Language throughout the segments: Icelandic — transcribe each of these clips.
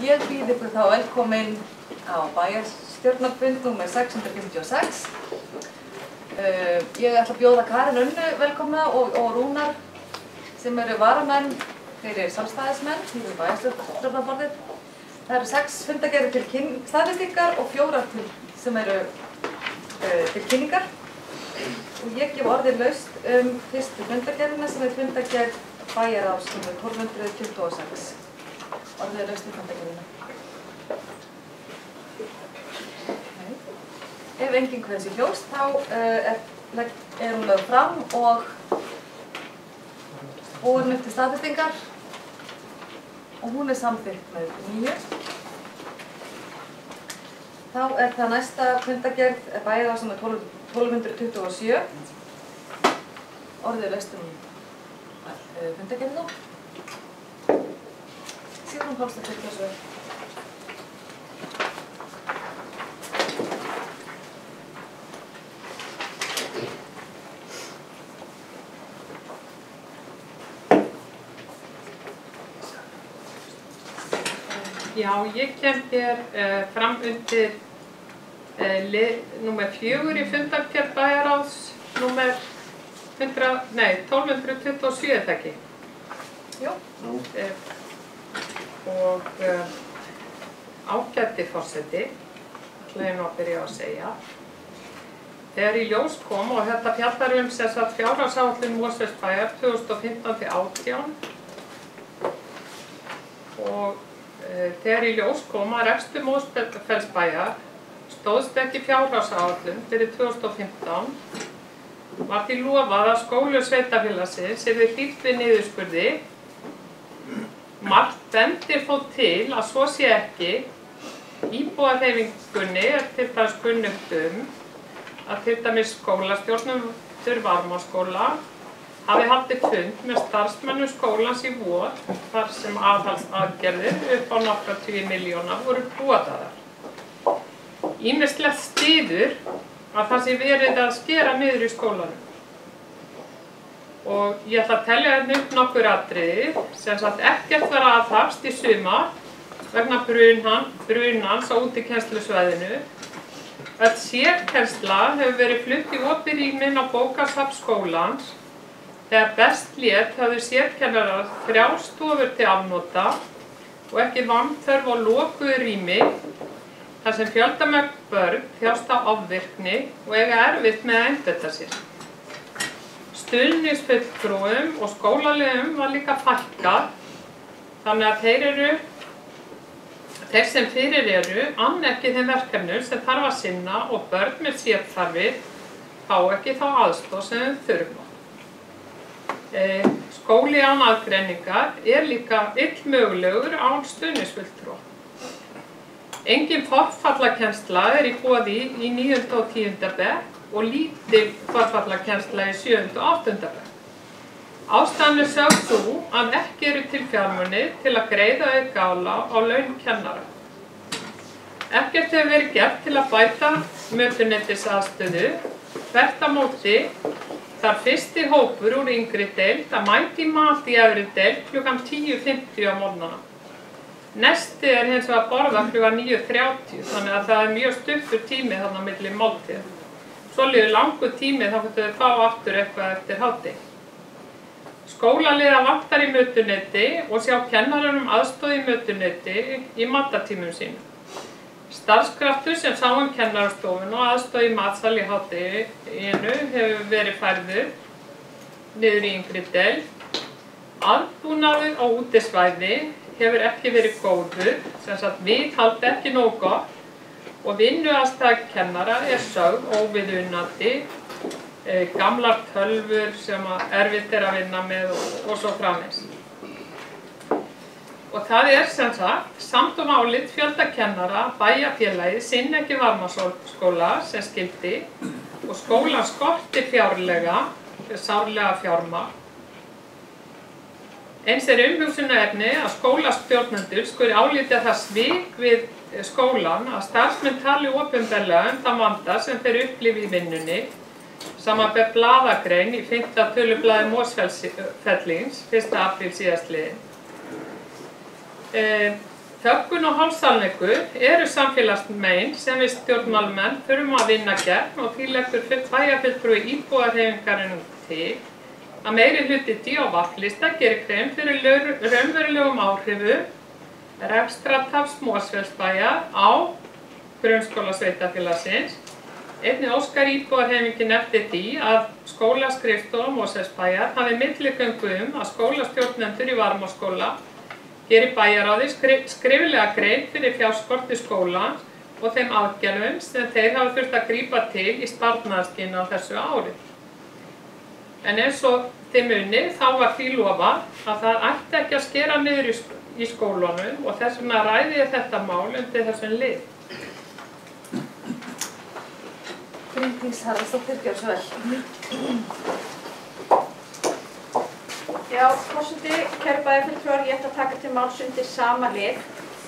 Ég býð ykkur þá velkomin á bæjarstjórnarfund númer 656. Ég ætla að bjóða Karin Unnu velkomna og Rúnar sem eru varamenn fyrir sjálfstæðismenn í bæjarstjórnarborðið. Það eru 6 fundargerðir til staðfestingar og 4 sem eru til kynningar. Og ég gef orðið laust fyrstu fundargerðina sem er fundargerð bæjarráðs númer 1226. Orðið laust í fundargerðina. Ef enginn hversi hljóst, þá er hún lögð fram og borin upp til staðfestingar og hún er samþykkt með 9. Þá er það næsta fundargerð bæjarráðs númer 1227. Orðið laust fundargerðina. Sigrún Pálsdóttir, gjörðu svo vel. Já, ég kem hér fram undir númer 4 í fundargerð bæjarráðs númer 1227 er það ekki? Jú. Og ágæti forseti, ætla ég nú að byrja að segja. Þegar í ljós kom og þetta fjallar sem sagt fjárhagsáætlun Mosfellsbæjar 2015-18 og þegar í ljós kom að rekstur Mosfellsbæjar stóðst ekki fjárhagsáætlun fyrir 2015 var því lofað að skólur sveitarfélagsins yrði hlíft við niðurskurði. Margt bendir þó til að svo sé ekki. Íbúahreyfingunni er til dæmis kunnugt að til dæmis skólastjórnendur Varmárskóla hafi haldið fund með starfsmönnum skólans í vor þar sem aðhaldsaðgerðir upp á nokkra tugi milljóna voru boðaðar. Ýmislegt styður að það sé verið að skera niður í skólanum. Og ég ætla að telja upp nokkur atriði sem sagt ekkert var aðhafst í sumar vegna brunans á útikennslusvæðinu. Öll sérkennsla hefur verið flutt í opið rýmin á bókasafn skólans. Þegar best lét höfðu sérkennarar 3 stofur til afnota og ekki vanþörf á lokuðu rými þar sem fjöldamörg börn þjást af ofvirkni og eiga erfitt með að einbeita sér. Stuðningsfulltrúum og skólaliðum var líka fækkað þannig að þeir sem fyrir eru anna ekki þeim verkefnum sem þarf að sinna og börn með sérþarfir fá ekki þá aðstoð sem þau þurfa. Skóli án aðgreiningar er líka illmögulegur án stuðningsfulltrúa. Engin forfallakennsla er í boði í 9. og 10. bekk og lítil forfallakennsla í 7. og 8. bekk. Ástæðan er sögð sú að ekki eru til fjármunir til að greiða aukaálag á laun kennara. Ekkert hefur verið gert til að bæta mötuneytisaðstöðu. Þvert á móti þarf fyrsti hópur úr yngri deild að mæta í mat í efri deild kl. 10:50 á morgnana. Nesti er hins vegar að borða kl. 9:30 þannig að það er mjög stuttur tími þarna á milli máltíða. Svo líður langur tími þá getur þau fá aftur eitthvað eftir hádegi. Skólaliða vantar í mötuneyti og sjá kennarunum aðstoð í mötuneyti í matartímum sínum. Starfskraftur sem sá kennarastofun og aðstoð í matsal í hádeginu hefur verið færður niður í yngri deild. Aðbúnaður á útisvæði hefur ekki verið góður, sem sagt viðhald ekki nógu gott og vinnuaðstaða kennara er sögð óviðunandi, gamlar tölvur sem erfitt er að vinna með og svo framvegis. Og það er sem sagt samt og álit fjölda kennara bæjarfélagið sinni ekki Varmárskóla sem skyldi og skólan skortir sárlega fjármagn. Eins er umhugsunarefni að skólastjórnendur skuli álíta það svik við skólan að starfsmenn tali opinberlega þann vanda sem þeir upplifi í vinnunni, samanber blaðagrein í 5. tölublaði Mosfellings 1. apríl síðastliðinn. Þöggun og hálfsannleikur eru samfélagsmein sem við stjórnmálamenn þurfum að vinna gegn og því leggur bæjarfulltrúi íbúahreyfingarinnar til að meiri hluti DÍ-lista gerir grein fyrir raunverulegum áhrifum rekstrartaps Mosfellsbæjar á grunnskóla sveitarfélagsins. Einnig óskar íbúahreyfingin eftir því að skólaskrifstofa Mosfellsbæjar hafi milligöngu að skólastjórnendur í Varmárskóla geri bæjarráði skriflega grein fyrir fjárskorti skólans og þeim aðgerðum sem þeir hafa þurft að grípa til í sparnaðarskyni á þessu ári. En eins og þið munið þá var því lofað að það ætti ekki að skera niður í skólunum og þess vegna ræði ég þetta mál undir þessum lið. Bryndís Haraldsdóttir, gjörðu svo vel. Já, forseti, kæru bæjarfulltrúar, ég ætla að taka til máls undir sama lið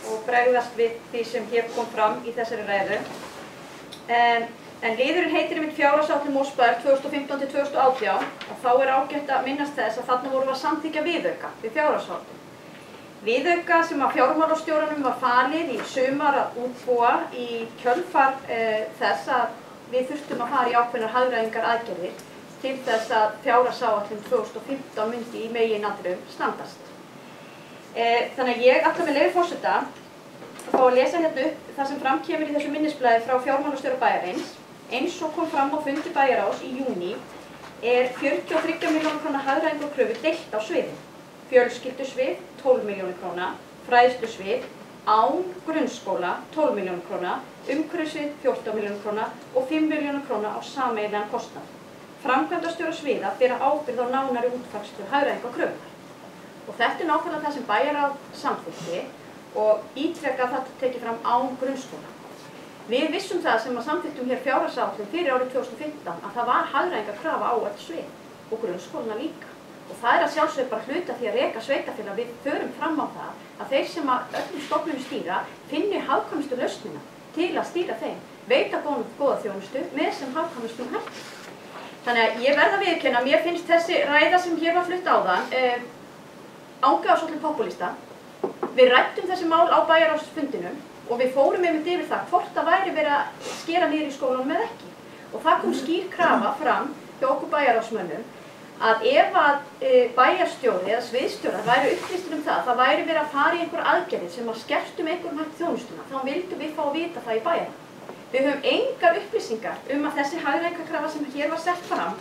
og bregðast við því sem hér kom fram í þessari ræðu. En liðurinn heitir einmitt fjárhagsáætlun Mosfellsbæjar 2015–2018 og þá er ágætt að minnast þess að þarna vorum við að samþykkja viðauka við fjárhagsáætlun. Viðauka sem að fjármálastjóranum var falið í sumar að útbúa í kjölfar þess að við þurftum að fara í ákveðnar hagræðingar aðgerðir til þess að fjárhagsáætlun 2015 myndi í meginatriðum standast. Þannig að ég ætla með leyfi forseta að fá að lesa hérna upp það sem fram kemur í þessu minnisblaði frá fjármálastjóra bæjarins. Eins og kom fram á fundi bæjarráðs í júní er 43 milljóna króna hagræðingarkröfu deilt á sviðin. Fjölskyldusvið 12 milljónir króna, fræðslusvið án grunnskóla 12 milljónir króna, umhverfissvið 14 milljónir króna og 5 milljónir króna á sameiginlegan kostnað. Framkvæmdastjóra sviða bera ábyrgð á nánari útfærslu hagræðingarkröfunnar. Og þetta er nákvæmlega það sem bæjarráð samþykkti og ítrekað þetta tekið fram án grunnskóla. Við vissum það sem að samþykktum hér fjárhagsáætlun fyrir árið 2015 að það var hagræðingarkrafa á öll svið og grunnskólana líka. Og það er að sjálfsögðu bara hluta því að reka sveitarfélag við förum fram á það að þeir sem að öllum stofnunum stýra finni hagkvæmustu lausnina til að stýra þeim, veita góða þjónustu með sem hagkvæmustum hætti. Þannig að ég verð að viðurkenna að mér finnst þessi ræða sem hér var flutt áðan ángað svolítið popúlista. Við ræddum þessi mál á bæjarráðsfundinum og við fórum einmitt yfir það hvort það væri verið að skera niður í skólanum eða ekki. Og það kom skýr krafa fram hjá okkur bæjarráðsmönnum að ef að bæjarstjóri eða sviðstjórar væri upplýstir það væri verið að fara í einhver aðgerðir sem að skertum einhverjum hætti þjónustuna, þá vildum við fá að vita það í bæjarráði. Við höfum engar upplýsingar að þessi hagræðingarkrafa sem hér var sett fram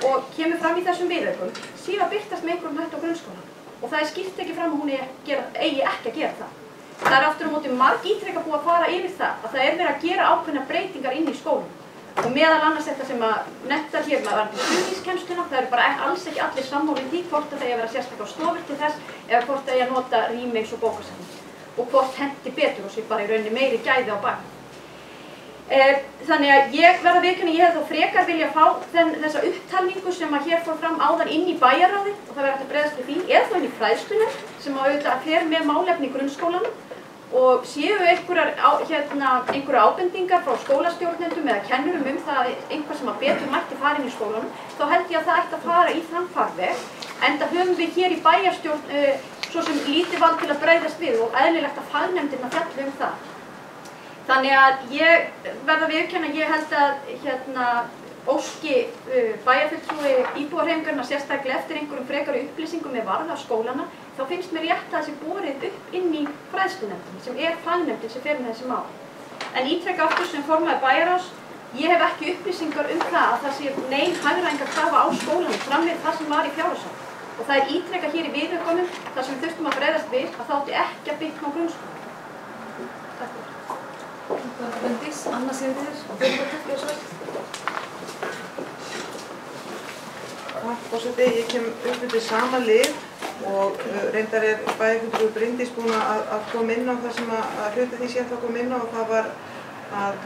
og kemur fram í þessum viðaukum sé að birtast með einhverjum hætti á grunnskólanum. Og það er skýrt ekki fram að hún eigi ekki að gera það. Það er aftur á móti margítrekað búið að fara yfir það að það er verið að gera ákveðnar breytingar inn í skólanum. Og meðal annars þetta sem að nefnda hér varðandi stuðningskennsluna, það eru bara alls ekki allir sammála í því hvort að það eigi að vera sérstaklega stofur til þess eða hvort það eigi að nota rými eins og bókasafn og hvort henti betur og sé bara í rauninni meiri gæði á bak. Þannig að ég verð að viðurkenna, ég hefði þá frekar vilja fá þessa upptalningu sem að hér fór fram áðan inn í bæjarráði og það verður hægt að bregðast við því, eða þá inn í fræðslunni sem auðvitað fer með málefni í grunnskólanum og séu einhverjar ábendingar frá skólastjórnendum eða kennurum það einhvað sem að betur mætti fara inn í skólanum, þá held ég að það ætti að fara í þann farveg, enda höfum við hér í bæjarstjórn svo sem lítið vald til að bregðast við og eðlilegt að fagnefndirnar fjalli það. Þannig að ég verð að viðurkenna, ég held að óski bæjarfulltrúi íbúahreyfingarinnar sérstaklega eftir einhverjum frekari upplýsingum með varða á skólana, þá finnst mér rétt að þessi borið upp inn í fræðslunefndinni sem er fagnefndin sem fer með þessi mál. En ítreka aftur sem formaður bæjarráðs, ég hef ekki upplýsingar það sé nein hagræðingarkrafa á skólanum fram með það sem var í fjárhagsáætlun. Og það er ítreka hér í viðaukunum þar sem við þurftum að bregðast við að það átti ekki að bitna á grunnskólanum. Bryndís, Anna Sigríður og Björn Björnsson. Takk forseti, ég kem upp undir sama lið og reyndar er bæjarfulltrúi Bryndís búin að koma inn á það sem að hluta því sé að koma inn á og það var að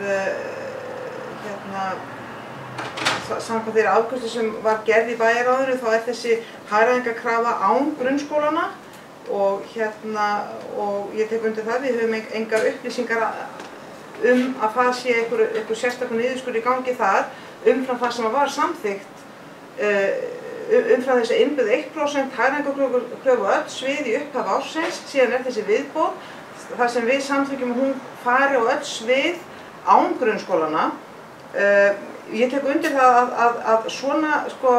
samkvæmt þeirri afgreiðslu sem var gerð í bæjarráðinu þá er þessi hagræðingarkrafa án grunnskólana og ég tek undir það, við höfum engar upplýsingar að það sé einhver sérstakur niðurskurður í gangi þar umfram það sem var samþykkt umfram þessi innbyggð 1% hagræðingarkröfu öll svið í upphaf ársins, síðan er þessi viðbót það sem við samþykkjum hún fari á öll svið án grunnskólana. Ég tek undir það að svona sko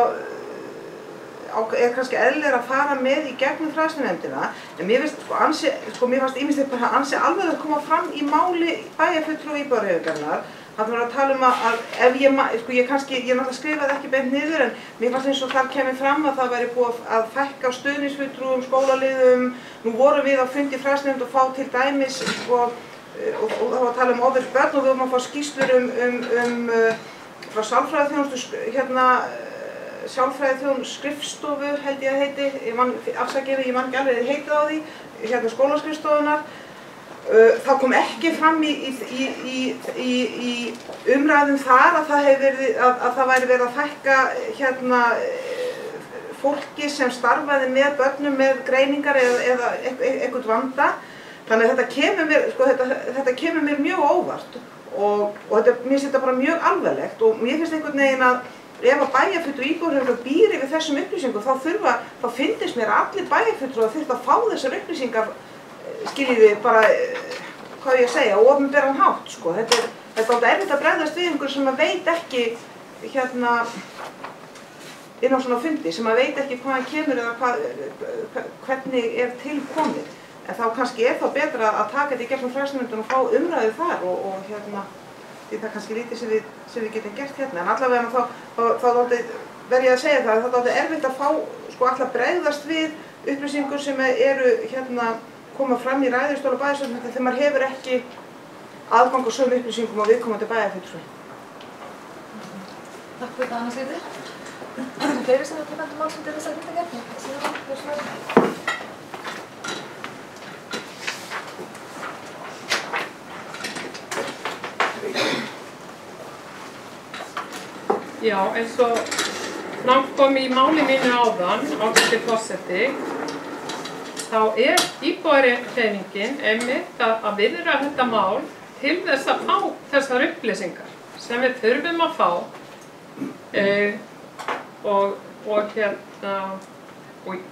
kannski eðlilega að fara með í gegnum fræðslunefndina, en mér finnst mér fannst ýmislegt bara ansi alveg að koma fram í máli bæjarfulltrúa íbúðarhreyfingarinnar. Þarna var að tala um að ef ég náttúrulega skrifaði ekki beint niður, en mér fannst eins og þar kemur fram að það væri búið að fækka stuðningsfulltrúum, skólaliðum. Nú vorum við á fundi fræðslunefnd og fá til dæmis og það var að tala um ofvirk börn og við vorum að fá skýrslur frá sálfræðiþjónustu sálfræðiþjónustu skrifstofu held ég að heiti, ég man ekki alveg heitið á því, skólaskrifstofunar. Það kom ekki fram í umræðum þar að það væri verið að fækka fólki sem starfaði með börnum með greiningar eða eitthvað vanda. Þannig að þetta kemur mér mjög óvart og mér finnst þetta bara mjög alvarlegt og mér finnst einhvern veginn að ef að bæjarfulltrúi íbúðarhreyfingar býr yfir þessum upplýsingum þá finnst mér að allir bæjarfulltrúar þurfa að fá þessar upplýsingar, skiljiði bara, hvað ég að segja, á opinberan hátt sko. Þetta er alltaf erfitt að bregðast við einhver sem að veit ekki inn á svona fundi, sem að veit ekki hvaðan kemur eða hvernig er til komið. En þá kannski er það betra að taka þetta í gegnum fræðslunefndina og fá umræðu þar og því það kannski lítið sem við getum gert hérna. En allavega þá verð ég að segja það að það er erfitt að fá alltaf bregðast við upplýsingur sem eru koma fram í ræðustóla bæjarstjórnar þegar maður hefur ekki aðgang á sömu upplýsingum á viðkomandi bæjarfulltrúi. Takk fyrir það, Anna Sigríður. Fleiri sem taka undir máls undir þessari fundargerð? Já, eins og fram kom í máli mínu áðan, ágæti forseti, þá er íbúðarhreyfingin einmitt að viðra þetta mál til þess að fá þessar upplýsingar sem við þurfum að fá og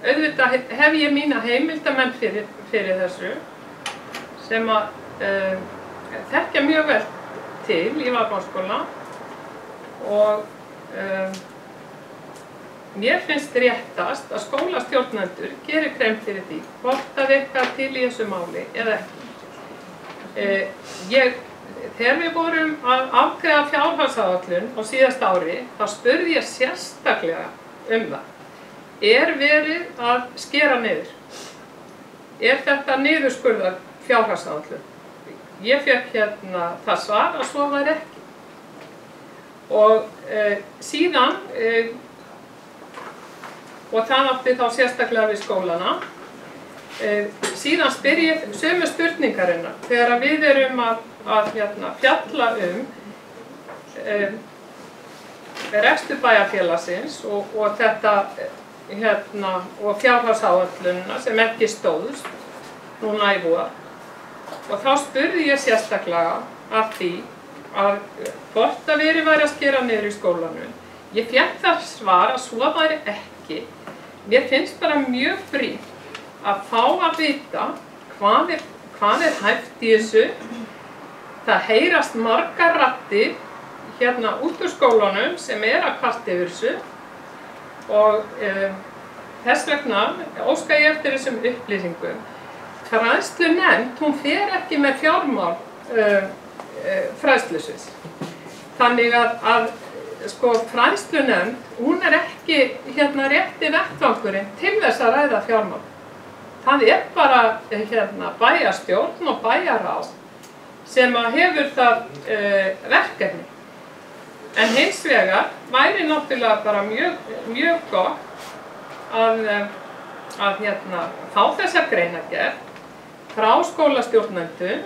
auðvitað hef ég mína heimildamenn fyrir þessu sem að þekkja mjög vel til í Varmárskóla og mér finnst réttast að skólastjórnendur gerir grein fyrir því hvort það eitthvað til í þessu máli eða ekki. Þegar við vorum að afgreiða fjárhagsáætlun á síðasta ári, þá spurði ég sérstaklega það. Er verið að skera niður? Er þetta niðurskurðar fjárhagsáætlun? Ég fékk það svar að svo væri ekki. Og síðan, og það átti þá sérstaklega við skólana, síðan spyr ég sömu spurningarinnar þegar við erum að fjalla rekstur bæjarfélagsins og þetta og fjárhagsáætlunina sem ekki stóðst núna í vor. Og þá spurði ég sérstaklega að því að hvort að verið væri að skera niður í skólanum. Ég fékk það svar að svo væri ekki. Mér finnst bara mjög brýnt að fá að vita hvað er hæft í þessu. Það heyrast margar raddir út úr skólanum sem að kvarta yfir þessu og þess vegna óska ég eftir þessum upplýsingum. Fræðslunefnd, hún fer ekki með fjármál fræðslusviðs. Þannig að fræðslunefnd, hún er ekki rétti vettvangurinn til þess að ræða fjármál. Það er bara bæjarstjórn og bæjarráð sem hefur það verkefni. En hins vegar væri náttúrulega bara mjög gott að fá þessa greinargerð frá skólastjórnendum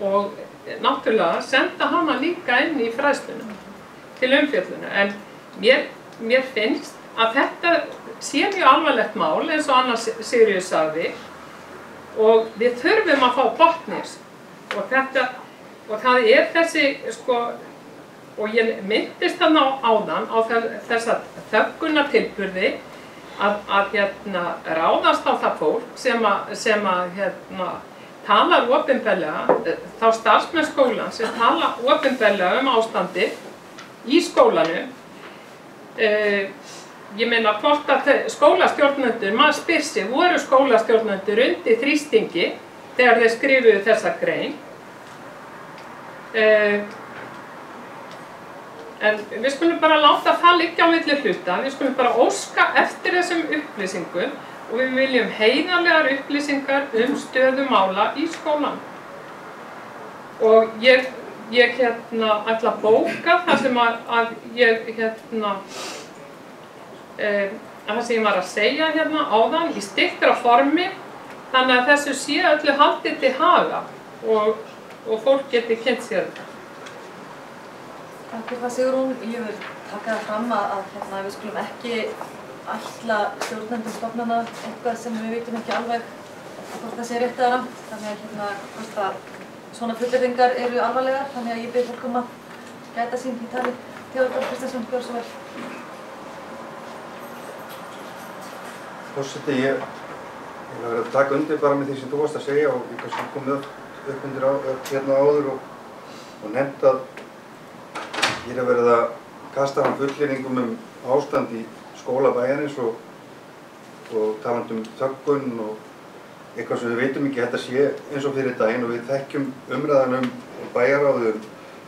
og náttúrulega senda hana líka inn í fræðsluna til umfjöllunar. En mér finnst að þetta sé mjög alvarlegt mál eins og Anna Sigríður sagði og við þurfum að fá botn í þessu. Og það er þessi, og ég minntist þarna áðan á þessa þöggunartilburði að ráðast á það fólk sem talar opinberlega, þá starfsmenn skólan sem tala opinberlega ástandi í skólanum. Ég meina hvort að skólastjórnendur, maður spyr sig, voru skólastjórnendur undir þrýstingi þegar þeir skrifuðu þessa grein? En við skulum bara láta það liggja á milli hluta, við skulum bara óska eftir þessum upplýsingum og við viljum heiðarlegar upplýsingar stöðu mála í skólanum. Og ég ætla að bóka það sem það sem ég var að segja hérna áðan í styttra formi, þannig að þessu sé öllu haldið til haga og fólk geti kynnt sér þetta. Takk fyrir það, Sigrún. Ég vil taka það fram að við skulum ekki ætla stjórnendum stofnana eitthvað sem við vitum ekki alveg hvort það sé rétt eða rangt. Þannig að svona fullyrðingar eru alvarlegar, þannig að ég bið fólk að gæta sín í tali. Theodór Kristjánsson, gjörðu svo vel. Forseti, ég vil vera að taka undir bara með því sem þú varst að segja og ég kannski komið upp undir hérna áður og nefnt að ég er verið að kasta fram fullyrðingum ástand í skóla bæjarins og talandi þöggun og eitthvað sem við veitum ekki þetta sé eins og fyrir daginn og við þekkjum umræðan bæjaráðu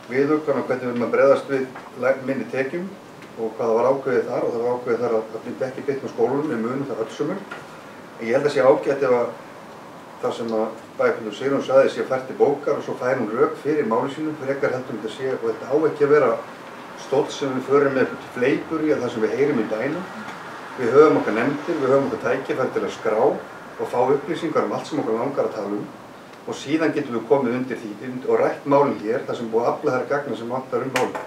viðaukann og hvernig við erum að bregðast við minni tekjum og hvað var ákveðið þar og það var ákveðið þar að það blir ekki beitt með skólunum, við munum það öll sömur. En ég held að sé ágætt ef að það sem að bæjarfulltrúi Sigrún sagði sé fært til bókar og svo fær hún rök fyrir máli sínum, frekar heldur þetta sé og þetta á ekki að vera stóll sem við förum með eitthvað fleipur í að það sem við heyrum í bænum. Við höfum okkar nefndir, við höfum okkar tækifæri til að skrá og fá upplýsingar allt sem okkur langar að tala og síðan getum við komið undir því og rætt málin hér þar sem búið að afla þær gagna sem vantar málin.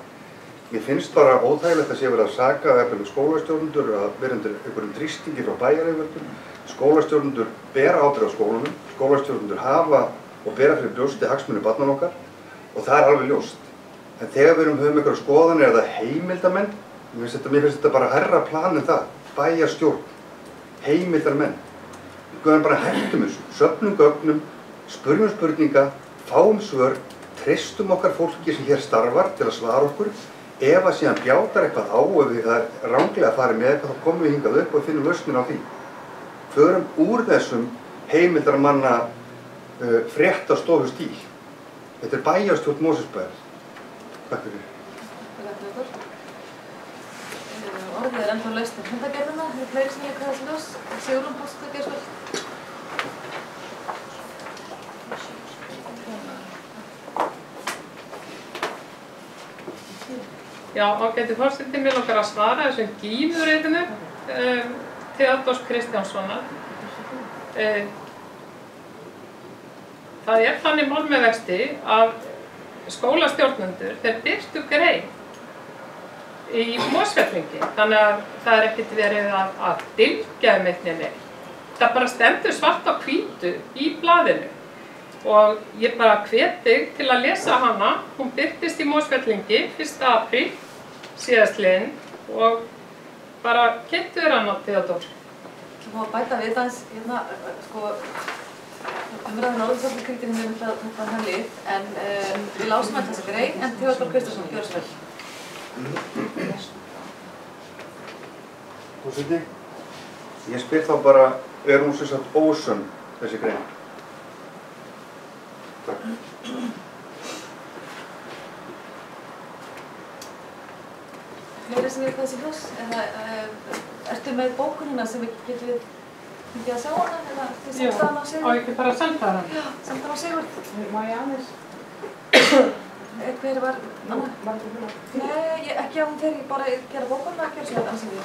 Mér finnst bara óþægilegt að sé verið að saka skólastjórnendur að vera undir einhverjum þrýstingi frá bæjaryfirvöldum. Skólastjórnendur bera ábyrgð á skólanum, skólastjórnendur hafa og bera fyrir brjósti hagsmuni barnanna okkar og það er alveg ljóst. En þegar við höfum einhverjar skoðanir eða heimildamenn, mér finnst þetta bara hærra plan en það, bæjarstjórn, heimildarmenn. Við göðum bara hættum þessu, söfnum gögnum, spurjum spurninga, fáum svör, treystum okkar fólki sem hér starfar til að svara okkur. Ef að síðan bjátar eitthvað á og það er ranglega að fara með eitthvað, þá komum við hingað upp og finnum lausnin á því. Förum úr þessum heimildarmanna fréttastofu stíl. Þetta er bæjarstjórn Mosfellsbæjar. Takk fyrir. Orðið er ennþá laust fundargerðina. Það er fleiri sem ég hvað þessi ljós. Sigrún, þú gerð svo vel. Já, ágæti forseti, mér langar að svara þessum gífurritinu Theodórs Kristjánssonar. Það er þannig mál með vexti að skólastjórnendur, þeir birtu grein í Mosfellingi, þannig að það er ekkert verið að dylgja eitt neitt. Það bara stendur svart á hvítu í blaðinu og ég bara hvet þig til að lesa hana. Hún birtist í Mosfellingi 1. apríl síðastliðinn og bara kynntu þér hana, Theodór. Þú má bæta við aðeins, umræðan orðsvöldu kritin við myndið að taka hann lið, en við lásum alltaf þessa grein, en Theodór Kristjánsson, gjörðu svo vel. Forseti, ég spyr þá bara, er hún sem sagt ósönn þessi grein? Takk. Fleiri sem hvað þessi hljós? Ertu með bókunina sem við getum fengið að sjá hana? Eða þið senda hana á Sigurð? Já, ekki bara að senda hana? Já, senda hana á Sigurð. Má ég aðeins? Hver var Anna? Nei, ekki að hún þegar ég bara gera bókunina að gera svo vel, annars ekki.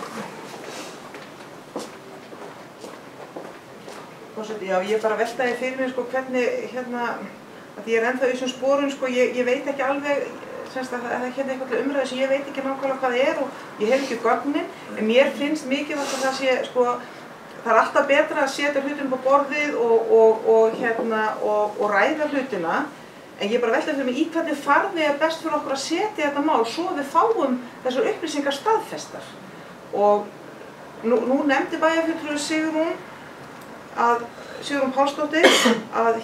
Forseti, já, ég bara veltaði fyrir mér hvernig að ég er ennþá í þessum sporum, ég veit ekki alveg að það er eitthvað umræðu sem ég veit ekki nákvæmlega hvað það er og ég hef ekki gögnin, en mér finnst mikilvægt að það sé, það er alltaf betra að setja hlutin upp á borðið og ræða hlutina, en ég bara veltaði fyrir mig í hvernig farði er best fyrir okkur að setja þetta mál svo við fáum þessar upplýsingar staðfestar. Og nú nefndi bæjarfulltrúi Sigrún að Sigrún Pálsdóttir að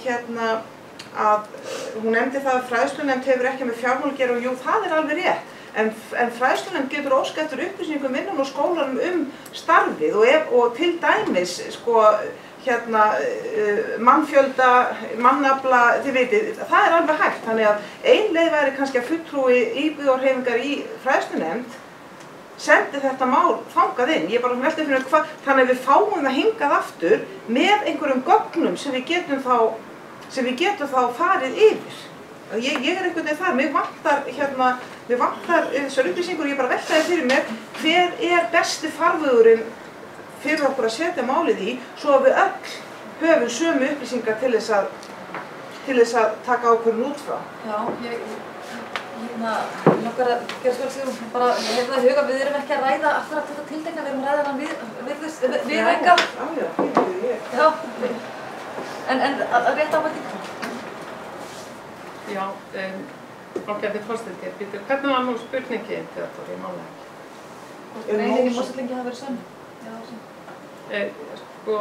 hún nefndi það að fræðslunefnd hefur ekki með fjármál að gera og jú, það er alveg rétt. En fræðslunefnd getur óskað eftir upplýsingum innan á skólanum starfið og til dæmis sko, mannfjölda, mannafla, þið vitið, það er alveg hægt. Þannig að ein leið væri kannski að fulltrúi íbúðarhreyfingar í fræðslunefnd sendi þetta mál þangað inn. Ég bara velti fyrir hvað, þannig að við fáum það hingað aftur með einhverjum gögnum sem við getum þá farið yfir. Ég er einhvern veginn þar, mér vantar þessar upplýsingur og ég bara veltaði fyrir mér hver besti farvegurinn fyrir okkur að setja málið í svo að við öll höfum sömu upplýsingar til þess að taka ákvörðun út frá. Já, ég nokkar að gera svo vel Sigrún, bara hefur það í huga, við erum ekki að ræða alltaf þetta tiltekna, við erum að ræða hann viðauka. Já, en rétt ábæting. Já, ágæti forseti, hvernig var nú spurningin til þetta í máli? Greinin í Mosfellingi hafa verið sönn? Sko,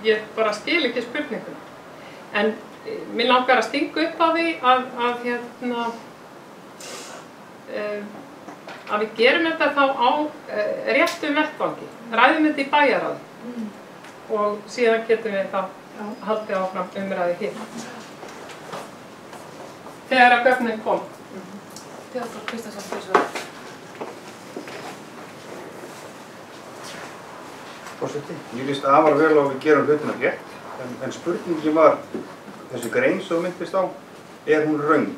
ég bara skil ekki spurninguna. En mér langar að stinga upp á því að við gerum þetta þá á réttum vettvangi, ræðum þetta í bæjarráði og síðan getum við þá haldið áfram umræði hér. Þegar að gögnin kom. Theodór Kristjánsson, fyrir svo. Forseti, ég líst afar vel á að við gerum hlutina rétt, en spurningin var, þessi grein sem þú myndist á, er hún röng?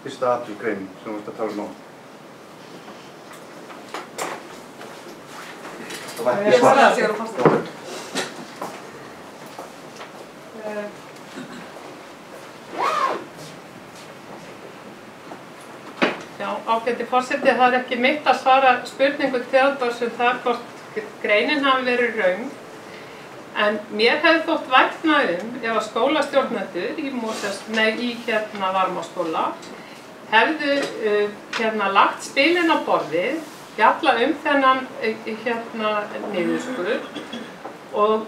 Fyrsta atriði greinin sem þú veist að tala um á. Það var ekki svarað. Já, ágæti forseti, það er ekki mitt að svara spurningu Theodórs um það hvort greinin hafi verið röng. En mér hefði þótt væntna ef að skólastjórnendur í Varmárskóla hefðu lagt spilin á borðið, fjalla þennan niðurskurð og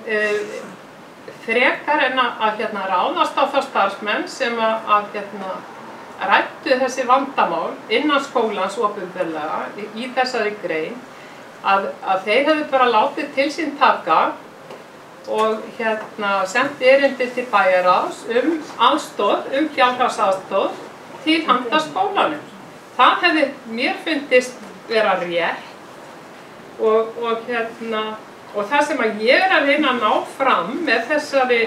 frekar en að ráðast á þá starfsmenn sem að ræddu þessi vandamál innan skólans opinberlega í þessari grein að þeir hefðu bara látið til sín taka og sendi erindi til bæjarráðs aðstoð, fjárhagsaðstoð til handa skólanum. Það hefði mér fundist vera rétt og það sem að ég er að reyna að ná fram með þessari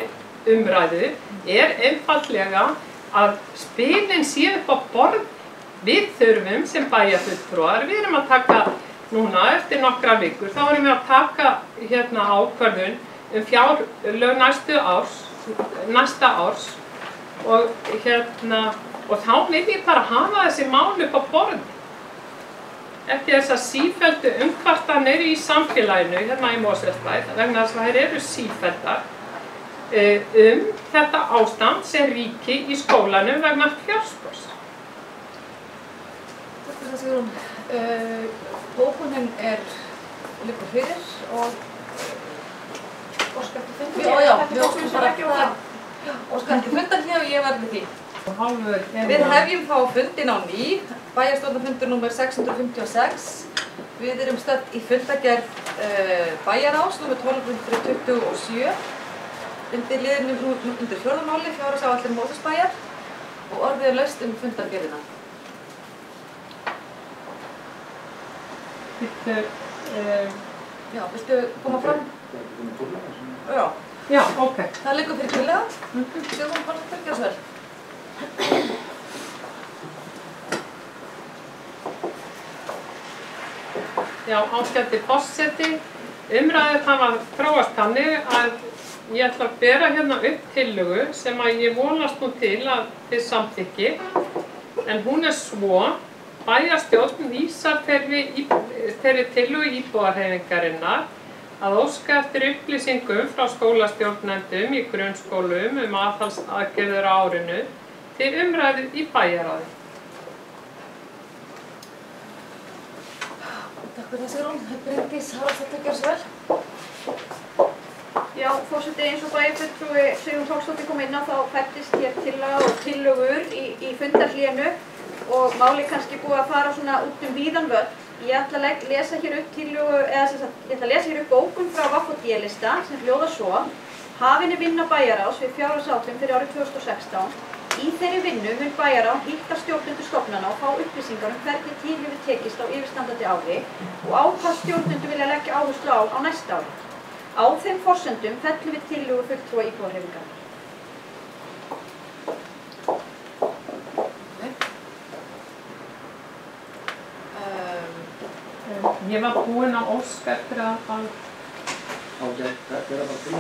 umræðu er einfaldlega að spilin séu upp á borð. Við þurfum sem bæjarfulltrúar, við erum að taka núna eftir nokkra vikur, þá erum við að taka ákvörðun fjárlög næsta árs og þá vil ég bara hafa þessi mál upp á borð. Eftir þessar sífelldu umkvartanir í samfélaginu í Mosfellsbæ, vegna þess að þær eru sífelldar, þetta ástand sem ríki í skólanum vegna fjárskorts. Takk fyrir það, Sigrún. Bókunin liggur fyrir og óskar eftir fundi. Já, við óskum bara ekki það. Óskar eftir fundarhlé og ég verð við því. Við hefjum þá fundin á ný, bæjarstjórnarfundur númer 656. Við erum stödd í fundargerð bæjarráðs númer 1227. Undir fjórða máli, fjárhagsáætlun Mosfellsbæjar og orðið er laust fundargerðina. Já, viltu koma fram? Já. Já, ok. Það liggur fyrir tillaga. Sigrún Pálsdóttir, gjörðu svo vel. Já, ágæti forseti. Umræður hafa þróast þannig að ég ætla að bera upp tillögu sem að ég vonast nú til að þið samþykkið, en hún er svo: bæjarstjórn vísar þeirri tillögu íbúahreyfingarinnar að óska eftir upplýsingum frá skólastjórnendum í grunnskólum aðhaldsaðgerðir á árinu til umræðu í bæjarráði. Takk fyrir það, Sigrún. Bryndís Haraldsdóttir, gjörðu svo vel. Já, forseti, eins og bæjarfulltrúi Sigrún Pálsdóttir kom inn á þá fæddist hér tillaga og tillögur í fundarhlénu og máli kannski búið að fara svona út víðan völl. Ég ætla að lesa hér upp tillögu, eða sem sagt, ég ætla að lesa hér upp bókun frá VD-lista sem hljóðar svo: Hafin er vinna bæjarráðs við fjárhagsáætlun fyrir árið 2016. Í þeirri vinnu mun bæjarráð hitta stjórnendur stofnana og fá upplýsingar hvernig til hefur tekist á yfirstandandi ári og á hvað stjórnendur vilja leggja áherslu á næsta ári. Á þeim forsendum fellum við tillögu fulltrúa íbúahreyfingarinnar. Ég var búin að óska eftir að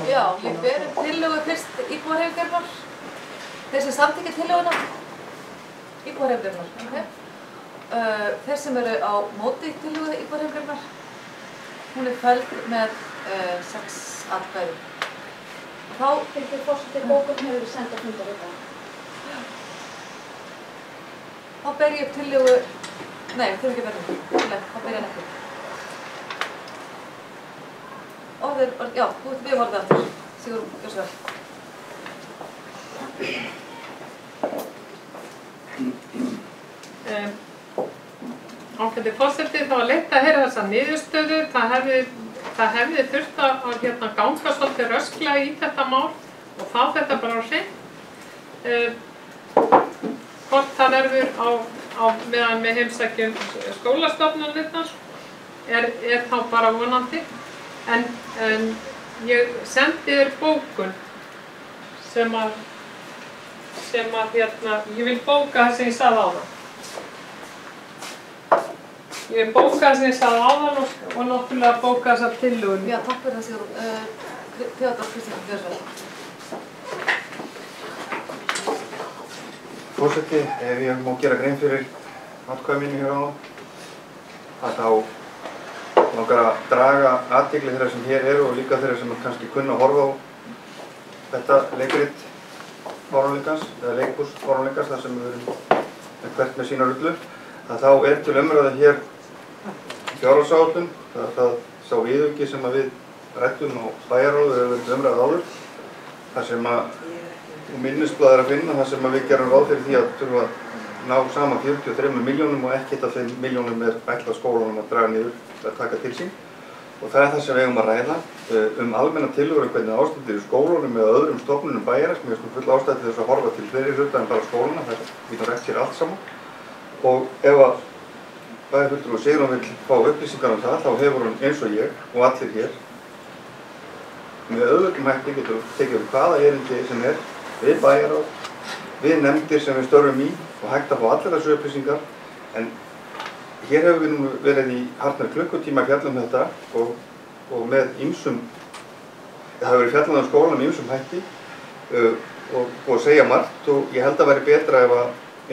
Já, við berum tillögu fyrst íbúahreyfingarinnar. Þeir sem samþykkja tillöguna, íbúahreyfingarinnar. Okay. Þeir sem eru á móti tillögu íbúahreyfingarinnar, hún er felld með 6 atkvæðum. Þá Fyrir forseti bókun hefur verið senda fundar í dag. Þá ber ég upp tillögu, nei, þau ekki verðum, þá ber ég hann ekki. Já, þú ert við orðið aftur, Sigrún, gjör svo vel. Ágæti forseti, það var leitt að heyra þessa niðurstöðu. Það hefði þurft að ganga svolítið rösklega í þetta mál og fá þetta bara á hreint. Hvort það verður á meðan með heimsækjum skólastofnanirnar er þá bara vonandi. En ég sendi þér bókun sem að ég vil bóka það sem ég sagði áðan. Ég vil bóka það sem ég sagði áðan og náttúrulega bóka þessa tillögun. Já, takk fyrir það, Sigrún. Theodór Kristjánsson, gjör svo vel. Forseti, ef ég má gera grein fyrir atkvæði mínu hér áðan, að þá langar að draga athygli þeirra sem hér eru og líka þeirra sem kannski kunna að horfa á þetta leikrit fáránleikans, eða leikhús fáránleikans, þar sem við erum hvert með sína rullu, að þá er til umræðu hér fjárhagsáætlun, það sá viðauki sem við ræddum á bæjarráði hefur verið umræðu áður, þar sem minnisblað er að finna, þar sem við gerum ráð fyrir því að þurfa að ná saman 43 milljónum og ekkert af þeim milljónum er ætlað skólanum að draga niður að taka til sín. Og það er það sem við eigum að ræða almenna tillögur hvernig ástættir í skólunum eða öðrum stofnunum bæjarins. Mér finnst full ástæða til þess að horfa til fleiri hluta en bara skólana, það getur rætt sér allt saman. Og ef að bæjarfulltrúi Sigrún vill fá upplýsingar það, þá hefur hún eins og ég og allir hér með auðvöldum hætti getur tekið hvaða erindi sem er við bæjarráð, við nefndir sem við störfum í og hægt að fá allir þessu upplýsingar. En hér hefur við nú verið í hartnær klukkutíma fjallum þetta og með ýmsum, það hefur verið fjallum skólan með ýmsum hætti og segja margt og ég held að væri betra ef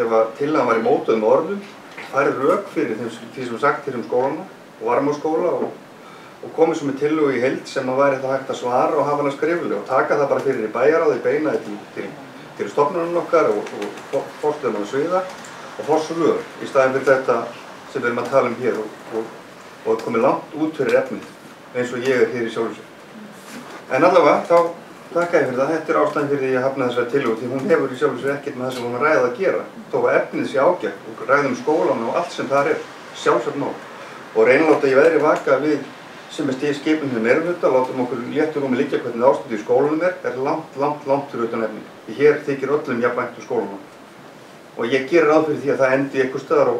að tillagan væri mótuð með orðum, færi rök fyrir því sem sagt hér skólana og Varmárskóla og komið svo með tillögu í heild sem að væri þetta hægt að svara og hafa hana skriflega og taka það bara fyrir í bæjarráði, beina til stofnunum okkar og forstöðum á sviða og fá svör í staðinn fyrir þetta sem við erum að tala hér og komið langt út fyrir efnið eins og ég hér í sjálfu sér. En allavega þá þakka ég fyrir það. Þetta er ástæðan fyrir því að hafna þessari tillögu því hún hefur í sjálfu sér ekkert með það sem hún ræða að gera. Þó að efnið sé ágætt og ræðum skólan og allt sem þar er sjálfsagt mál. Og reyna að láta í veðri vaka við sem skipum við meirihluta, látum okkur léttur um að liggja hvernig ástandið í skólanum er langt fyrir utan efni. Því hér þykir öllum jafnvægt skólanum. Og ég gerir ráð fyrir því að það endi einhvers staðar á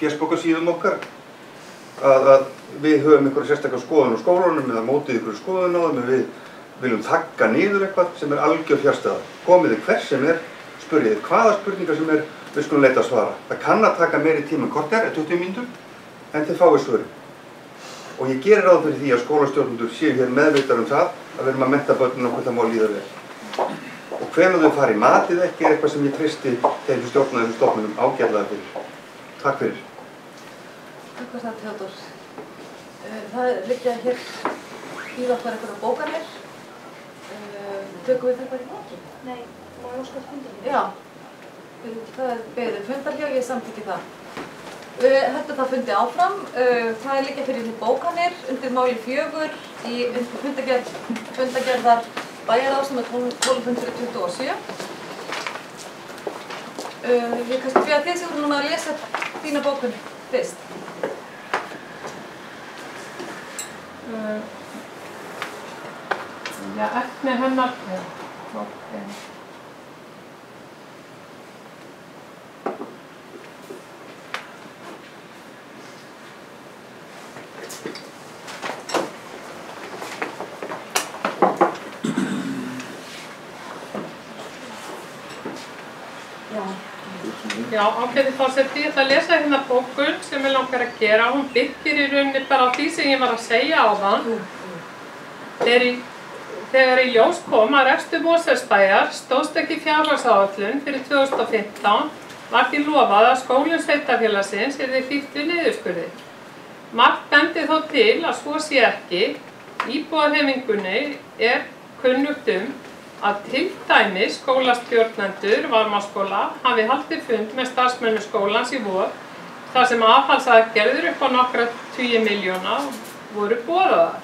fésbókarsíðum okkar að við höfum einhverja sérstaklega skoðun á skólanum eða mótið einhverju skoðun á þeim við viljum þagga niður eitthvað sem er algjör fjarstæða. Komið þið hver sem spurðið hvaða spurningar sem við skulum leita að svara. Það kann að taka meiri tíma en korter, 20 mínútur, en þið fáið svörin. Og ég gerir ráð fyrir því að skólastjórnendur séu hér meðvitað það að við erum að mennta börnunum og hvað það má líða vel. Og hvenær þau fara í matið ekki er eitthvað sem ég treysti þegar við stjórna þessum stofnunum ágætlega fyrir. Takk fyrir. Takk fyrir það, Theodór. Það liggja hér í okkar einhverja bókanir. Tökum við þetta í morgun? Nei, má ég óska fundarhljá? Já. Það er beðið fundarhljá, ég samþykki það. Við höldum það fundi áfram. Það liggja fyrir því bókanir undir máli 4 í fundagerðar bæjarráðs nr. 1227. Ég kannski fyrir að þið Sigrún núna að lesa þína bókun fyrst. Já, efni hennar. Okay. Já, ágæti forseti, ég ætla að lesa hérna bókun sem ég langar að gera. Hún byggir í rauninni bara á því sem ég var að segja áðan. Þegar í ljós kom að rekstur Mosfellsbæjar stóðst ekki fjárhagsáætlun fyrir 2015 var því lofað að skólinn sveitarfélagsins yrði hlíft við niðurskurði. Margt bendi þó til að svo sé ekki. Íbúahreyfingunni er kunnugt að til dæmis skólastjórnendur Varmárskóla hafi haldið fund með starfsmönnum skólans í vor þar sem aðhaldsaðgerðir upp á nokkra tugi milljóna voru boðaðar.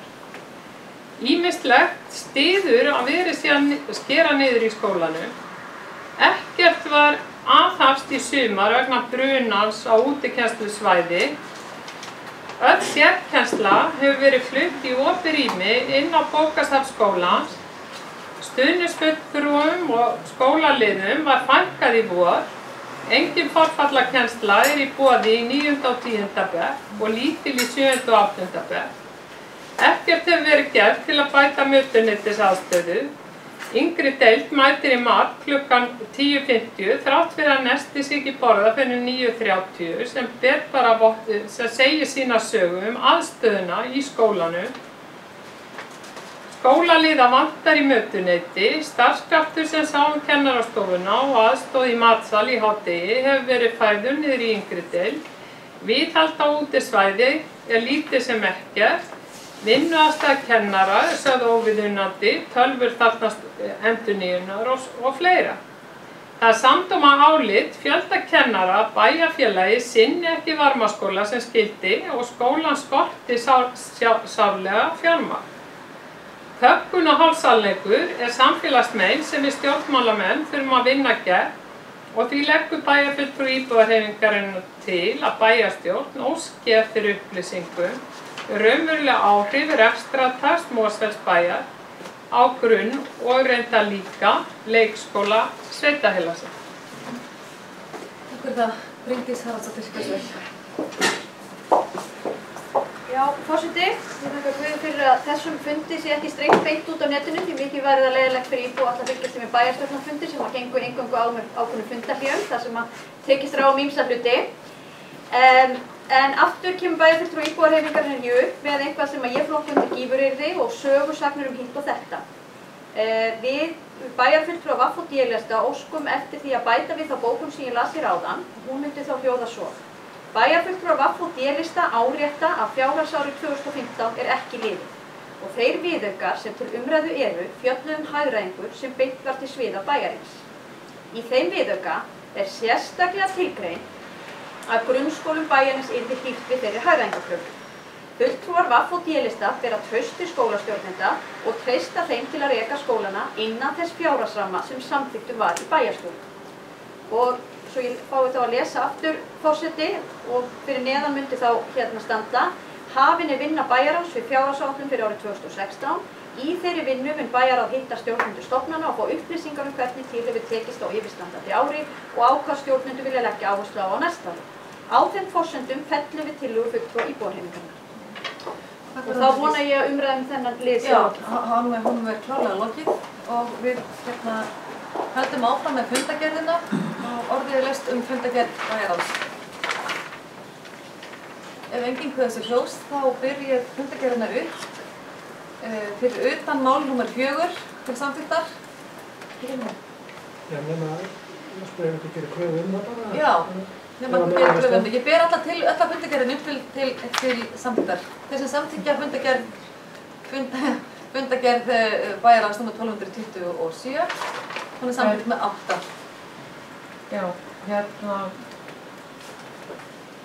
Ýmislegt styður að verið sé að skera niður í skólanum. Ekkert var aðhafst í sumar vegna brunans á útikennslusvæði. Öll sérkennsla hefur verið flutt í opið rými inn á bókasafn skólans. Stuðningsfulltrúum og skólaliðum var fækkað í vor. Engin forfallakennsla í boði í 9. og 10. bekk og lítil í 7. og 8. bekk. Ekkert hefur verið gert til að bæta mötuneytisaðstöðu. Yngri deild mætir í mat klukkan 10:50 þrátt fyrir að nesti sig ekki borða fyrir 9:30 sem segir sína sögu aðstöðuna í skólanum. Skólaliða vantar í mötuneyti, starfskraftur sem sá kennarastofuna og aðstóð í matsal í hádegi hefur verið færður niður í yngri deild. Viðhald á útisvæði lítið sem ekkert. Vinnuaðstaða kennara sögð óviðunandi, tölvur þarfnast endurnýjunar og fleira. Það er samdóma álit fjölda kennara að bæjarfélagi sinni ekki Varmárskóla sem skyldi og skólan skorti sárlega fjármagn. Þöggun og hálfsannleikur er samfélagsmein sem við stjórnmálamenn þurfum að vinna gegn og því leggur bæjarfulltrúi íbúahreyfingarinnar til að bæjarstjórn óski eftir upplýsingum raunverulega áhrif rekstrartaps Mosfellsbæjar á grunn og reynda líka leikskóla sveitarfélagsins. Takk fyrir það, Bryndís Haraldsdóttir. Já, forseti, ég þakka Guði fyrir að þessum fundi sé ekki strengt beint út á netinu því mikið væri það leiðilegt fyrir íbúa að fylgjast með bæjarstjórnarfundi sem að gengur eingöngu á með ákveðnum fundarhléum þar sem að tekist á ýmsa hluti. En aftur kemur bæjarfulltrúi íbúahreyfingarinnar upp með eitthvað sem að ég flokka undir gífuryrði og sögusagnir hitt og þetta. Við bæjarfulltrúi VAFF og D-lista óskum eftir því að bæta við þá bókun sem ég las hér áðan. Hún myndi þá hljóða svo. Bæjarfulltrúar VAFF og D-lista árétta að fjárhagsárið 2015 er ekki liðið og þeir viðaukar sem til umræðu eru fjölluðu hagræðingu sem beint var til sviða bæjarins. Í þeim viðauka er sérstaklega tilgreint að grunnskólum bæjarins yrði hlíft við þeirri hagræðingarkröfu. Fulltrúar VAFF og D-lista bera traust til skólastjórnenda og treysta þeim til að reka skólana innan þess fjárhagsramma sem samþykktur var í bæjarstjórn. Og svo ég fái þá að lesa aftur forseti og fyrir neðan myndi þá hérna standa hafin er vinna bæjarráðs við fjárhagsáætlun fyrir árið 2016. Í þeirri vinnu mun bæjarráð hitta stjórnendur stofnana og fá upplýsingar hvernig til hefur tekist á yfirstandandi ári og á hvað stjórnendur vilja leggja áherslu á næsta ári. Á þeim forsendum fellum við tillögu fulltrúa íbúahreyfingarinnar. Og þá vona ég að umræðum þennan lið sé lokið. Já, honum er klárlega lokið og við höldum áfram með fundagerðina og orðið er lest fundagerð bæjarráðs. Ef enginn kveður sér hljóðs þá byrjir fundagerðina upp fyrir utan mál nr. 4 til samþykktar. Já, nema að spyrja ekki gera kröfu það bara? Já, nema að gera kröfu það. Ég ber alla fundagerðin upp til samþykktar. Þeir sem samþykkja fundagerð bæjarráðs nr. 1227. Hún er samþykkt með 8.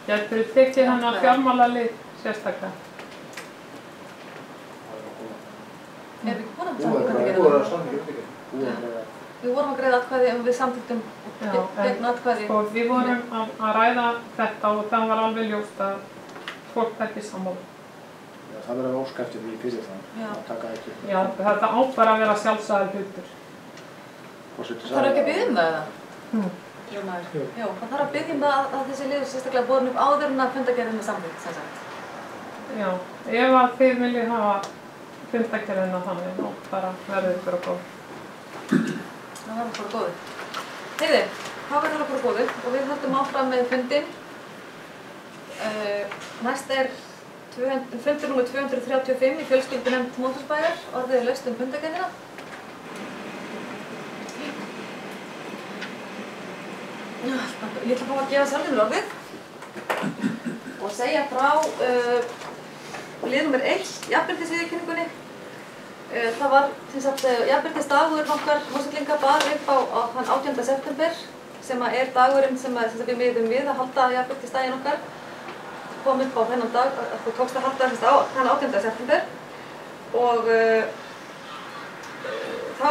Já, Getur þú tekið hennar fjármálalið sérstaklega? Erum við ekki búin að samþykkja? Við vorum að greiða atkvæði við samþykktum gegn atkvæði. Sko, við vorum að ræða þetta og það var alveg ljóst að fólk ekki sammála. Það verður að óska eftir því fyrir það, að taka ekki. Já, þetta á bara að vera sjálfsagður hlutur. Það þarf ekki að biðja það eða? Já, það þarf að biðja það að þessi liður sérstaklega borin upp áður en að fundargerðin er samþykkt, sem sagt. Já, ef að þið viljið hafa fundargerðina þannig, þá bara verður ykkur að góða. Það verður okkur að góðu. Heyrðu, það verður okkur að góðu og við höldum áfram með fundin. Næst er fundur nr. 235 í fjölskyldunefnd Mosfellsbæjar, orðið laust fundargerðina. Ég ætla að fá að gefa sjálfur orðið og segja frá lið nr. 1, jafnréttisviðurkenningunni. Það var jafnréttisdagur okkar Mosfellinga bar upp á þann 18. september sem er dagurinn sem við miðum við að halda jafnréttisdaginn okkar. Kom upp á þennan dag, það tókst að halda þann 18. september og þá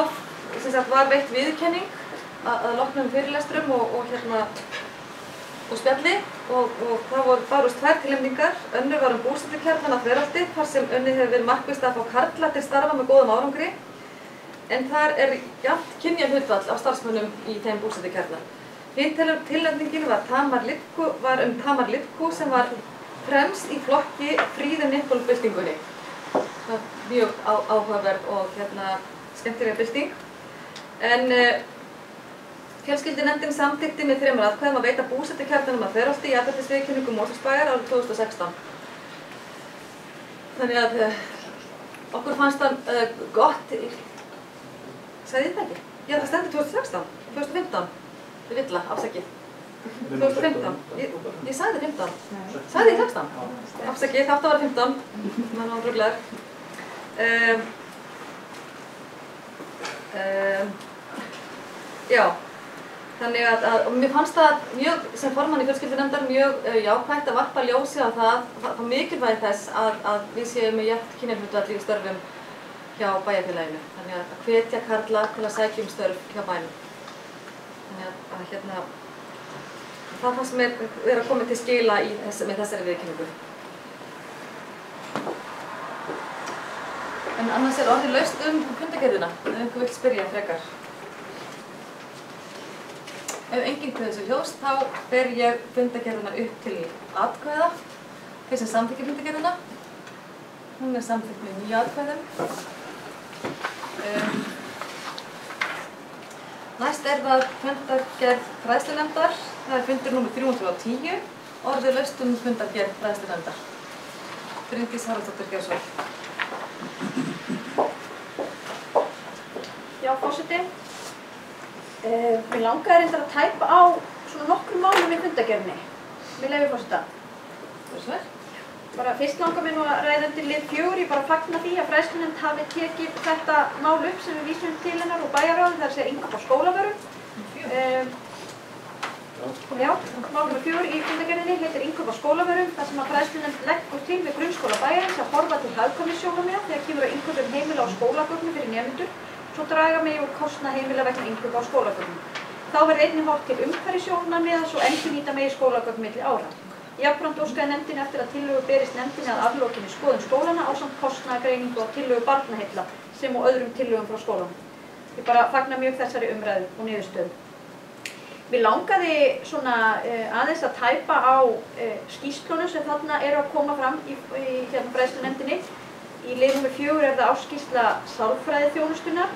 var veitt viðurkenning að loknum fyrirlestrum og spjalli og það bárust 2 tilnefningar. Önnur var búsetukjarnann að Þverholti þar sem unnið hefur verið markvisst að fá karla til starfa með góðum árangri en þar er jafnt kynjahlutfall af starfsmönnum í þeim búsetukjarna. Hin tilnefningin var Tamar Lipku sem var fremst í flokki Fríðu Nippol-byltingunni. Það var mjög áhugaverð og skemmtilega bylting. En fjölskyldunefndin samþykkti með 3 atkvæðum að veita búsetukjarnanum að Þverholti í jafnréttisviðurkenningu Mosfellsbæjar árið 2016. Þannig að okkur fannst það gott, sagði ég það ekki? Já, það stendur 2016, 2015, við villa, afsakið. 2015, ég sagði 15, sagði ég 16? Afsakið, það átti að vera 15, mann var ruglaður. Já. Þannig að mér fannst það mjög, sem formann í fjölskyldunefndar, mjög jákvætt að varpa ljósi á það mikilvægi þess að við séum með jafnt kynjahlutfall í störfum hjá bæjarfélaginu. Þannig að hvetja karla til að sækja störf hjá bænum. Þannig að það er það sem er að koma til skila með þessari viðurkenningu. En annars er orðið laust fundargerðina, ef einhver vill spyrja frekar. Ef enginn kveður þessu hljóðs, þá ber ég fundargerðina upp til atkvæða. Þeir sem samþykkja fundargerðina. Hún er samþykkt með 9 atkvæðum. Næst er það fundargerð fræðslunefndar. Það er fundur nr. 310. Orðið laust fundargerð fræðslunefndar. Bryndís Haraldsdóttir gjör svo. Já, forseti. Mér langaði reyndar að tæpa á svona nokkrum málum í fundargerðinni. Með leyfi forseta. Bara fyrst langar mér nú að ræða undir lið 4. Ég bara fagna því að fræðslunefnd hafi tekið þetta mál upp sem við vísum til hennar og bæjarráðið, það er að segja innkaup á skólavörum. Já, mál nr. 4 í fundargerðinni heitir innkaup á skólavörum, þar sem að fræðslunefnd leggur til við grunnskóla bæjarins að horfa til hagkvæmnissjónarmiða þegar kemur að innkaupum heimila á skólagögnum fyrir nemendur, svo draga megi úr kostnað heimila vegna innkaupa á skólagögnum. Þá verður einnig horft til umhverfissjónarmiða svo endurnýta megi skólagögn milli ára. Jafnframt óskaði nefndin eftir að tillögu berist nefndinni að aflokinni skoðun skólana ásamt kostnaðargreiningu og tillögu barnaheilla sem og öðrum tillögum frá skólanum. Ég bara fagna mjög þessari umræðu og niðurstöðu. Mér langaði svona aðeins að tæpa á skýrslunum sem þarna eru að koma fram í fræðslunefndinni. Í lið nr. 4 er það ársskýrsla sálfræðiþjónustunnar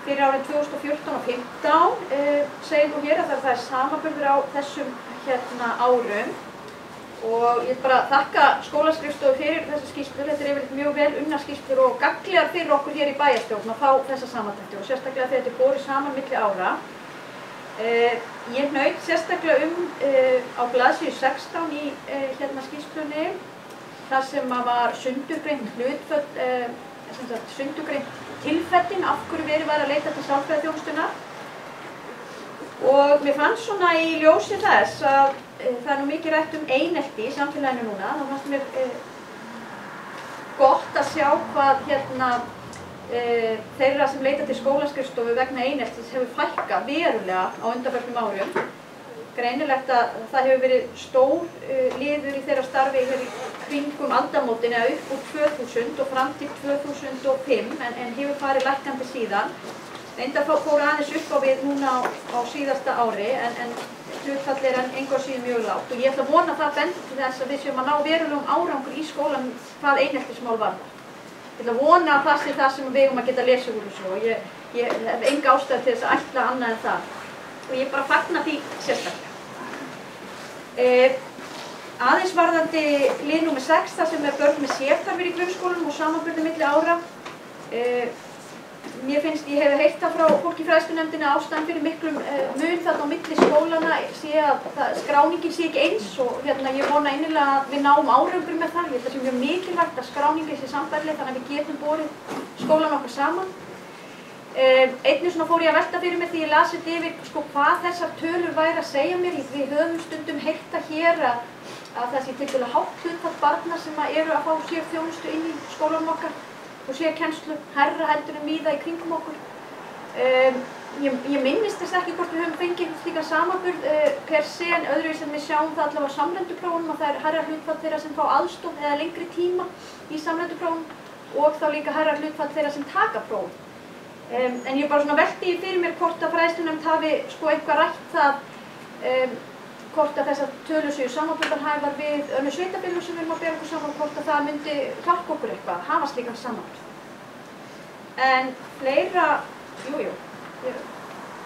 fyrir árin 2014 og 2015. Segir nú hér að það er samanburður á þessum árum og ég vil bara þakka skólaskrifstofu fyrir þessa skýrslur. Þetta er yfirleitt mjög vel unnar skýrslur og gagnlegar fyrir okkur hér í bæjarstjórn að fá þessa samantækti og sérstaklega þegar þetta er borið saman milli ára. Ég hnaut sérstaklega á blaðsíðu 16 í skýrslunni þar sem var sundurgreint hlutföll, sundurgreint tilfellin af hverju verið var að leita til sálfræðiþjónustunnar. Og mér fannst svona í ljósi þess að það nú mikið rætt einelti í samfélaginu núna, þá fannst mér gott að sjá hvað þeirra sem leita til skólaskrifstofu vegna eineltis hefur fækkað verulega á undanförnum árum. Greinilegt að það hefur verið stór liður í þeirra starfi hér í kringum aldamótin eða upp úr 2000 og fram til 2005 en hefur farið lækkandi síðan. Reyndar fór aðeins upp á við núna á síðasta ári en hlutfall engu að síður mjög lágt og ég ætla að vona það bendi til þess að við séum að ná verulegum árangur í skólan hvað eineltismál varðar. Ég ætla að vona að það sé það sem við eigum að geta lesið úr þessu og ég hef enga ástæðu til þess að ætla annað en það. Og ég bara fagna því sérstaklega. Aðeins varðandi lið númer 6, þar sem börn með sérþarfir í grunnskólanum og samanburði milli ára. Mér finnst, ég hef heyrt það frá fólki í fræðslunefndinni að ástæðan fyrir miklum mun þarna á milli skólana sé að skráningin sé ekki eins og ég vona innilega að við náum árangur með það. Ég held að það sé mjög mikilvægt að skráningin sé sambærileg þannig að við getum borið skólan okkar saman. Einnig svona fór ég að velta fyrir mig því ég las þetta yfir hvað þessar tölur væri að segja mér. Við höfum stundum heyrt það hér að það sé tiltölulega hátt hlutfall barna sem eru að fá sérþjónustu inn í skólanum okkar og sérkennslu hærra heldur en víða í kringum okkur. Ég minnist þess ekki hvort við höfum fengið slíkan samanburð per se en öðruvísi en við sjáum það allavega á samrenduprófunum og það hærra hlutfall þeirra sem fá aðstoð eða lengri tíma í samrenduprófunum og þá líka hærra hlutfall þeirra sem taka prófum. En ég bara svona velti fyrir mér hvort að fræðslunefnd hafi eitthvað rætt það hvort að þessar tölur séu samanburðarhæfar við önnur sveitarfélög sem við erum að bera okkur saman, hvort að það myndi hjálpa okkur eitthvað að hafa slíkan samanburð. En fleira, jú,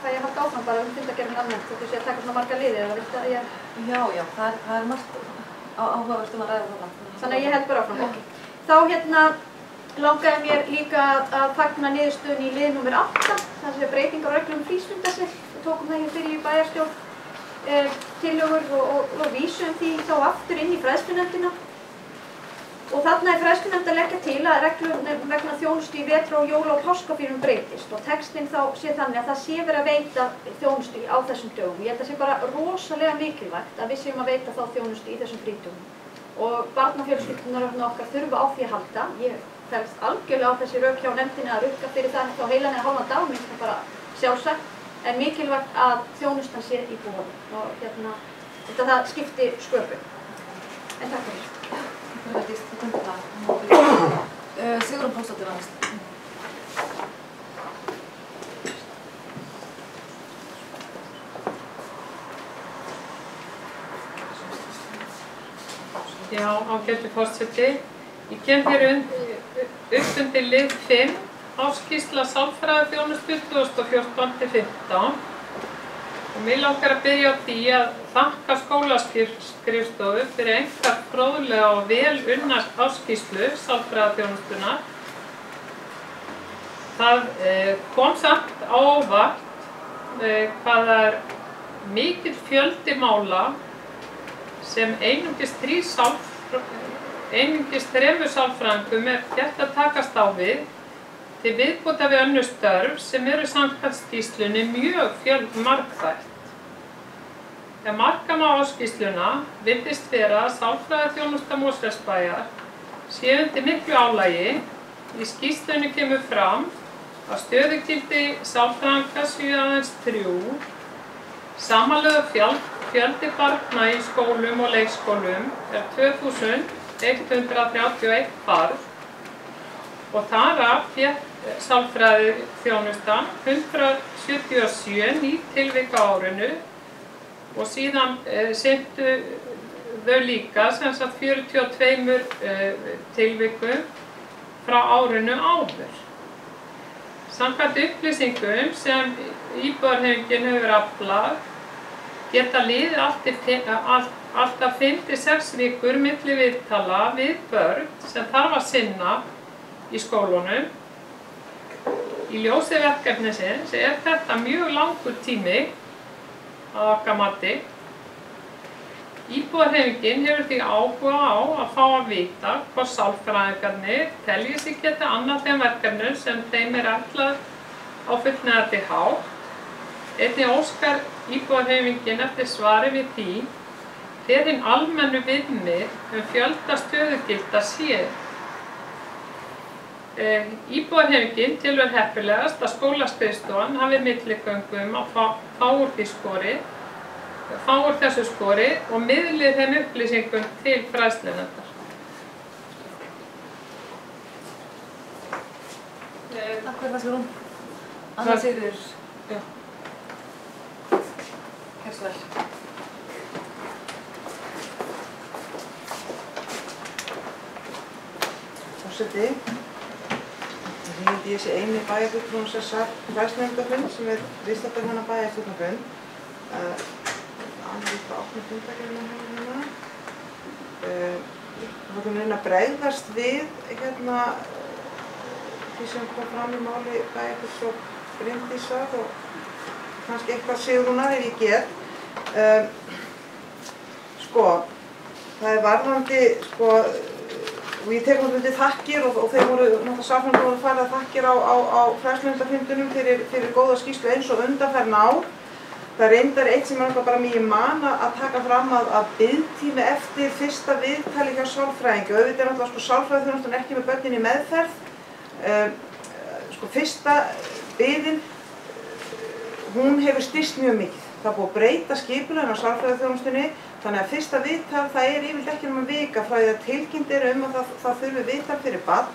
það ég haldi áfram bara fundargerðin almennt, þú sé að taka svona marga liði eða viltu að ég... Já, það margt áhugavert að ræða þarna. Þannig að ég held bara áfram, ok. Þá langaði mér líka að fagna niðurstöðunni í lið númer 8, þar sem breytingar á reglum frístundasvið. Við tókum það hér fyrir í bæjarstjórn tillögur og vísum því þá aftur inn í fræðslunefndina. Og þarna fræðslunefnd að leggja til að reglum vegna þjónustu í vetra- og jóla- og páskafríum breytist og textinn þá sé þannig að það sé verið að veita þjónustu á þessum dögum. Ég held að það sé bara rosalega mikilvægt að við séum að veita þá þjónustu í þessum frídögum. Og barnafjölskyldunar okkar þurfa á því að halda. Ég fellst algjörlega á þessi rök hjá nefndinni að rukka fyrir það þá heilan eða hálfan dag, minnst það bara sjálfsagt. En mikilvægt að þjónustan sé í boði og þetta það skipti sköpum. En takk fyrir. Sigrún Pálsdóttir næst. Já, ágætu forseti. Ég kem hér upp undir lið 5, áskýrsla sálfræðiþjónustu 2014-15 og mig langar að byrja á því að þakka skólaskrifstofu fyrir einkar fróðlega og vel unna áskýrslu sálfræðiþjónustuna. Það kom samt á óvart hvað það er mikill fjöldi mála sem einungis 3 sálfræðingum gert að takast á við til viðbótar við önnur störf sem eru samkvæmt skýrslunni mjög margþætt. Ef marka má á skýrsluna virðist vera að sálfræðiþjónusta Mosfellsbæjar sé undir miklu álagi. Í skýrslunni kemur fram að stöðugildi sálfræðinga séu aðeins 3, samanlagður fjöldi barna í skólum og leikskólum er 2131 barn og þar af fékk sálfræðiþjónustan 177 ný tilvik á árinu og síðan sinntu þau líka sem sagt 42 tilvikum frá árinu áður. Samkvæmt upplýsingum sem íbúðarhreyfingin hefur aflað geta liðið alltaf 5-6 vikur milli viðtala við börn sem þarf að sinna í skólunum. Í ljósi verkefnisins er þetta mjög langur tími að okkar mati. Íbúðarhreyfingin hefur því áhuga á að fá að vita hvort sálfræðingarnir telji sig geta annað þeim verkefnum sem þeim er ætlað á fullnægjandi hátt Einnig óskar íbúahreyfingin eftir svari við því hver hin almennu viðmið fjölda stöðugilda séu. Íbúahreyfingin telur heppilegast að skólaskrifstofan hafi milligöngu að fá úr þessu skori og miðlið þeim upplýsingum til fræðslunefndar. Takk fyrir það, Sigrún. Anna Sigríður. Já. Gerðu svo vel. Forseti, ég sé eini bæjarfulltrúinn sem satt fræðslunefndarfund sem viðstaddur hennar bæjarfulltrúinn. Annað upp á 8. fundargerðina hérna. Við höfum reyna að bregðast við því sem kom fram í máli bæjarfulltrúa Bryndísar og kannski eitthvað Sigrúnar ef ég get. Það er varðandi, og ég tek undir þakkir og þeir voru náttúrulega sálfræðingar voru farið að þakkir á fræðslunefndarfundunum fyrir góða skýrslu eins og undanfarin ár. Það reyndar eitt sem er bara mjög að taka fram að biðtími eftir fyrsta viðtali hjá sálfræðingi. Auðvitað er náttúrulega sálfræðiþjónustan ekki með börnin í meðferð. Fyrsta biðin, hún hefur styrkst mjög mikið. Það er búið að breyta skipulaginu á sálfræðiþjónustunni, þannig að fyrsta viðtal það er yfirleitt ekki nema vika frá því að tilkynnt er að það þurfi viðtal fyrir barn,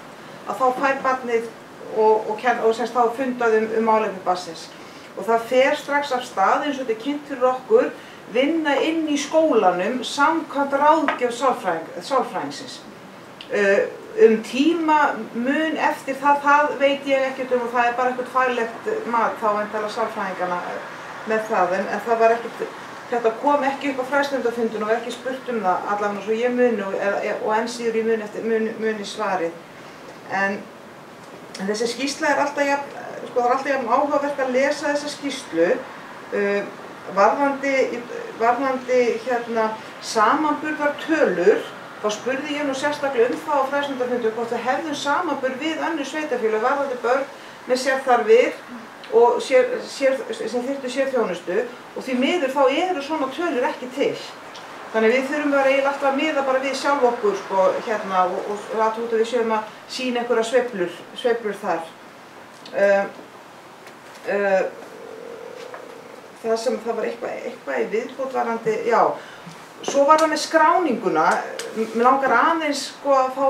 að þá fær barnið og semst þá fundað málefni barnsins. Og það fer strax af stað eins og þetta er kynnt fyrir okkur vinna inn í skólanum samkvæmt ráðgjöf sálfræðingsins. Tíma mun eftir það veit ég ekkert og það er bara eitthvað faglegt mat þá væntanlega sálfræðinganna með það en það var ekkert, þetta kom ekki upp á fræðslunefndarfundinum og ekki spurt það allavega svo ég muni og enn síður ég muni svarið. En þessi skýrsla er alltaf jafn það er alltaf jafn áhugavert að lesa þessa skýrslu varðandi samanburðartölur. Þá spurði ég nú sérstaklega það á fræðslunefndarfundi hvort við hefðum samanburð við önnur sveitarfélög varðandi börn með sérþarfir og sem þyrftu sérþjónustu og því miður þá eru svona tölur ekki til. Þannig við þurfum eiginlega alltaf að miða bara við sjálf okkur og út að við séum að sýna einhverja sveiflur þar. Það var eitthvað í viðbót varðandi, já. Svo var það með skráninguna, mér langar aðeins að fá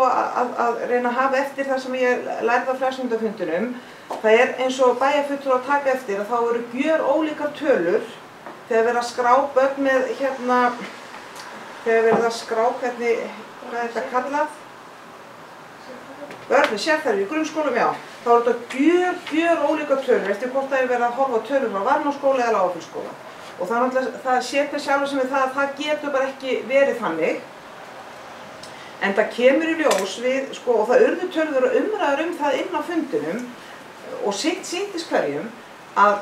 að reyna að hafa eftir það sem ég lærði á fræðslunefndarfundinum. Það er eins og bæjarfulltrúar að taka eftir að þá eru gjörólíkar tölur þegar verið að skrá börn með þegar verið að skrá hvernig, hvað er þetta kallað? Börn með sérþarfir í grunnskólum, já. Þá eru þetta gjörólíkar tölur eftir hvort það er verið að horfa tölur frá varnáskóla eða Lágafellsskóla. Og það sér til sjálfur sem við það getur bara ekki verið þannig. En það kemur í ljós við, og það urðu töluverðar umræður það inn á fundinum og sýndist hverjum að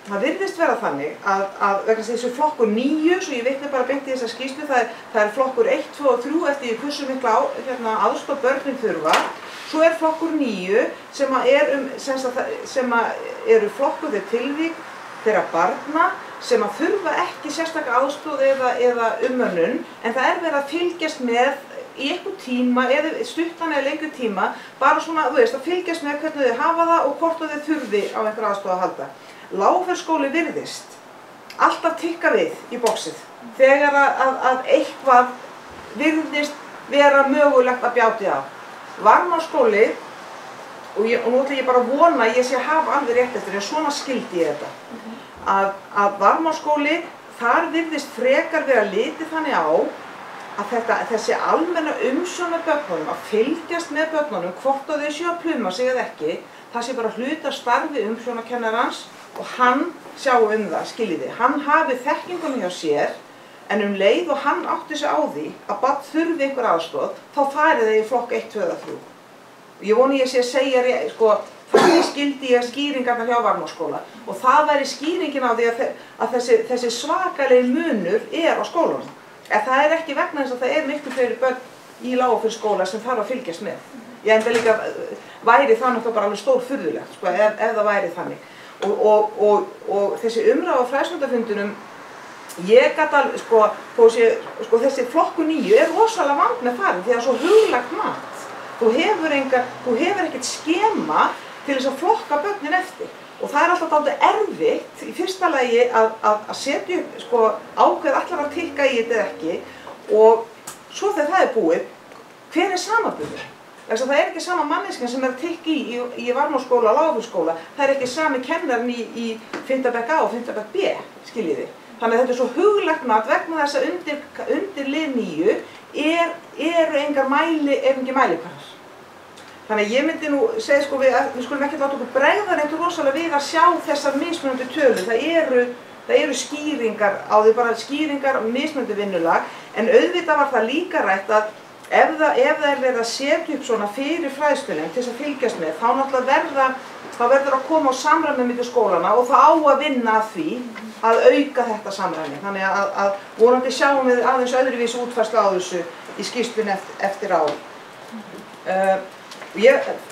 það virðist vera þannig að vegna þessu flokkur 9, svo ég vitna bara beint í þessa skýrslu, það er flokkur 1, 2 og 3 eftir hversu mikla aðstoð börnin þurfa. Svo er flokkur 9 sem eru flokkuð tilvík þeirra barna sem þurfa ekki sérstaklega aðstoð eða umönnun, en það er verið að fylgjast með í einhver tíma, eða stuttan eða lengur tíma, bara svona, að fylgjast með hvernig þau hafa það og hvort þau þurfi á einhver aðstoð að halda. Lágafellsskóli virðist alltaf tikka við í boxið þegar að eitthvað virðist vera mögulegt að bjáti á. Varmárskóli, og nú ætla ég bara að vona að ég sé að hafa alveg rétt eftir, en svona skildi ég þetta. Að Varmárskóli, þar virðist frekar vera litið þannig á að þessi almenna umsjón með börnunum, að fylgjast með börnunum, hvort þau séu að pluma sig eða ekki, það sé bara hluta starfi umsjónarkennarans og hann sjái það, skiljiði. Hann hafi þekkingunum hjá sér, en leið og hann átti sig á því að barn þurfi einhver aðstoð, þá farið það í flokk 1, 2 eða 3. Ég voni ég sé að segja þannig skildi ég skýringarnar hjá Varmárskóla og það væri skýringin á því að þessi svakalegi munur á skólanum. En það er ekki vegna þess að það miklu fleiri börn í Lágafellsskóla sem þarf að fylgjast með. Ég enda líka væri það náttúrulega bara alveg stórfurðulegt ef það væri þannig. og þessi umræða á fræðslundafundunum, ég gat alveg, þessi flokku 9 er rosalega vand með farin því að það er svo huglagt mat. Þú hefur ekkert skema til þess að flokka börnin eftir. Og það er alltaf dálítið erfitt í fyrsta lagi að setja upp ákveð allar að tikka í þetta eða ekki og svo þegar það er búið, hver er samanburður? Það er ekki sama manneskjan sem er að tikka í varmárskóla og lágafélskóla, það er ekki sami kennarinn í 5. bekk A og 5. bekk B, skiljiði. Þannig að þetta er svo huglegt mat vegna þess að undir lið 9 eru engin mælikvarðar. Þannig að ég myndi nú segja við skulum ekki láta okkur bregða neitt rosalega við að sjá þessar mismunandi tölur. Það eru skýringar á því, bara skýringar mismunandi vinnulag, en auðvitað var það líka rætt að ef það er verið að setja upp svona fyrir fræðslunum til þess að fylgjast með, þá náttúrulega verður að koma á samræmi milli skólana og það á að vinna að því að auka þetta samræmi. Þannig að vonandi sjáum við aðeins öðruvísi útfærslu á þessu í skýrslunni eftir ár.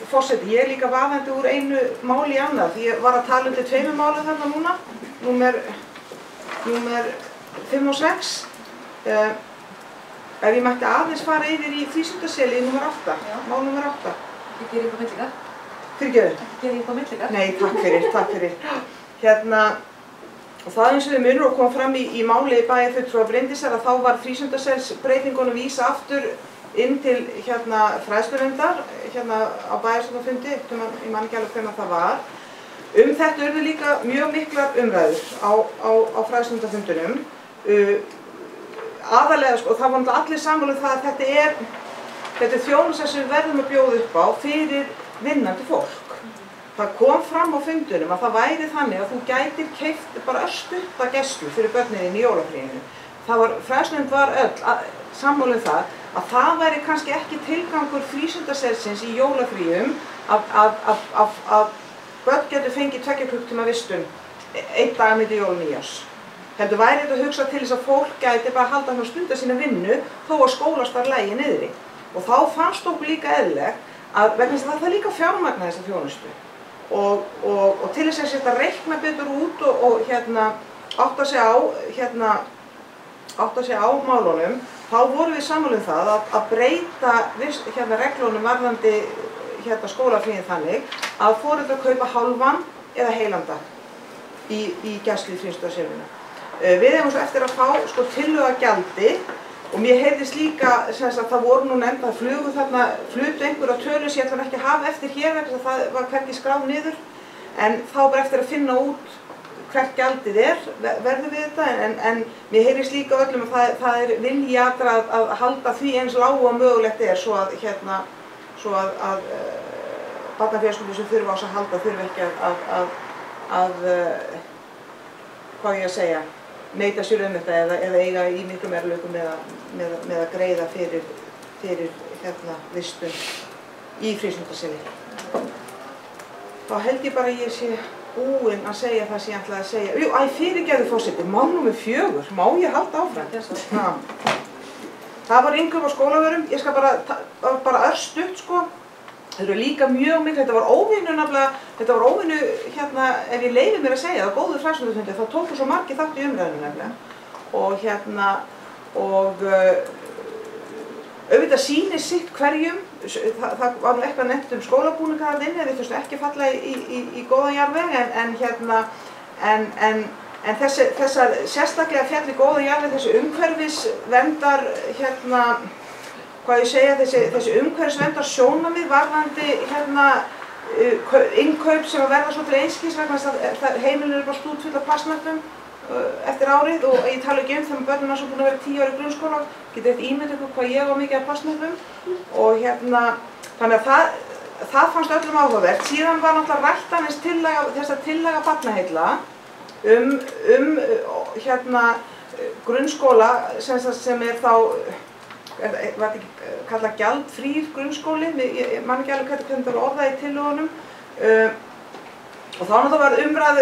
Forseti, ég er líka vaðandi úr einu máli í annað, því ég var að tala um 2 málum þarna núna, númer 5 og 6. Ef ég mætti aðeins fara yfir í frístundaseli í númer 8, mál númer 8. Ég ger eitthvað millikar. Fyrirgefðu? Ég ger eitthvað millikar. Nei, takk fyrir. Og það eins og þau munur og kom fram í máli bæjarfulltrúa Bryndísar að þá var frístundaselsbreytingunum vísa aftur inn til fræðslunefndar á bæjarstjórnarfundi, ég man ekki alveg hvenær það var. Þetta urðu líka mjög miklar umræður á fræðslunefndarfundunum. Aðalega, það var náttúrulega allir sammála það að þetta er þjónusta sem við verðum að bjóða upp á fyrir vinnandi fólk. Það kom fram á fundunum að það væri þannig að þú gætir keypt bara örstutta gæslu fyrir börnin í jólafríinu. Fræðslunefnd var öll sammála að það væri kannski ekki tilgangur frístundaselsins í jólafríum að börn getur fengið 2 klukkutíma vistun 1 dag milli jól og nýjárs. Heldur væri þetta að hugsa til þess að fólk gæti bara halda hann að stunda sína vinnu þó að skólastar lægi niðri. Og þá fannst okkur líka eðlilegt að vegna þess að það líka fjármagna þessa þjónustu. Og til þess að setja reikna betur út og átta sig á málunum, þá vorum við sammála um það að breyta reglunum varðandi skólafríið þannig að foreldrar kaupa hálfan eða heilan dag í gæslu í frístundaselsinu. Við hefum svo eftir að fá tillögugjaldi og mér heyrðist líka að það voru nú nefnd að flutu einhverja tölur sem ég ætla ekki að hafa eftir hér vegna það var hvergi skráð niður, en þá bara eftir að finna út hvert gjaldið verður við þetta, en mér heyrðist líka öllum að það er vilji að halda því eins lágu og mögulegt svo að barnafjölskyldur sem þurfa á þess að halda þurfi ekki hvað ég að segja, neita sér þetta eða eiga í miklum erfiðleikum með að greiða fyrir vistun í frístundaseli. Þá held ég bara að ég sé búin að segja það sem ég ætlaði að segja. Fyrirgefðu forseti, mál númer 4, má ég halda áfram? Það var innkaup á skólavörum, ég skal bara örstutt Þau eru líka mjög miklu, þetta var óvinnu, ef ég leyfi mér að segja, það var góður fræðslufundur, þá tóku svo margir þátt í umræðunum nefnilega. Og auðvitað sýnir sitt hverjum, það var nú eitthvað nefnt skólabúninga þarna inni, við þurftum ekki að falla í góðan jarðveg, en þessar sérstaklega fjall í góðan jarðveg, þessi umhverfisverndar, hvað ég segja, þessi umhverfisverndar sjónarmið varðandi innkaup sem að verða svo til einskis vegna þess að heimilin eru bara stútfull af plastmöppum eftir árið og ég tala ekki þegar börnum sem búin að vera 10 ára í grunnskóla getið eitt ímynd ykkur hvað ég var mikið af plastmöppum og þannig að það fannst öllum áhugavert. Síðan var náttúrulega rætt aðeins þessa tillaga barnaheilla grunnskóla sem er þá var þetta ekki kallað gjaldfrýr grunnskóli, ég man ekki alveg hvernig það var orðað í tillögunum og þá náttúrulega var umræðu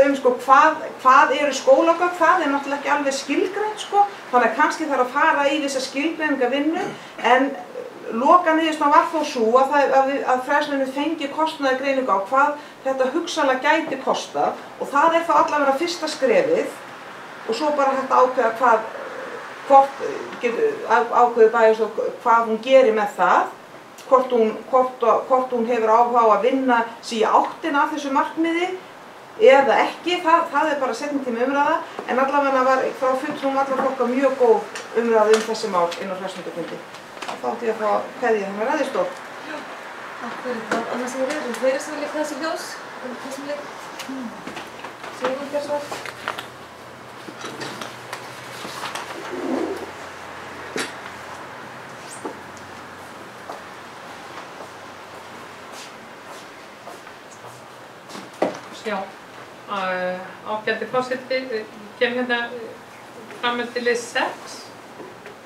hvað eru skólagögn, það er náttúrulega ekki alveg skilgreint þannig að kannski þarf að fara í þessa skilgreiningavinnu en Lokaniðurstaðan var þó sú að fræðslunni fengi kostnaðargreiningu á hvað þetta hugsanlega gæti kostað og það þá allavega fyrsta skrefið og svo bara hægt að ákveða ákveði bæjarstjórn hvað hún gerir með það, hvort hún hefur áhuga á að vinna sig í áttina að þessu markmiði eða ekki, það bara seinni tíma umræða, en allavega var frá fulltrúum allra flokka mjög góð umræða þessi mál inn á hreppsnefndarfundi. Þá átti ég að fá að kveðja þennan ræðustól. Takk fyrir það. Annars eru fleiri sem vilja þessi ljós, þessum leik. Sigrún Björnsson. Já, ágæti forseti, kem hérna framöldið lið 6.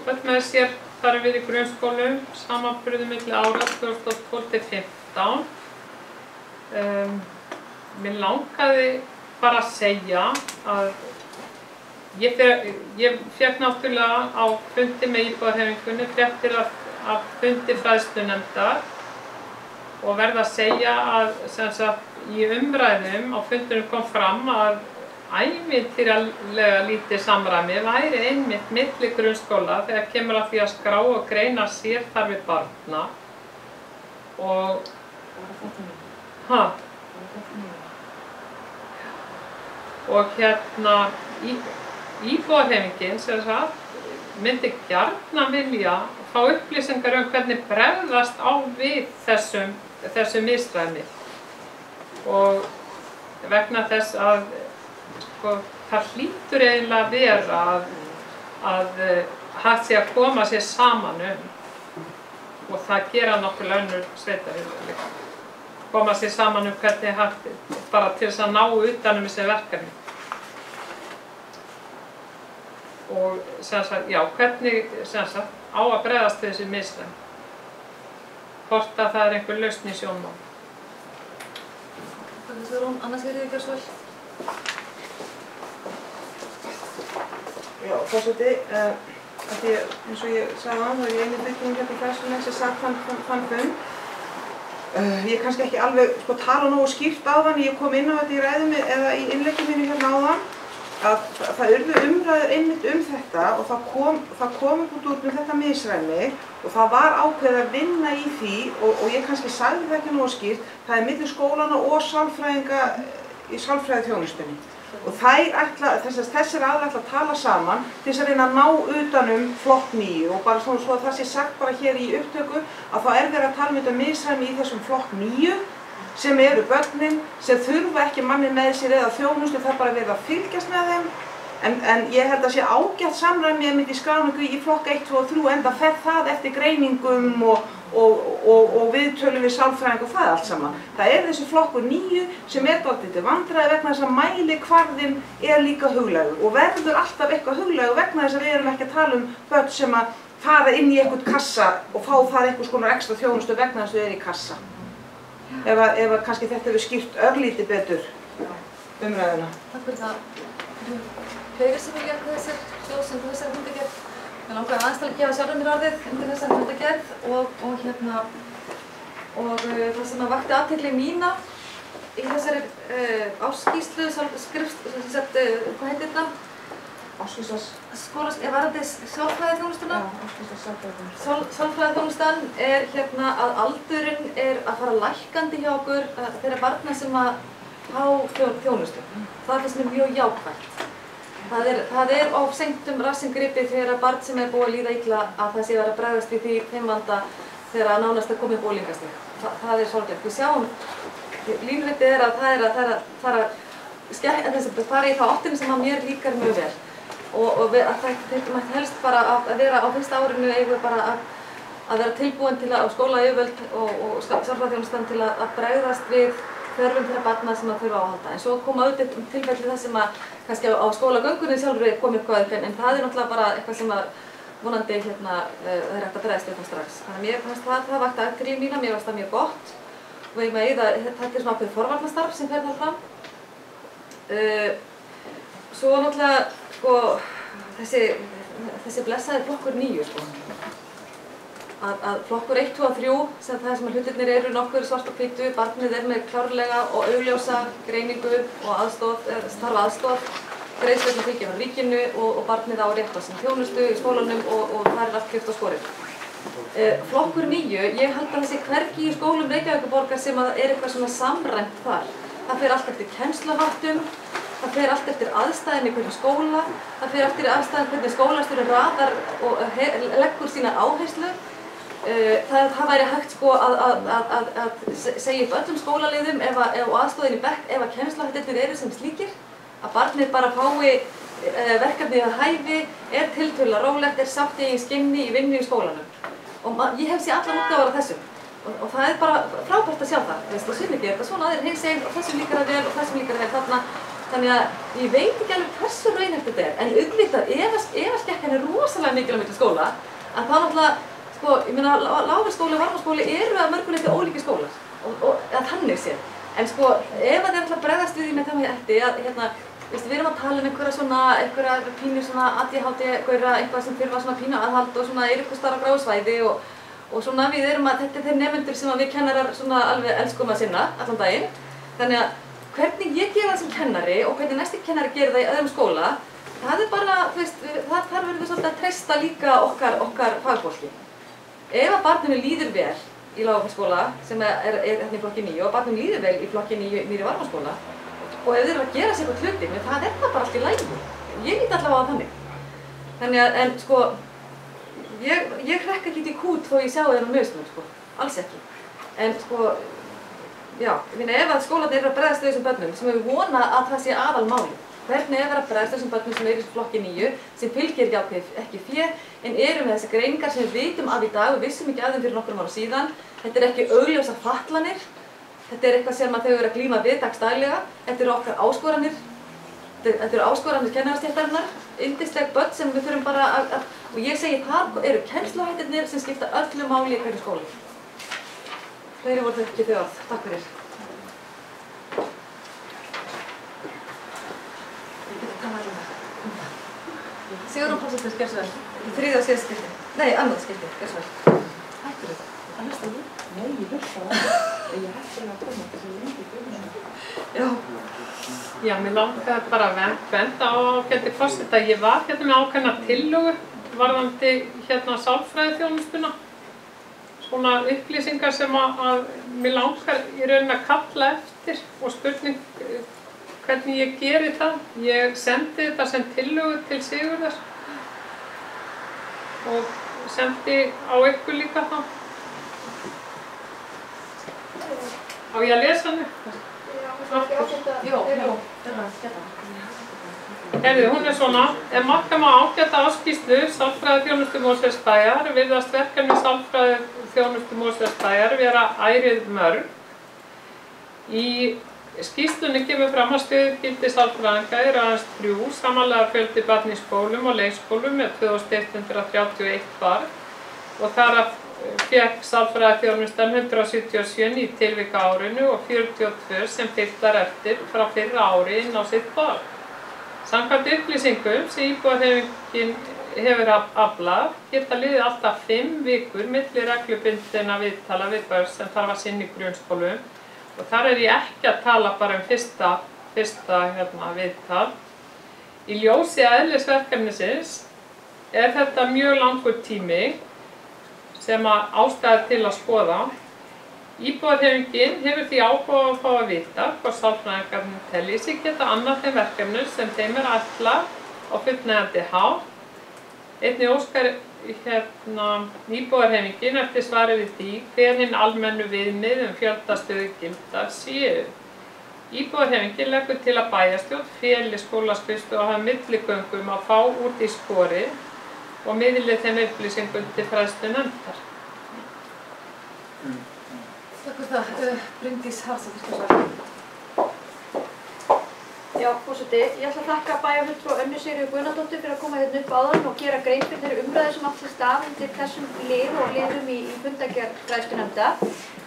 Öll með sér þar við í grunnskólum, samanburði milli ára 2012-15. Mér langaði bara að segja að ég fékk náttúrulega á fundi með íbúðarhreyfingunni fréttir af fundi fræðslunefndar og verð að segja að sem sagt, í umræðum á fundinum kom fram að ævintýralega lítið samræmi væri einmitt milli grunnskóla þegar kemur að því að skrá og greina sérþarfir barna og hérna íbúðarhreyfingin sem sagt myndi gjarnan vilja fá upplýsingar hvernig bregðast á við þessu misræmi og vegna þess að það hlýtur eiginlega að vera að hægt sé að koma sér saman og það gera nokkuð önnur sveitarfélög líka. Koma sér saman hvernig hægt bara til þess að ná utan þessi verkefni. Og sem sagt, já, hvernig sem sagt, á að bregðast við þessu misræmi. Hvort að það einhver lausn í sjónmál. Anna Sigríður Björnsson. Já, forseti, eins og ég sagði þá er ég eini bygging hérna í fræðslunni sem sagt þann fund. Ég kannski ekki alveg tala nógu skýrt á þann, ég kom inn á þetta í ræðum eða í innleggi mínu hérna áðan að það urðu umræður einmitt þetta og það kom upp út þetta misræmi og það var ákveðið að vinna í því og ég kannski sagði það ekki nógu skýrt, það milli skólana og sálfræðinga í sálfræðiþjónustunni og þessir aðilar ætla að tala saman til þess að reyna að ná utanum flokk 9 og bara svona svo að það sé sagt bara hér í upptöku að þá verið að tala um þetta misræmi í þessum flokk 9 sem eru börnin, sem þurfa ekki manni með sér eða þjónustu, það bara verið að fylgjast með þeim. En ég held að sé ágætt samræmi í skráningu í flokk 1, 2 og 3 enda fer það eftir greiningum og viðtölum við sálfræðing og það allt saman. Það þessi flokkur 9 sem dálítið til vandræði vegna þess að mælikvarðinn líka huglægur og verður alltaf eitthvað huglægur vegna þess að við erum ekki að tala um börn sem að fara inn í einhvern kassa og fá þar einhvers konar ekstra þjónustu vegna þess að þau eru í kassa. Ef kannski þetta hefur skýrt örlítið betur umræðuna. Takk fyrir það. Fleiri sem vilja þessar hljóðs undir þessari fundargerð. Mér langar aðeins til að gefa sjálfur mér orðið undir þessari fundargerð og það sem vakti athygli mína í þessari ársskýrslu, hvað heitir þetta? Varðandi sálfræðiþjónustuna. Sálfræðiþjónustan að aldurinn að fara lækkandi hjá okkur þeirra barna sem að fá þjónustu. Það finnst mér mjög jákvætt. Það of seint rassinn gripið þegar barn sem búið að líða illa að það sé verið að bregðast við þeim vanda þegar nánast að koma upp unglingastig. Það sorglegt. Við sjáum, línritið að það að fara í þá áttina sem að mér líkar mjög vel. Og þetta mætti helst bara að vera á fyrsta árinu eigum við bara að vera tilbúin til að skólayfirvöld og sálfræðiþjónustan til að bregðast við þörfum þeirra barna sem að þurfa á að halda. En svo koma auðvitað tilfelli þess sem að kannski á skólagöngunni sjálfur kom eitthvað en það náttúrulega bara eitthvað sem að vonandi það hægt að bregðast við það strax. Þannig að mér fannst það vakti athygli mína, mér fannst það mjög gott og ég með þetta svona ákveðið forvarnastarf sem fer þar fram. Svo náttúrulega þessi blessaði flokkur 9 að flokkur 1, 2 og 3, sem það sem hlutirnir eru nokkur svart og hvítu, barnið með klárlega og augljósa greiningu og aðstoð, starfa aðstoð, greiðslu fylgja frá ríkinu og barnið á rétt á sinni þjónustu í skólanum og það allt klippt á skorið. Flokkur 9, ég held að þessi hvergi í skólum Reykjavíkurborgar sem eitthvað svona samræmt þar. Það fer allt eftir kennsluháttum, það fer allt eftir aðstæðum í hverjum skóla, það fer eftir aðstæðum hvernig skólastjórinn raðar og leggur sína áherslu. Það væri hægt sko að segja upp öllum skólaliðum og aðstoðin í bekk ef að kennsluháttirnir eru sem slíkir, að barnið bara fái verkefnið að hæfi, tiltölulega rólegt, sátt í eigin skynni í vinnu í skólanum. Og ég hef séð allar útgáfur af þessum. Og það er bara frábært að sjá það, veist, og sumir gera þetta svona, aðrir hinsegin og þessum líkar það vel og þessum líkar það vel þarna. Þannig að ég veit ekki alveg hversu raunhæft þetta en auðvitað, ef skekkan er rosalega mikil á milli skóla, að það náttúrulega, sko, ég meina, Lágurskóli og Varmárskóli eru að mörgu leyti ólíkir skólar, og þannig séð. En sko, ef það er bregðast við því með það með ætti, að hérna, veist, við erum að tala einhverja pínu svona ADHD-gaura, eitthvað sem þurfa svona pínu aðhald og svona einhvers staðar á gráu svæði og svona við erum að þetta þeir nemendur sem við kennarar svona alveg elskum að sinna allan daginn. Þannig að hvernig ég gera það sem kennari og hvernig næsti kennari gerir það í öðrum skóla, það er bara, þú veist, þar verðum við svolítið að treysta líka okkar fagfólki. Ef að barninu líður vel í Lágurskóla, sem er hérna í flokki 9, og barninu líður vel í flokki 9 í Varmárskóla, og ef þeir eru að gera sér eitthvað hluti, menn það er það bara allt í lagi. Ég lít allavega á þannig. Þannig að, en sko, ég hrekka ekki í kút þó ég sjá þeirra möstum, sko, alls ekki. En sko, já, ég meina ef að skólarnir eru að bregðast við þessum börnum, sem við vona að það sé aðalmáli. Hvernig er að bregðast þessum börnum sem eru í flokki 9, sem fylgir ekki fé, en eru með þessi greiningar sem við vitum af í dag, við vissum ekki af þeim fyrir nokkrum árum síðan. Þetta er ekki augljósar fatlanir. Þetta er eitthvað sem þau eru að glíma við dagsdaglega. Þetta eru okkar áskoranir. Þetta eru áskoranir kennarastéttarinnar. Yndisleg börn sem við þurfum bara og ég segi þar eru kennsluhættirnir sem skipta öllu máli í hverju skóla. Fleiri voru þetta ekki þau orð. Takk fyrir. Ég geti talað um það. Sigrún Pálsdóttir, gjörðu svo vel. Þriðja og síðasta skipti. Nei, annað skipti, gjörðu svo vel. Hættur þetta. Það hlusta þú? Nei, ég hlusta á það. Ég hættur að koma þess að ég lengi fyrir. Já. Já, mér langaði bara að benda á ágæti forseta. Ég var hérna með ákveðna tillögu varðandi hérna sálfræðiþjónustuna. Svona upplýsingar sem að mér langar í rauninni að kalla eftir og spurning hvernig ég geri það. Ég sendi þetta sem tillögu til Sigurðar og sendi á ykkur líka það. Á ég að lesa henni? Herðu, hún er svona. Ef marka má ágæta áskýrslu sálfræðiþjónustu Mosfellsbæjar virðast verkefni sálfræðiþjónustu Mosfellsbæjar vera ærið mörg. Í skýrslunni kemur fram að stöðugildi sálfræðinga eru aðeins 3, samanlega fjöldi barna í skólum og leikskólum með 2131 barn og þar af fékk sálfræðiþjónustan 177 ný tilvik á árinu og 42 sem fylgdar eftir frá fyrra ári inn á sitt barn. Samkvæmt upplýsingum sem íbúahreyfingin hefur aflað geta liðið alltaf 5 vikur milli reglubundinna viðtala við börn sem þarf að sinna í grunnskólum og þar er ég ekki að tala bara um fyrsta viðtal. Í ljósi eðlisverkefnisins er þetta mjög langur tími sem að ástæða til að skoða. Íbúahreyfingin hefur því áhuga að fá að vita hvort sálfræðingarnir telji sig geta annað þeim verkefnum sem þeim er ætlað á fullnægjandi hátt. Einnig óskar íbúahreyfingin eftir svari við því hver hinn almennu viðmið fjölda stöðugilda séu. Íbúahreyfingin leggur til að bæjarstjórn feli skólaskrifstofu og hafa milligöngum að fá úr því skori og miðli þeim upplýsingum til fræðslunefndar. Takk fyrir það. Bryndís Harðardóttir. Já, forseti, ég ætla að þakka bæjarfulltrúa Önnu Sigríður Guðnadóttur fyrir að koma hérna upp áðan og gera grein fyrir þeirri umræðu sem átti sér stað undir þessum lið og liðum í fundargerð fræðslunefndar.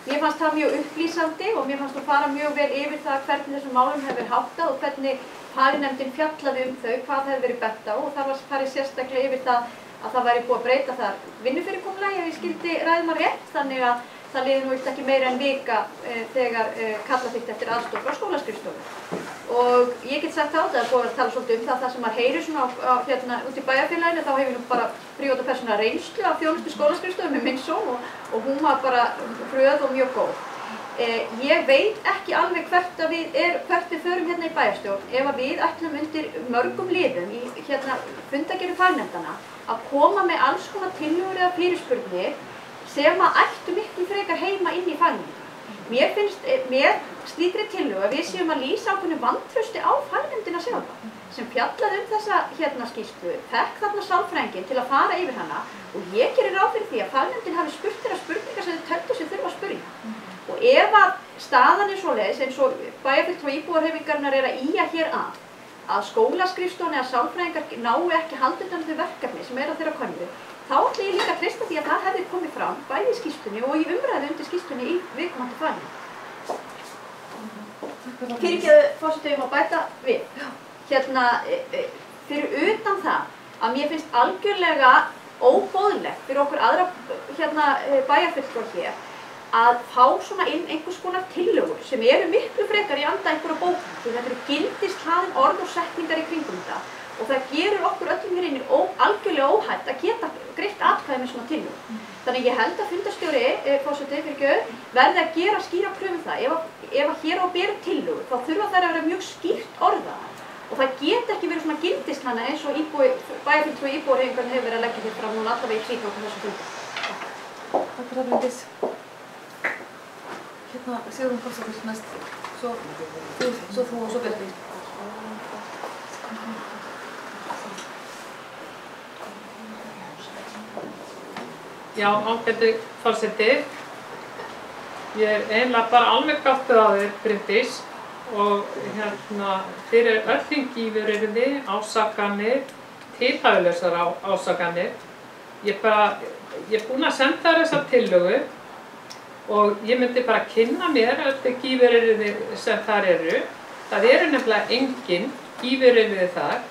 Mér fannst það mjög upplýsandi og mér fannst þú fara mjög vel yfir það hvernig þessum málum hefur háttað og hvernig faginefndin fjallaði þau, hvað hefur verið bent á og þar var farið sérstaklega yfir það að það væri búið að breyta þar vinnufyrirkomulagi ef ég skildi ræðumann rétt, þannig að það liði nú ekki meira en vika þegar kalla þykkt eftir aðstoð frá skólaskrifstofu. Og ég get sagt á þetta að búið að tala svolítið það sem maður heyrir svona út í bæjarfélaginu, þá hefur nú bara prívat og persónulega reynslu af þjónustu skólaskrifstofu með minn son og hún var bara hröð og mjög góð. Ég veit ekki alveg hvert við förum hérna í bæjarstjórn ef við ætlum undir mörgum liðum í fundagerð fagnefndanna að koma með alls konar tillögur eða fyrirspurnir sem að ættu miklu frekar heima inn í fagnefndina. Mér finnst með slíkri tillögu að við séum að lýsa ákveðnu vantrausti á fagnefndina sjálfa sem fjallaði þessa skýrslu, fekk þarna sálfræðinginn til að fara yfir hana og ég gerir ráð fyrir því að fagnefndin hafi spurt þeirra spurningar sem þau töldu sig þurfa að spyrja. Og ef að staðan svoleiðis eins og bæjarfulltrúar íbúahreyfingarinnar að ýja hér að skólaskrifstofan eða sálfræðingar nái ekki halda utan um þau verkefni sem á þeirra könnu, þá ætla ég líka að treysta því að það hefði komið fram bæði í skýrslunni og í umræðu undir skýrslunni í viðkomandi fagnefnd. Fyrirgefðu forseti að bæta við. Fyrir utan það að mér finnst algjörlega óboðlegt fyrir okkur aðra bæjarfulltrúar hér að fá svona inn einhvers konar tillögur sem eru miklu frekar í anda einhverja bókum. Þetta eru gildishlaðin orð og setningar í kringum þetta og það gerur okkur öllum hér inni algjörlega óhætt að geta greitt atkvæði með svona tillögur. Þannig ég held að fundarstjóri, forseti fyrirgefðu, verði að gera skýra kröfu það. Ef hér á að bera tillögur þá þurfa þær að vera mjög skýrt orðaðar og það geta ekki verið svona gildishlaðna eins og bæjarfulltrúi íbúahreyfingarinnar hefur verið að leggja hér fram núna allavega í tvígang á þessu fundi. Takk fyrir það, Bryndís. Sigrún Pálsdóttir næst, svo þú og svo Bjarni. Já, ágæti forseti. Ég eiginlega bara alveg gáttuð á þér, Bryndís, og fyrir öll gífuryrði, ásakanir, tilhæfulausar ásakanir. Ég er búin að senda þér þessa tillögu og ég myndi bara kynna mér öll gífuryrði sem þar eru. Það eru nefnilega engin gífuryrði þar.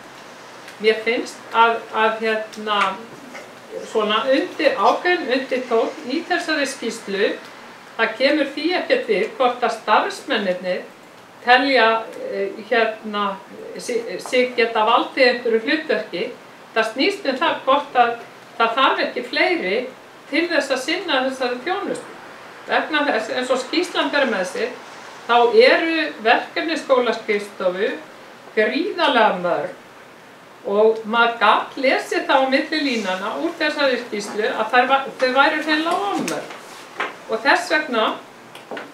Mér finnst að svona ákveðin undirtónn í þessari skýrslu, það kemur því ekkert við hvort að starfsmennirnir telja sig geta valdið einhverju hlutverki. Það snýst það hvort að það þarf ekki fleiri til þess að sinna þessari þjónustu. Vegna þess, eins og skýrslan ber með sér, þá eru verkefni skólaskrifstofu gríðarlega mörg og maður gat lesið það á milli línanna úr þessari skýrslu að þau væru hreinlega of mörg. Og þess vegna,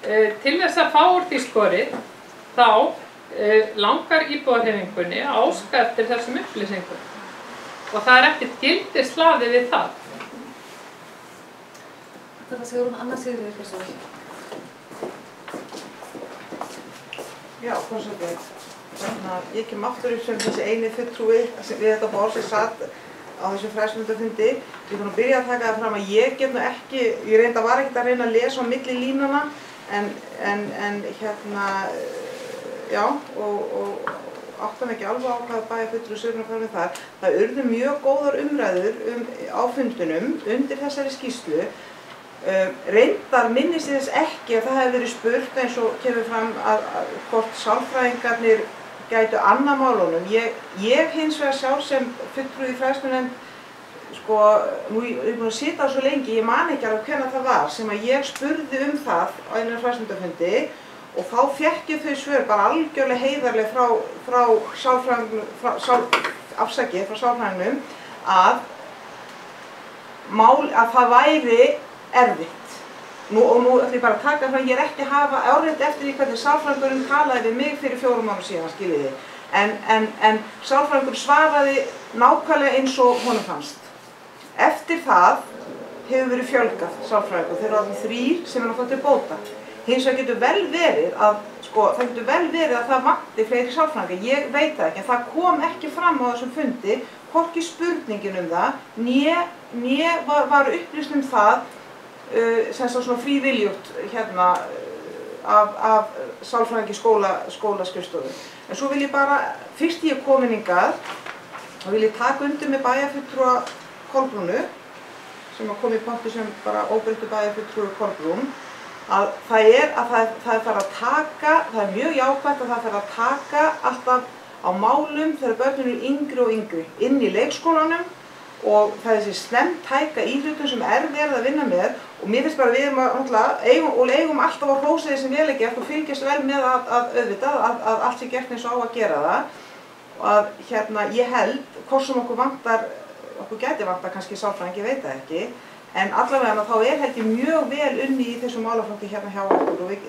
til þess að fá úr því skorið, þá langar íbúahreyfingunni að óska eftir þessum upplýsingum. Og það er ekkert gildishlaðið við það. Þetta Sigrún, Anna Sigríður Björnsdóttir. Já, forseti. Ég kem aftur upp sem þessi eini fulltrúi við þetta borð sem satt á þessum fræðslufundarfundi. Ég er búin að byrja að taka það fram að ég get nú ekki, ég var ekkert að reyna að lesa á milli línana, já, og áttam ekki alveg á hvað bæjarfulltrúi Sigrún fram með þar. Það urðu mjög góðar umræður á fundunum undir þessari skýrslu. Reyndar minnist ég þess ekki að það hefði verið spurt eins og kemur fram að hvort sálfræðingarnir gætu annað málunum. Ég hins vegar sjálf sem fulltrúi í fræðslunefnd, nú er ég búin að sitja á svo lengi, ég man ekki alveg hvenær það var sem að ég spurði það á einum fræðslundarfundi og þá fékk ég þau svör bara algjörlega heiðarlega frá sálfræðingnum að það væri erfitt. Nú ætlum ég bara að taka frá, ég er ekki að hafa áreitt eftir því hvernig sálfræðingurinn talaði við mig fyrir 4 mánuðum síðan, skiljiði. En sálfræðingurinn svaraði nákvæmlega eins og honum fannst. Eftir það hefur verið fjölgað sálfræðingur, þeir eru orðnir 3 sem að fá til bóta. Hins vegar getur vel verið að það vanti fleiri sálfræðinga, ég veit það ekki, en það kom ekki fram á þessum fundi, hvorki spurningin það, né var upplýst það sem svona fríviljugt af sálfræðingi skólaskrifstofu. En svo vil ég bara, fyrst ég komin hingað, þá vil ég taka undir með bæjarfulltrúa Kolbrúnu, sem kom í pontu sem bara óbreyttur bæjarfulltrúi Kolbrún, að það er farið að taka, það er mjög jákvætt að það fer að taka alltaf á málum þegar börnin eru yngri og yngri inn í leikskólanum og það er þessi snemmtæka íhlutun sem er verið að vinna með og mér finnst bara við eigum alltaf á hrósa því sem vel er gert og fylgjast vel með að allt sé gert eins og á að gera það og að ég held, hvort sem okkur gæti vantar kannski sálfræðing, ég veit það ekki, en allavega þá held ég mjög vel unni í þessum málaflokki hjá okkur og ég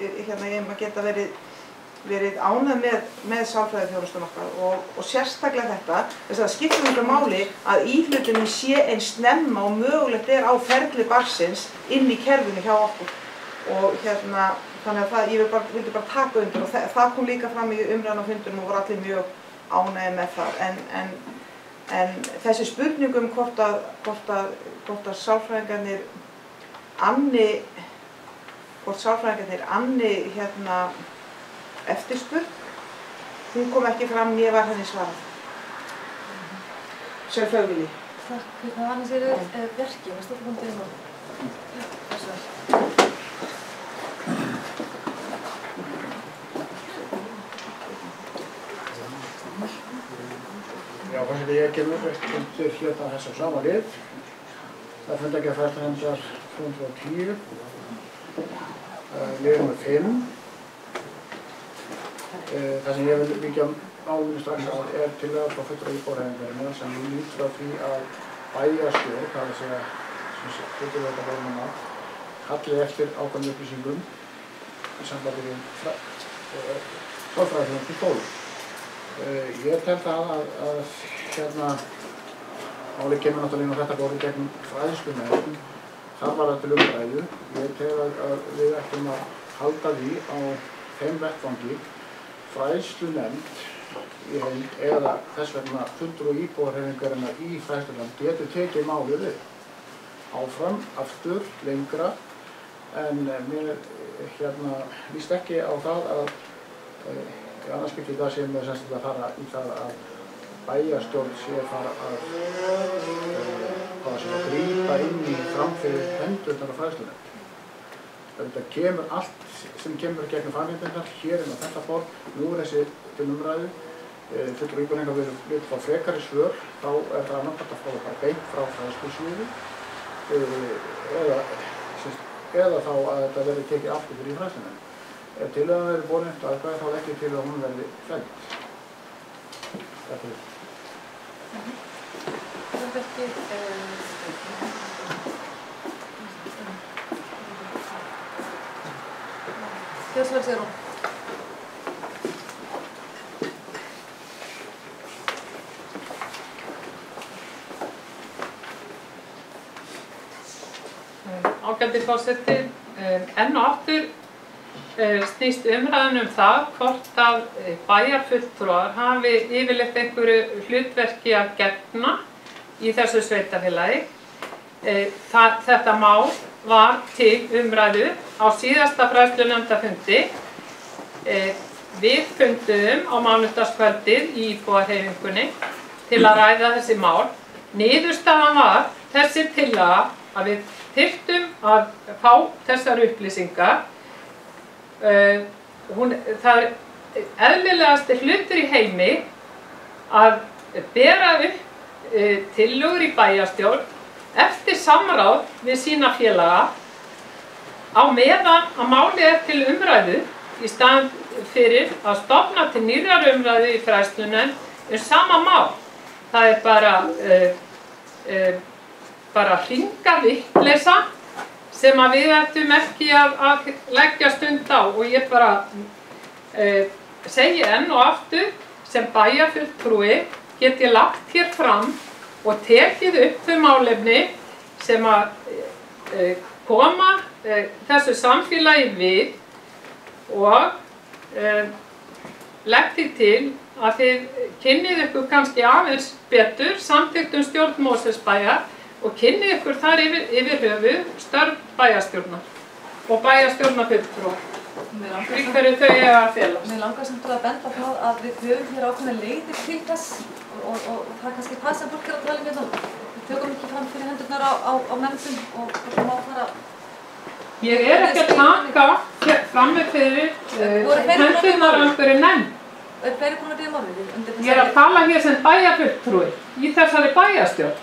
geta verið ánægð með sálfræðiþjónustuna okkar og sérstaklega þetta, þess að það skiptir miklu máli að íhlutunin sé eins snemma og mögulegt er á ferli barnsins inn í kerfinu hjá okkur og þannig að ég vildi bara taka undir og það kom líka fram í umræðan á fundunum og voru allir mjög ánægðir með það en þessi spurningum hvort að sálfræðingarnir anni eftirspurn, hún kom ekki fram, ég var henni svarað. Sjálfsöguli. Takk, hvað annars verki, varst þetta búin til það? Þessu vel. Já, forseti, ég kemur undir hérna þessa sama lið. Það fundargerðarfærsla hendar 310, lið nr. 5. Það sem ég vil víkja málinu strax á tillaga frá fulltrúa íbúðarhreyfingarinnar sem lýtur að því að bæjarstjórn, það er að segja sem fulltrúa kalli eftir ákveðnum upplýsingum í sambandi við sálfræðiþjónustu í skólum. Ég tel það að málið kemur náttúrulega inn á þetta borð í gegnum fræðslunefnd. Þar var það til umræðu. Ég tel að við ættum að halda því á þeim vettvangi fræðslunefnd í heild eða þess vegna fulltrúi íbúðarhreyfingarinnar í fræðslunefnd getur tekið málið við. Áfram, aftur, lengra, en mér líst ekki á það að annars byggi það sem er semst að fara í það að bæjarstjórn sé að fara að grípa inn í framfyrir hendurnar á fræðslunefnd. Þetta kemur allt sem kemur gegnum fagnefndirnar hér inn á þetta borð, nú er þessi til umræðu, fulltrúi íbúðarhreyfingar vil fá frekari svör, þá er það náttúrulega að fá það bara beint frá fræðslusviði eða þá að þetta verði tekið aftur fyrir í fræðslunefnd. Ef tillagan verður borin eftir aðkvæði þá legg ég til að hún verði felld. Takk fyrir. Það ekki Þjóðsverð Sigrún. Ágæti forseti, enn og aftur snýst umræðan það hvort að bæjarfulltrúar hafi yfirleitt einhverju hlutverki að gegna í þessu sveitarfélagi. Þetta mál var til umræðu á síðasta fræðslunefndarfundi. Við funduðum á mánudagskvöldið í íbúðarhreyfingunni til að ræða þessi mál. Niðurstaðan var þessi tillaga að við þyrftum að fá þessar upplýsingar. Það er eðlilegasti hlutur í heimi að bera upp tillögur í bæjarstjórn eftir samráð við sína félaga á meðan að málið er til umræðu í staðinn fyrir að stofna til nýrrar umræðu í fræðslunefnd sama mál. Það er bara hringavitleysa sem að við ættum ekki að leggja stund á og ég bara segi enn og aftur sem bæjarfulltrúi get ég lagt hér fram og tekið upp þau málefni sem að koma þessu samfélagi við og legg því til að þið kynnið ykkur kannski aðeins betur samþykktum stjórn Mosfellsbæjar og kynnið ykkur þar yfir höfuð störf bæjarstjórnar og bæjarstjórnarfulltrúa. Í hverju þau eiga að fela. Mér langar samt að benda á það að við höfum hér ákveðnar leiðir til þess og það er kannski það sem fólk er að tala um hérna. Við tökum ekki fram fyrir áherslurnar á nefndum og það má fara. Ég ekki að taka fram með fyrir hendurnar einhverju nefnd. Er fleiri búin að biðja orðið? Ég að tala hér sem bæjarfulltrúi í þessari bæjarstjórn.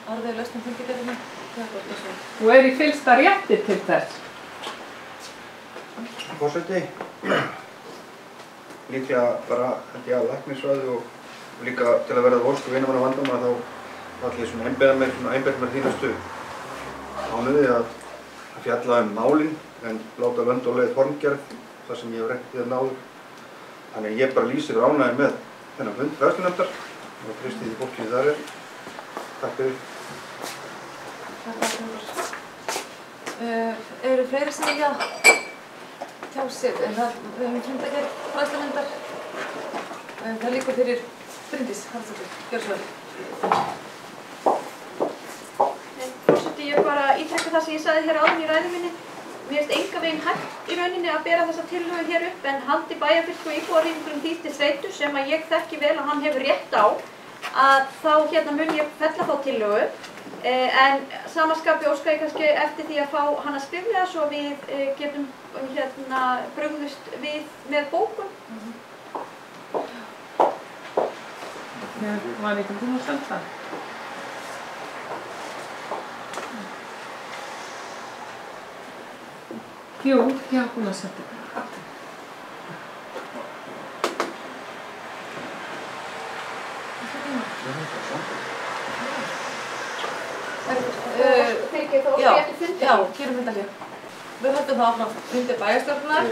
Orðið lausnum fundargerðinni. Og í fyllsta rétti til þess. Forseti, líklega bara held ég að læknisfræði og líka til að verða volk og vinnumanna vandamanna þá ætla ég svona einbeita mér því næstu mánuði að fjalla málin en láta lönd og leið formgerð þar sem ég hef reynt í það náður. Þannig að ég bara lýsir ánægði með þennan fund fræðslunefndar og treysti því fólki sem þar Takk fyrir. Eru fleiri sem vilja tjá sig, en við höfum fundargerð fræðslunefndar. Það liggur fyrir Bryndís Haraldsdóttir. Gjörðu svo vel. Forseti, ég bara ítreka það sem ég sagði hér áðan í ræðu minni. Mér finnst enga veginn hægt í rauninni að bera þessa tillögu hér upp en haldi bæjarfulltrúi íbúahreyfingurinn því til streitu sem að ég þekki vel að hann hefur rétt á að þá mun ég fella þá tillögu. En samanskapi óska ég kannski eftir því að fá hana skriflega svo við getum brugðust við með bókun. Var ekki búin að senda það? Jú, ég var búin að senda það. Já, gerum fundarhlé. Við höldum það áfram fundi bæjarstjórnar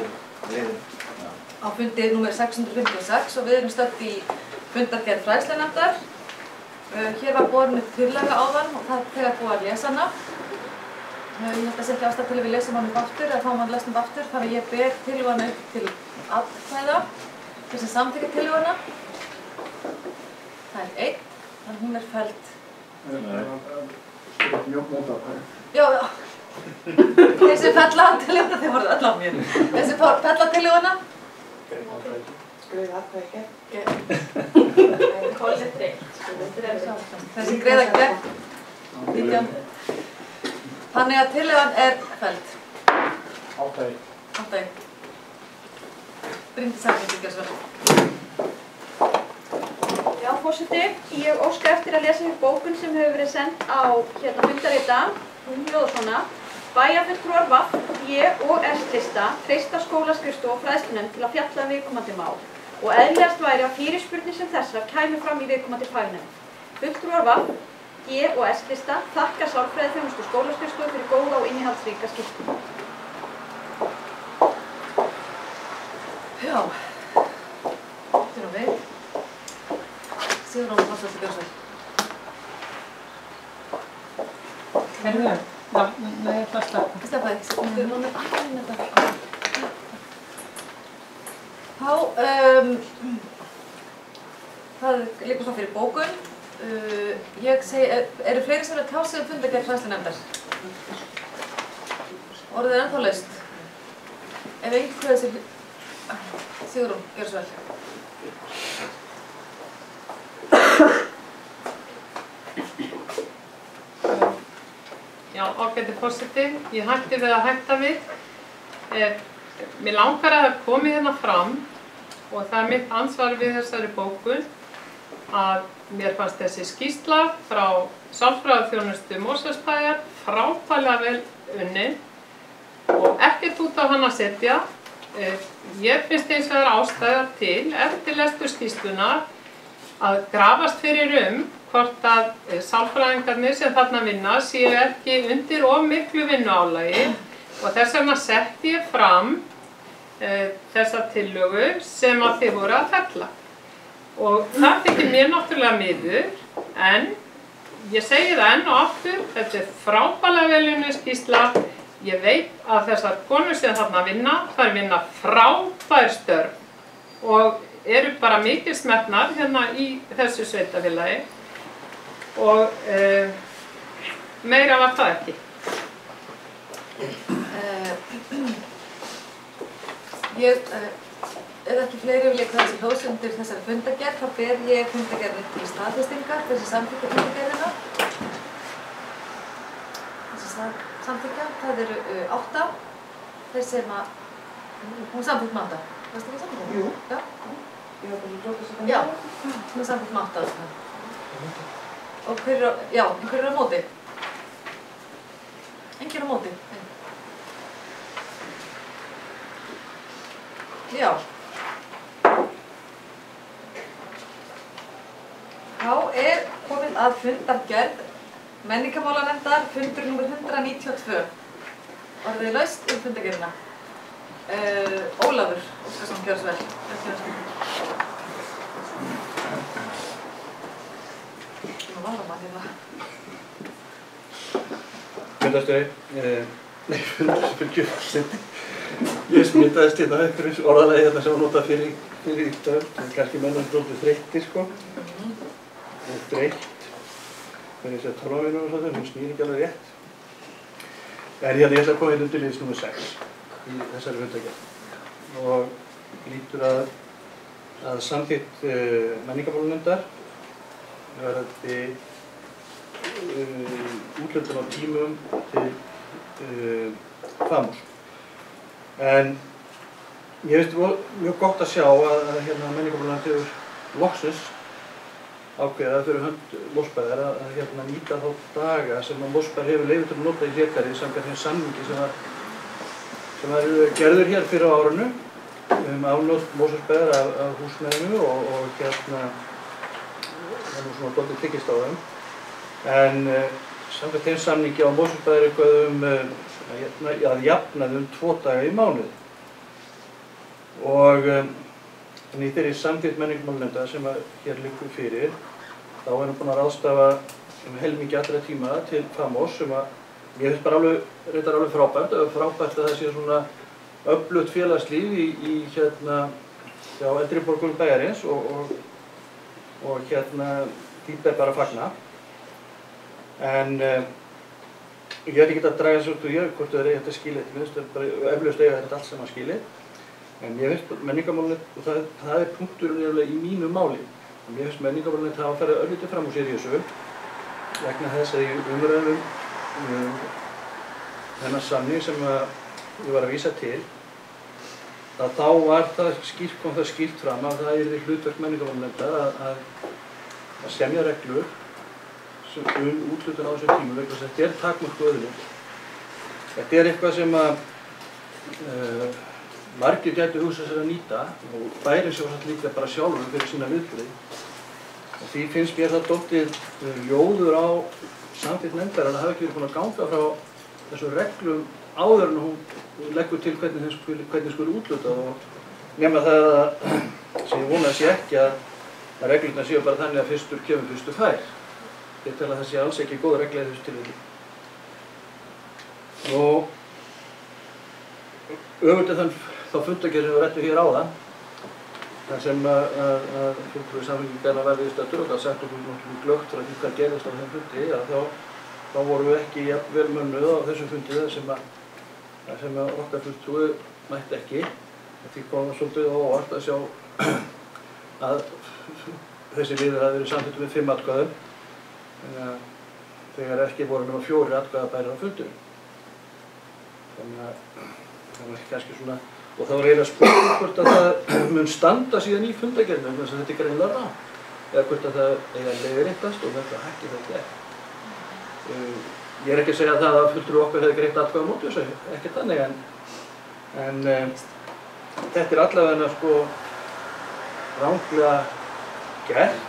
á fundi númer 656 og við erum stödd í fundargerð fræðslunefndar. Hér var borin upp tillaga áðan og það er þegar búið að lesa hana. Ég held að það sé ekki ástæða til að við lesum hann upp aftur eða fáum hann lesnum aftur, þannig að ég ber tillöguna upp til atkvæða til þess að samþykkja tillöguna. Það er 1, þannig hún er felld. Já. Þessi fella tillöguna, þið voruð öll á mér. Þessi fella tillöguna. Skrifa atkvæði gegn. Þessi greiða gegn. 19. Þannig að tillögan er felld. 8. Bryndís Haraldsdóttir, gjörðu svo vel. Já, forseti, ég óska eftir að lesa hér bókun sem hefur verið send á fundarrita. Hún hljóðar svona: Bæjarfulltrúar V, B og S-lista treysta skólaskrifstofu og fræðslunefnd til að fjalla viðkomandi mál og eðlilegast væri að fyrirspurnir sem þessar kæmu fram í viðkomandi fagnefnd. Fulltrúar V, G og S-lista þakka sálfræðiþjónustu skólaskrifstofu fyrir góða og innihaldsríka skýrslu. Já, þetta við. Sigurður Pálsdóttir, gjörðu svo vel. Herðu, nei, ég ætla að sleppa. Ekki sleppa þig, þú erum með allir inn þetta. Það liggur svo fyrir bókun. Ég segi, eru fleiri sem tjá sig fundargerð fræðslunefndar? Orðið er ennþá laust. Ef einhver þessi... Sigurður, gjörðu svo vel. Já, ágæti forseti, ég hætti við að hætta við. Mér langar að það komi hérna fram og það er mitt ansvar við þessari bókun að mér fannst þessi skýrsla frá sálfræðiþjónustu Mosfellsbæjar frábærlega vel unnin og ekkert út á hana að setja. Ég finnst hins vegar ástæða til eftir lestur skýrslunnar að grafast fyrir hvort að sálfræðingarnir sem þarna vinna séu ekki undir of miklu vinnuálagi og þess vegna setti ég fram þessa tillögu sem að þið voru að fella. Og það þykir mér náttúrulega miður, en ég segi það enn og aftur, þetta er frábærlega vel unnin skýrsla. Ég veit að þessar konur sem þarna vinna, þær vinna frábær störf og eru bara mikið smetnar hérna í þessu sveitafélagi og meira var það ekki. Ef ekki fleiri vilja kveða sér hljóðs undir þessari fundargerð, þá ber ég fundargerðinni til staðfestingar, þessi samþykkja fundargerðina. samþykkja. Það eru 8. Þeir sem að, hún samþykkt með 8. Varstu ekki samþykkt? Jú. Já. Ég var bara að dróka sér Já, hún er samþykkt með 8. Og hver er á móti? Enginn á móti? Já. Þá er komið að fundargerð menningarmálanefndar, fundur nr. 192. Orðið laust fundargerðina. Ólafur Óskarsson, gjörðu svo vel. Nú varum að hérna. Fundarstjóri, ég smitaðist hérna einhverjum orðalagi hérna sem var notað fyrir í dag. Kannski mennum drótið þreyttir sko. Og þreytt. Þegar ég segi tálmavinur og svona, hún snýr ekki alveg rétt. En hérna ég ætla að koma hérna undir liðs nr. 6 í þessari fundargerð. Og lítur að samþykkt menningarmálanefndar verði úthlutun á tímum til FAMOS. En ég finnst mjög gott að sjá að hérna menningarmálanefnd hefur loksins ákveðið fyrir hönd Mosbergar að hérna nýta þá daga sem að Mosberg hefur leyfi til að nota í hlégarði samkvæmt þeim samningi sem var gerður hér fyrir á árinu afnótt Mosbergar af húsnæðinu og hérna það er nú svona dálítið tekist á þeim. En samkvæmt þeim samningi á Mosberg eitthvað að jafnaði 2 daga í mánuði. Og þannig í þeirri samþykkt menningarmálanefndar sem hér liggur fyrir, þá er hann búinn að ráðstafa heilmikið allra tíma til FAMOS sem að ég finnst bara reyndar alveg frábært að það sé svona öflugt félagslíf í hérna hjá eldri borgurum bæjarins og hérna því ber bara að fagna. En ég veit ekki að draga þessu út úr ég hvort það er þetta skilið, mér finnst bara eflaust eiga þetta allt saman skilið. En ég finnst menningarmálanefnd, og það er punkturinn í mínu máli. Mér finnst menningarmálanefnd hafa farið örlítið fram úr sér í þessu vegna þess að í umræðum þennan samning sem ég var að vísa til að þá kom það skýrt fram að það yrði hlutverk menningarmálanefndar að semja reglur úthlutun á þessum tímum vegna þess að þetta er takmörkuð auðlind. Þetta er eitthvað sem að margir gætu hugsað sér að nýta og bærin sjálfsagt líka bara sjálfur fyrir sína viðbrögð. Og því finnst mér það dálítið ljóður á samþykkt nefndar að það hafi ekki verið búin að ganga frá þessum reglum áður en hún leggur til hvernig skuli úthlutað og nema það sem ég vona að sé ekki að reglurnar séu bara þannig að fyrstur kemur fyrstur fær. Ég tel að það sé alls ekki góð regla í þessu tilfelli. Og öfugt þá fundargerð sem við rættum hér áðan, þar sem að fulltrúi Samfylkingarinnar var viðstaddur og það sagt okkur náttúrulega glöggt frá því hvað gerðist á þeim fundi, að þá vorum við ekki jafn vel mönnuð á þessum fundi þar sem okkar fulltrúi mætti ekki. Því kom það svolítið á óvart að sjá að þessi liður hafi verið samþykktur með 5 atkvæðum, þegar ekki voru nema 4 atkvæðabærir á fundinum. Þannig að það var kannski svona, og það var eiginlega spurning hvort að það mun standa síðan í fundargerðinu, þess að þetta er greinilega rangt, eða hvort að það eiga leiðréttast og þetta hætti það ekki. Ég er ekki að segja það að fulltrúi okkar hefði greitt atkvæði á móti þessu, ekkert þannig, en þetta er allavega sko ranglega gert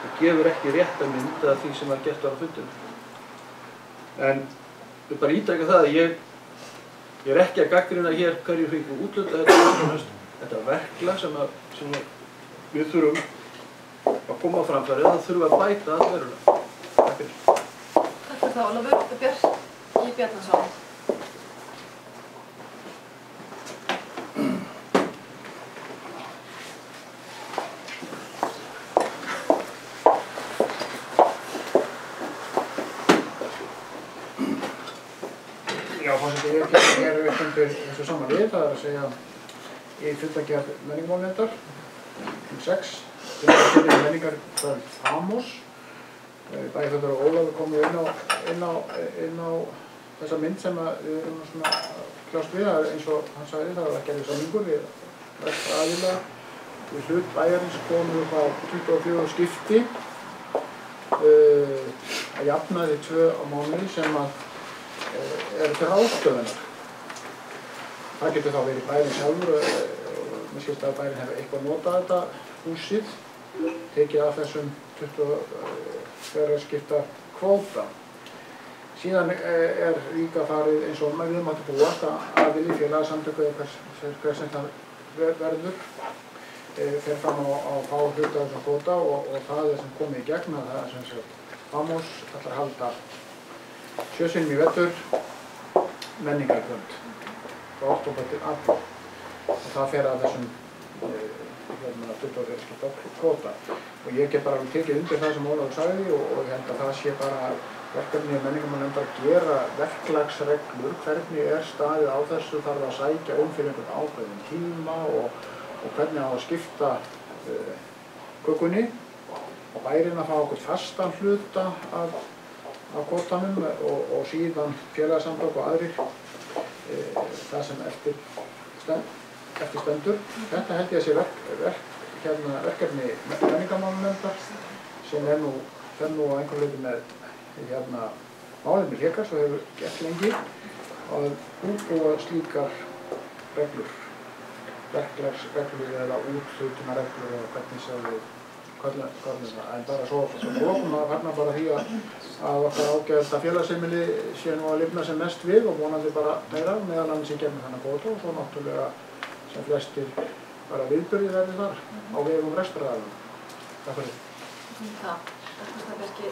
og gefur ekki rétta mynd af því sem var gert á fundinum. En ég bara ítreka það að ég er ekki að gagnrýna hér hverju fengu úthlutað þetta verklag sem við þurfum að koma á framfæri, það þurfum að bæta að verulega. Takk fyrir. Takk fyrir það, Ólafur. Bjarki Bjarnason. Já, forseti, ég er upp undir þessu sama lið, það er að segja í fundargerð menningarmálanefndar nr. 6, fundargerð menningarkvöld FAMOS. Bæði þetta og Ólafur komu inn á þessa mynd sem við erum svona kljást við, eins og hann sagði, það var gerður samningur við flesta aðila. Við hlut bæjarins komum upp á 24 skipti að jafnaði 2 á mánuði sem eru til ráðstöfunar. Það getur þá verið bæjarinn sjálfur, mér skilst að bæjarinn hefur eitthvað notað þetta húsið, tekið af þessum 24 skipta kvóta. Síðan líka farið eins og við máttu búast að aðili félagasamtöku eða hver sem það verður fer fram á fá hluta af þessum kvóta og það sem komið í gegn að það er sem sagt Famos ætlar að halda 7 sinnum í vetur menningarkvöld frá október til apríl og það fer að þessum 24 skipta kvóta og ég get bara tekið undir það sem Ólafur sagði og ég held að það sé bara verkefni menningarmannanefndar að gera verklagsreglur, hvernig staðið á þessu, þarf að sækja fyrir einhvern ákveðinn tíma og hvernig á að skipta kökunni og bærinn að fá okkur fastan hluta af kvótanum og síðan félagasamtök og aðrir það sem eftir stendur. Þetta held ég að sé verkefni menningarmannanefndar sem fer nú á einhverju leyti með málefni hlékars og hefur gert lengi að útbúa slíkar reglur, verklagsreglur eða úthlutunarreglur eða hvernig sem við köllum það. En bara svo lokum að fagna bara því að okkar ágæta félagsheimili sé nú að lifna sem mest við og vonandi bara meira meðal annars í gegnum þennan kvóta og svo náttúrulega sem flestir bara viðburðir verði þar á vegum rekstraraðilum. Takk fyrir. Takk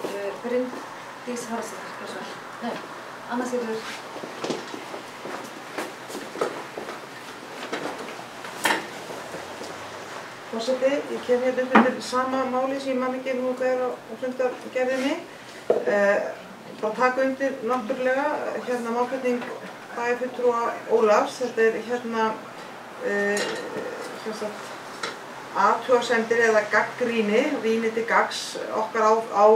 fyrir Bryndís Haraldsdóttir, gjörðu svo vel. Nei, Anna Sigríður. Forseti, ég kem hérna upp undir sama máli sem ég man ekki nú hvað á fundargerðinni. Bara taka undir náttúrulega málflutning bæjarfulltrúa Ólafs. Þetta athugasemdir eða gagnrýni til gagns okkar á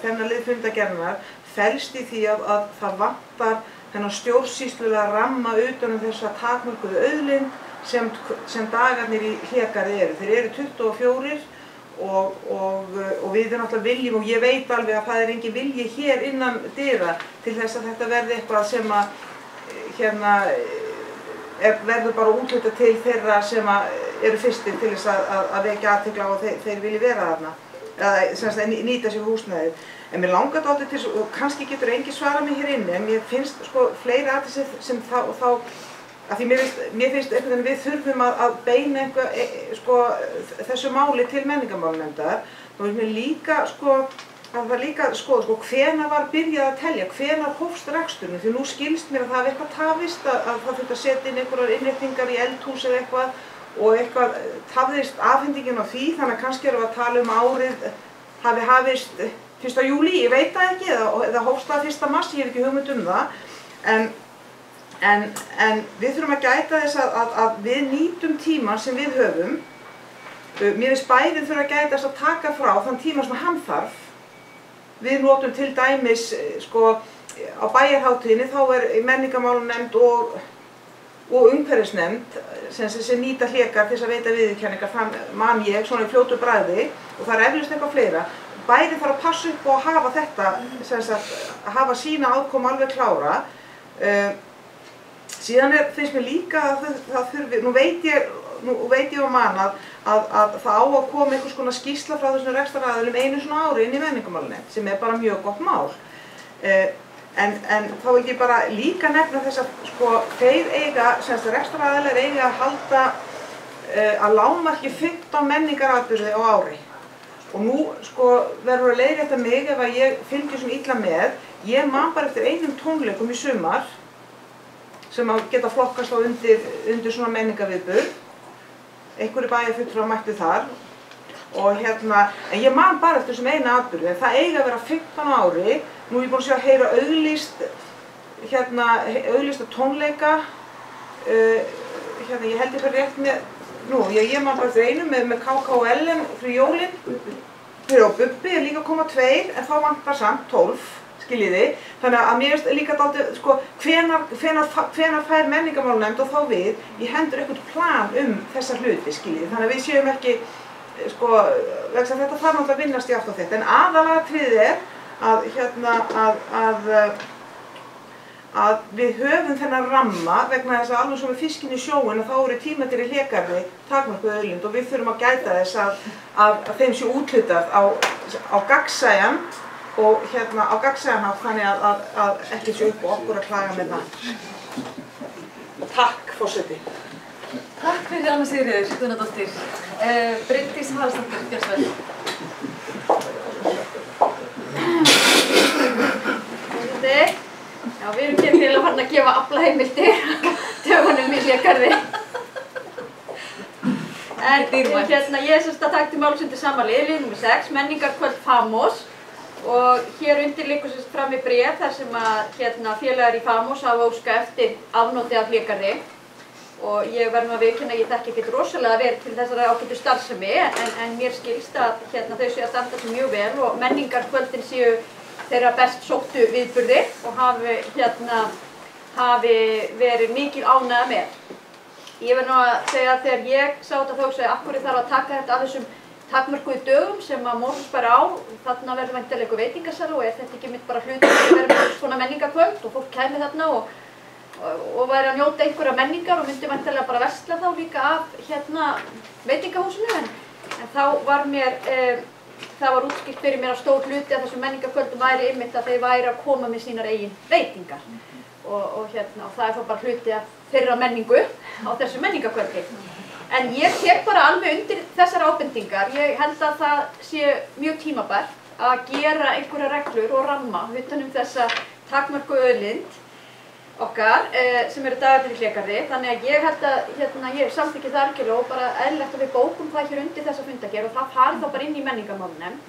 þennan lið fundargerðarinnar felst í því að það vantar þennan stjórnsýslulega ramma utan þessa takmörkuðu auðlind sem dagarnir í hlégarði eru. Þeir eru 24 og við náttúrulega viljum og ég veit alveg að það er engin vilji hér innan dyra til þess að þetta verði eitthvað sem verður bara úthlutað til þeirra sem eru fyrstir til þess að vekja athygli á og þeir vilji vera þarna, eða nýta sér húsnæðið. En mér langar dálítið til, og kannski getur enginn svarað mig hér inni, en mér finnst fleiri atriði sem af því mér finnst einhvern veginn við þurfum að beina þessu máli til menningarmálanefndar. Þá finnst mér líka að það líka skoða hvenær var byrjað að telja, hvenær hófst reksturinn, því nú skilst mér að það hafi eitthvað tafist, að það þurfti að setja inn einhverjar innréttingar í eldhús eða eitthvað og eitthvað tafðist afhendingin á því, þannig að kannski erum við að tala um árið hafi hafist 1. júlí, ég veit það ekki, eða hófst það 1. mars, ég hef ekki hugmynd um það, en við þurfum að gæta þess að við nýtum tímann sem við höfum. Mér finnst bærinn þurfa að gæta þess að taka frá þann tíma sem hann þarf. Við notum til dæmis, á bæjarhátíðinni þá er menningarmálanefnd og umhverfisnefnd sem nýta hlégar til þess að veita viðurkenningar, þann man ég svona í fljótu bragði og það er eflaust eitthvað fleira. Bærinn þarf að passa upp og hafa þetta, að hafa sína aðkomu alveg klára. Síðan finnst mér líka að það þurfi, nú veit ég man að það á að koma einhvers konar skýrsla frá þessum rekstraraðilum einu svona ári inn í menningarmálanefnd, sem er bara mjög gott mál. En þá vil ég bara líka nefna þess að þeir eiga, rekstraraðilar eiga að halda að lágmarki 15 menningaratburði á ári. Og nú verður að leiðrétta mig ef að ég fylgi svona illa með. Ég man bara eftir einum tónleikum í sumar sem að geta flokkast á undir svona menningarviðburð. Einhverju bæjarfulltrúar mættu þar. En ég man bara eftir þessum eina atburði, en það eiga að vera 15 ári. Nú er ég búin að sjá að heyra auglýsta tónleika. Ég held ég fyrir rétt með, ég man bara eftir einu með KKL fyrir jólin. Og Bubbi er líka að koma 2, en þá vantar samt 12. skiljiði. Þannig að mér finnst líka dálítið, sko, hvenær fær menningarmálanefnd og þá við í hendur eitthvað plan þessa hluti, skiljiði. Þannig að við séum ekki, sko, vegna þetta þarf náttúrulega að vinnast í átt á þetta. En aðalatriðið að við höfum þennan ramma vegna þess að alveg svo með fiskinn í sjóinn og þá eru tímatir í hlégarði takmörkuð auðlind og við þurfum að gæta þess að þeim sé úthlutað á gagnsæjan og á gagnsæjan hátt þannig að ekki sé upp og okkur að klaga með það. Takk, forseti. Takk fyrir Anna Sigríður Guðnadóttir. Bryndís Haraldsdóttir, gjörðu svo vel. Já, við erum hér til að fara að gefa aflaheimildir dögunum í hlégarði. En ég er semst að taka til máls undir sama lið nr. 6, menningarkvöld FAMOS. Og hér undir liggur semst frammi bréf þar sem að félagar í FAMOS hafa óskað eftir afnoti af hlégarði. Og ég verð að viðurkenna að ég þekki ekkert rosalega vel til þessara ágætu starfsemi en mér skilst að þau séu að standa sig mjög vel og menningarkvöldin séu þeirra best sóttu viðburðir og hafi verið mikil ánægja með. Ég verð nú að segja að þegar ég sá þetta þá hugsaði af hverju þarf að taka þetta af þessum takmörkuðu dögum sem að Mosfellsbær á, þarna verður væntanlega einhver veitingasala og þetta ekki mitt bara hluti að vera með svona menningarkvöld og fólk kæmi þarna og væri að njóta einhverja menningar og myndi væntanlega bara versla þá líka af veitingahúsinu en þá var mér það var útskýrt fyrir mér að stór hluti af þessum menningarkvöldum væri einmitt að þeir væri að koma með sínar eigin veitingar og það er þá bara hluti af þeirra menningu á þessu menningarkvöldi. En ég tek bara alveg undir þessar ábendingar. Ég held að það sé mjög tímabært að gera einhverja reglur og ramma utan þessa takmörku auðlind okkar sem eru dagarnir í hlégarði. Þannig að ég held að ég samþykki það algjörlega og bara eðlilegt að við bókum það hér undir þessa fundargerð og það fari þá bara inn í menningarmálanefnd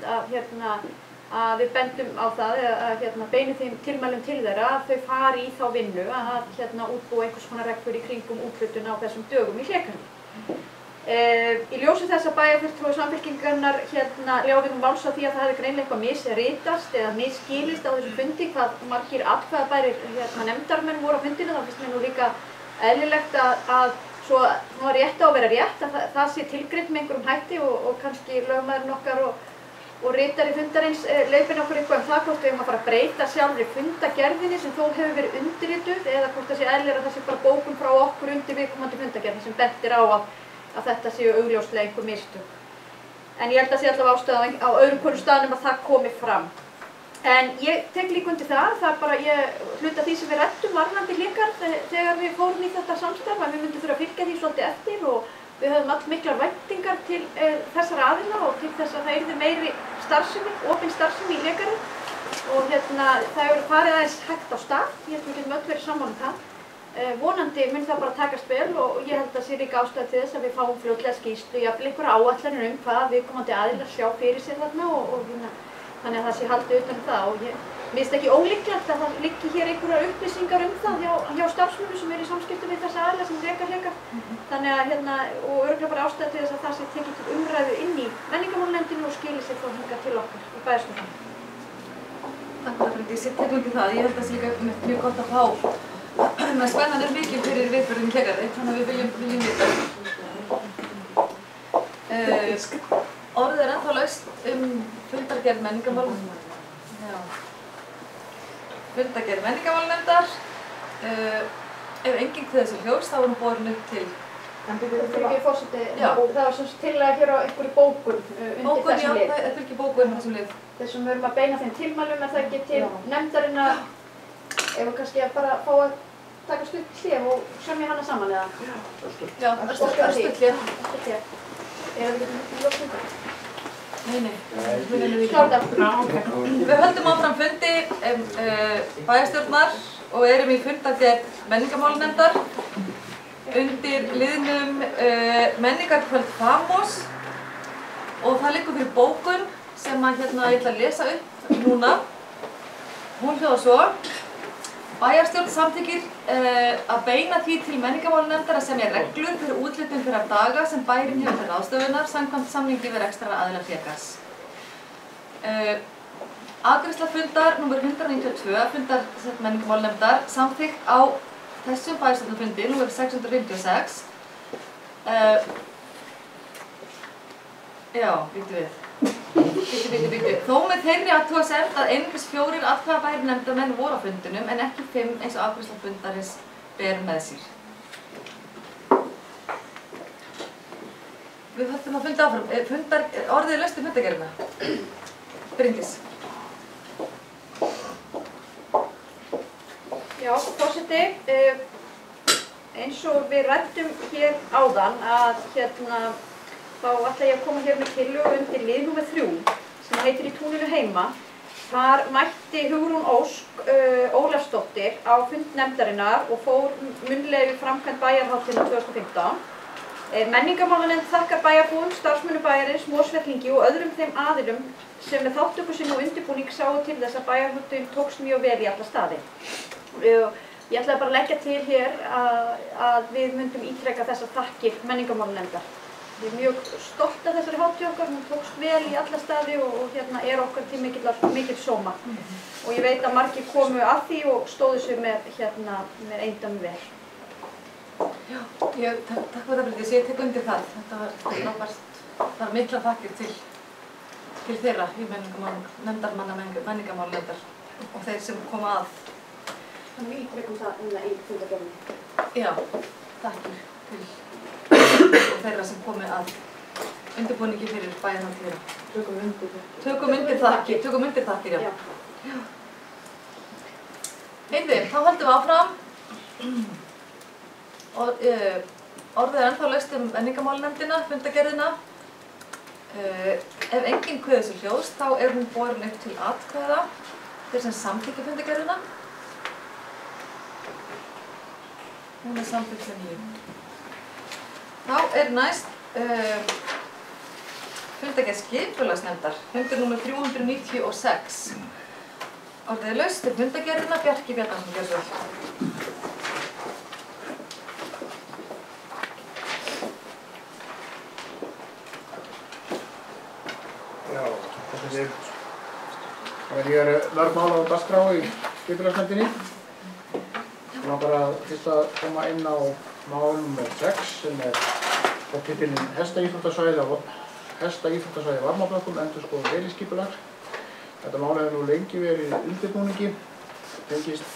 að við bendum á það að beini þeim tilmælum til þeirra að þau fari í þá vinnu að útbúa einhvers konar reglur í kringum úthlutun á þessum dögum í hlégarði. Í ljósi þess að bæjarfulltrúi Samfylkingarinnar ljá máls á því að það hefði greinilega eitthvað misritast eða misskilist á þessum fundi hvað margir atkvæðabærir nefndarmenn voru á fundinu, þá finnst mér nú líka eðlilegt að svo nú rétt á að vera rétt að það sé tilgreint með einhverjum hætti og kannski lögmaðurinn okkar og ritari fundarins leiðbeina okkur eitthvað það hvort við höfum að fara að breyta sjálfri fundagerðinni sem þó hefur verið undirrituð eða hvort það sé eðlilega að það sé bara bókun frá okkur undir viðkomandi fundagerðinni sem bentir á að þetta séu augljóslega einhver mistök. En ég held að sé allavega ástæða á öðrum hvorum staðnum að það komi fram. En ég tek líka undir það er bara hluti af því sem við ræddum varðandi hlégarð þegar við fórum í þetta samstarf að við myndum þurfa að fylgja því svolítið eftir og við höfum allmiklar væntingar til þessara aðila og til þess að það yrði meiri starfsemi, opin starfsemi í hlégarði og það hefur farið aðeins hægt á stað, ég held að við getum öll verið sammála um það. Vonandi mun það bara takast vel og ég held að sé líka ástæða til þess að við fáum fljótlega skýrslu, jafnvel einhverja áætlanir hvað viðkomandi aðilar sjá fyrir sér þarna og þannig að það sé haldið utan það og mér finnst ekki ólíklegt að það liggi hér einhverjar upplýsingar það hjá starfsmönnum sem eru í samskiptum við þessa aðila sem reka hlégarð. Þannig að og örugglega bara ástæða til þess að það sé tekið til umræðu inn í menningarmálanefndinni og skili sér þá hingað til okkar í bæjarstjórninni. Takk fyrir Bryndís, ég tek undir það. Ég held að það sé líka mjög gott að fá spennan mikil fyrir viðburðum í hlégarði, þannig að við viljum vita. Orðið ennþá laust fundargerð menningarmálanefndar. Fundargerð menningarmálanefndar. Ef enginn til þessu hljós, þá er hún borin upp til forseti, það var sem tillaga hér á einhverju bókun undir þessum lið. Það fylgir bókun þessum lið. Þessum við erum að beina þeim tilmælum en það ekki til nefndarinnar ef við kannski að bara fá að taka stutt hlé og semja hana saman eða? Já, stutt hlé. Eða við getum lókt þetta? Nei. Kláta. Við höldum áfram fundi bæjarstjórnar og erum í fundargerð menningarmálanefndar undir liðnum menningarkvöld FAMOS og það liggur fyrir bókun sem ég ætla að lesa upp núna. Hún hljóðar svo. Bæjarstjórn samþykkir að beina því til menningarmálanefndar að semja reglur fyrir úthlutun fyrir daga sem bærinn hefur til ráðstöfunar samkvæmt samningi við rekstraraðila hlégarðs. Afgreiðsla fundar nr. 192, fundar menningarmálanefndar, samþykkt á þessum bæjarstjórnarfundi, nr. 656. Já, býttu við. Þó með þeirri athugasemd að einungis 4 atkvæðabærir nefndarmenn voru á fundinum en ekki 5 eins og afgreiðsla fundarins ber með sér. Við höldum að funda áfram. Orðið er laust í fundargerðina. Bryndís. Já, forseti, eins og við ræddum hér áðan að þá ætla ég að koma hér með tillögu undir lið nr. 3 sem heitir Í túninu heima. Þar mætti Hugrún Ósk Ólafsdóttir á fund nefndarinnar og fór munnlega við framkvæmd bæjarhátíðar 2015. Menningarmálanefnd þakkar bæjarbúum, starfsmönnum bæjarins, Mosfellingi og öðrum þeim aðilum sem með þátttöku sinni og undirbúning sáu til þess að bæjarhátíðin tókst mjög vel í alla staði. Ég ætlaði bara að leggja til hér að við myndum ítreka þessar þakkir menningarmálanefndar. Ég er mjög stolt af þessari hátíð okkar, hún tókst vel í alla staði og er okkar til mikill sóma. Og ég veit að margir komu að því og stóðu sig með eindæmi vel. Já, takk fyrir það Bryndís, ég tek undir það. Þetta var frábært, mikla þakkir til þeirra í menningarmálanefndar og þeir sem koma að. Þannig við ítrekum það í fundargerðinni. Já, þakkir til þeirra sem komi að undirbúningi fyrir bæjarhátíðina. Tökum undir þakkir, já. Heyrðu, þá höldum við áfram. Orðið er ennþá laust menningarmálanefndina, fundargerðina. Ef enginn kveður sér hljóðs, þá er hún borin upp til atkvæða þeir sem samþykkja fundargerðina. Hún er samþykkt með 9. Þá er næst fundargerð skipulagsnefndar, fundur nr. 396. Orðið er laust til fundargerðina, Bjarki Bjarnason, gjörðu svo vel. Ég er mörg mál á dagskrá í skipulagsnefndinni. Ég var bara fyrst að koma inn á mál nr. 6 sem er á titilinn Hestaíþróttasvæði Varmabökkum, endurskoðun deiliskipulags. Þetta mál hefur nú lengi verið í undirbúningi, tengist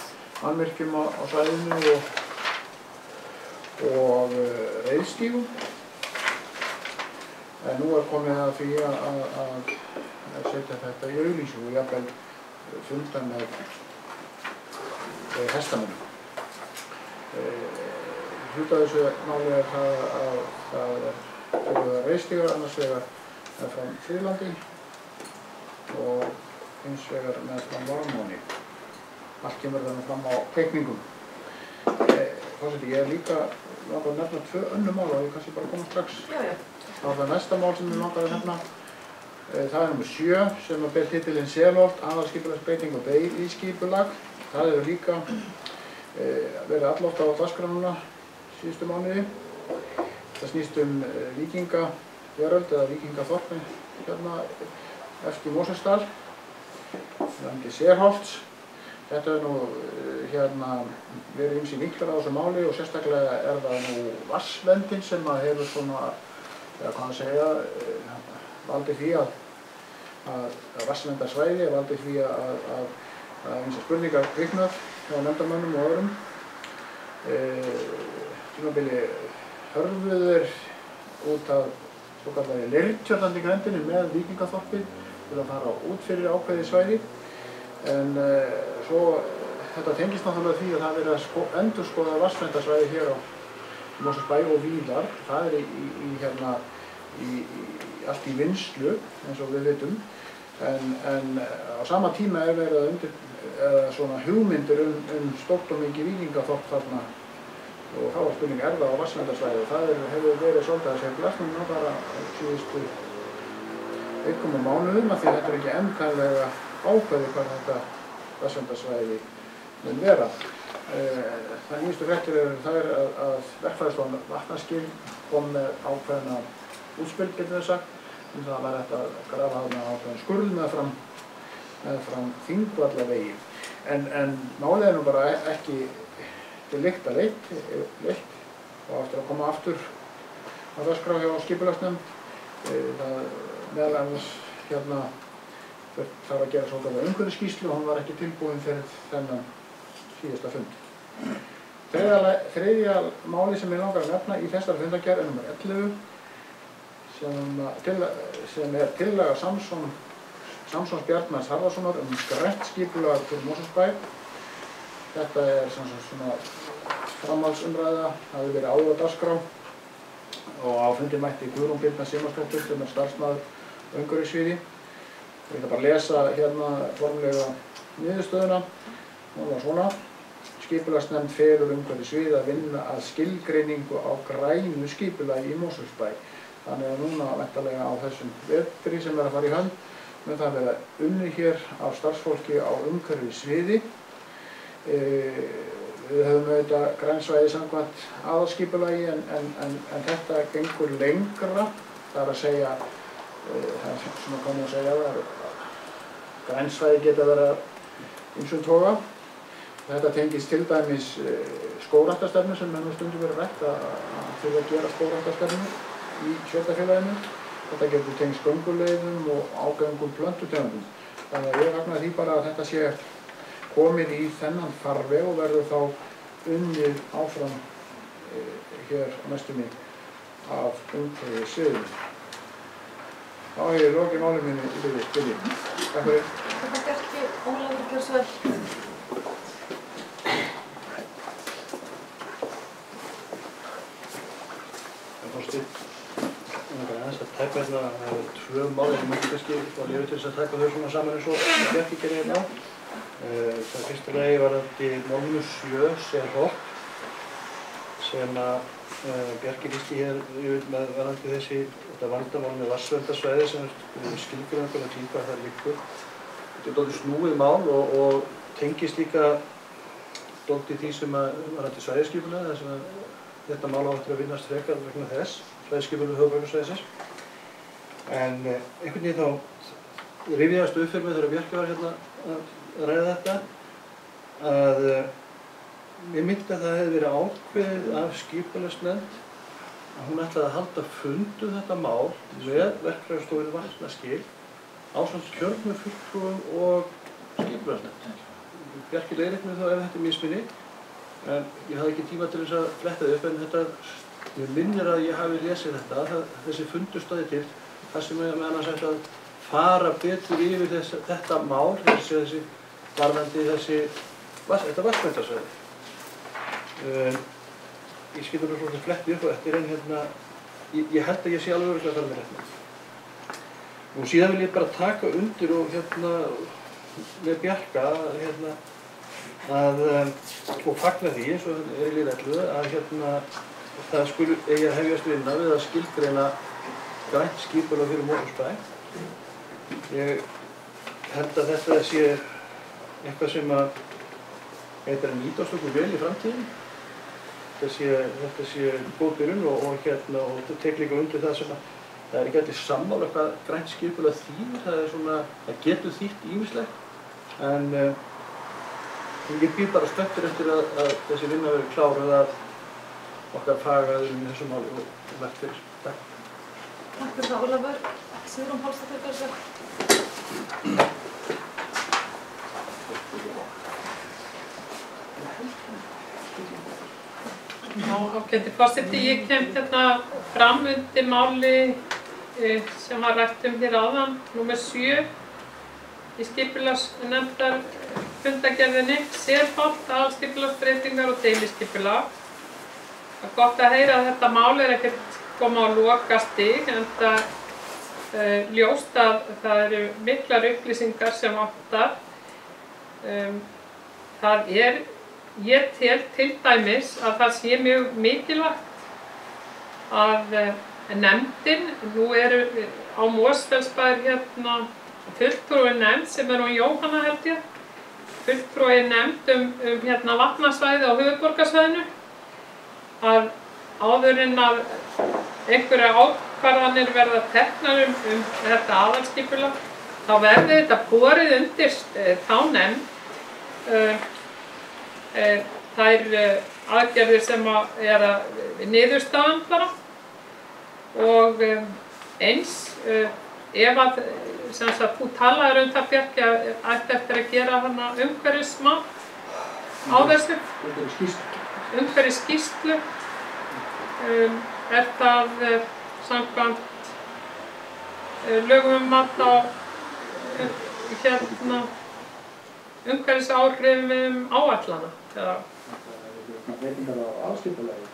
mannvirkjum á svæðinu og reiðstígum. En nú er komið að því að setja þetta í auglýsingu og jafnvel funda með hestamönnum. Hluta af þessu máli er það að það er fyrir reiðstígar, annars vegar meðfram Friðlandi og hins vegar meðfram Varmóni. Allt kemur þannig fram á teikningum. Forseti, ég er líka langar að nefna 2 önnur mál og ég kannski bara koma strax. Það var það næsta mál sem ég langar að nefna. Það er nr. 7 sem ber titilinn Selholt, aðalskipulagsbreyting og deiliskipulag. Það hefur líka verið alloft á dagskrá núna síðustu mánuði. Það snýst víkingajöröld eða víkingaþorp hérna eftir Mosfellsdal, landi Selholts. Þetta er nú verið ýmsir vinklar á þessu máli og sérstaklega er það nú vatnsverndin sem hefur svona, eða hvað að segja, valdið því að vatnsverndarsvæði valdið því að ýmsar spurningar kviknað hjá nefndarmönnum og öðrum. Tímabili hörfuður út af svokallari leirtjörnandi grendinni með víkingaþorpið til að fara út fyrir ákveðið svæði. En svo þetta tengist náttúrulega því að það verið að endurskoða vatnsverndarsvæði hér á Mosfellsbæ og víðar. Það er allt í vinnslu eins og við vitum. En á sama tíma er verið svona hugmyndir stórt og mikið víkingaþorp þarna og þá var spurning það á vatnsverndarsvæði. Það hefur verið svolítið að segja glasnum bara síðustu vikum og mánuðum af því að þetta er ekki endanlega ákveðið hvað þetta vatnsverndarsvæði mun vera. Það nýjustu fréttir er að verkfræðistofan Vatnaskil kom með ákveðna útspil, getur við sagt. Það var hægt að grafa þarna ákveðin skurð meðfram meðfram Þingvallavegi. En málið nú bara ekki til lykta leitt og eftir að koma aftur á dagskrá hjá skipulagsnefnd. Það meðal annars þarf að gera svokallaða umhverfisskýrslu og hún var ekki tilbúin fyrir þennan síðasta fund. Þriðja máli sem ég langar að nefna í þessari fundargerð er nr. 11 sem er tillaga Samsons Bjartmars Harðarssonar grænt skipulag fyrir Mosfellsbæ. Þetta er svona framhaldsumræða, það hefur verið áður á dagskrá og á fundi mætti Guðrún Birna Sigmarsdóttir sem er starfsmaður á umhverfissviði. Ég ætla bara að lesa formlega niðurstöðuna. Hún var svona: Skipulagsnefnd felur umhverfissvið að vinna að skilgreiningu á grænu skipulagi í Mosfellsbæ. Þannig að núna væntanlega á þessum vetri sem er að fara í hönd mun það vera unnið hér af starfsfólki á umhverfissviði. Við höfum auðvitað grænsvæði samkvæmt aðalskipulagi en þetta gengur lengra. Það er að segja, það er svona komið að segja það, grænsvæði geta verið af ýmsum toga. Þetta tengist til dæmis skógræktarstefnu sem hefur stundum verið rætt að þurfa að gera skógræktarstefnu í sveitarfélaginu. Þetta getur tengst gönguleiðum og ágöngum plöntutegundum. Þannig að ég fagna því bara að þetta sé komið í þennan farveg og verður þá unnið áfram hér á næstunni af umhverfissviðinu. Þá hef ég lokið máli mínu í byrjun. Takk fyrir. Takk Bjarki, Ólafur, gjörðu svo vel. Að tæpa hérna, það eru 2 máli sem mætti kannski fá leyfi til þess að taka þau svona saman eins og Bjarki gerði hérna á. Það fyrsta lagi var þetta málinu 7 Selholt sem að Bjarki lýsti hér yfir með varðandi þetta vandamál með vatnsverndarsvæði sem skilgreiningar að hvað það liggur. Þetta er dálítið snúið mál og tengist líka dálítið því sem að varðandi svæðisskipulag þar sem að þetta mál á eftir að vinnast frekar vegna þess. Svæðisskipulagi höfuðborgarsvæðisins. En einhvern veginn þá rifjaðist upp fyrir mig þegar Bjarki var hérna að ræða þetta að ég myndi að það hefði verið ákveðið af skipulagsnefnd að hún ætlaði að halda fundu þetta mál með verkfræðistofinu Vatnaskil ásamt kjörnum fulltrúum og skipulagsnefnd. Bjarki leiðrétti mig þá ef þetta er misminni en ég hafði ekki tíma til þess að fletta upp en þetta mér minnir að ég hafi lesið þetta, þessi fundur stóði til, þar sem ég með annars ætti að fara betur yfir þetta mál, þessi varðandi þetta vatnsverndarsvæði. Ég skilur nú svolítið fletti upp á eftir en ég held að ég sé alveg örugglega að fara með þetta. Og síðan vil ég bara taka undir og með Bjarka og fagna því eins og er í lið 11 að það eigi að hefjast vinna við að skilgreina grænt skipulag fyrir Mosfellsbæ. Ég held að þetta sé eitthvað sem að heitir að nýtast okkur vel í framtíðin. Þetta sé góð byrjun og þetta tek líka undir það sem að það er ekki allir sammála hvað grænt skipulag þýðir. Það getur þýtt ýmislegt en ég býð bara spenntur eftir að þessi vinna verið kláruð að okkar fagaðurum í þessu máli og verð fyrir. Takk. Takk fyrir það, Ólafur. Sigrún Pálsdóttir, gjörðu svo vel. Ágæti forseti, ég kem hérna fram undir máli sem var rætt hér áðan, nr. 7 í skipulagsnefndar fundargerðinni, Selholt, aðalskipulagsbreytingar og deiliskipulag. Það er gott að heyra að þetta mál er ekkert koma á lokastig, en það ljóst að það eru miklar upplýsingar sem vantar. Ég tel til dæmis að það sé mjög mikilvægt að nefndin, nú eru á Mosfellsbæ fulltrúi nefnd sem er hún Jóhanna held ég, fulltrúi nefnd vatnasvæði á höfuðborgarsvæðinu, að áður en að einhverja ákvarðanir verða teknar þetta aðalskipulag, þá verði þetta borið undir þá nefnd þær aðgerðir sem er niðurstaðan bara og eins ef að sem sagt þú talaðir það Bjarki að ætti eftir að gera hana umhverfismat á þessu umhverfisskýrslu er það samkvæmt lögum mat á umhverfisáhrifum áætlana eða breytingar á aðalskipulagi.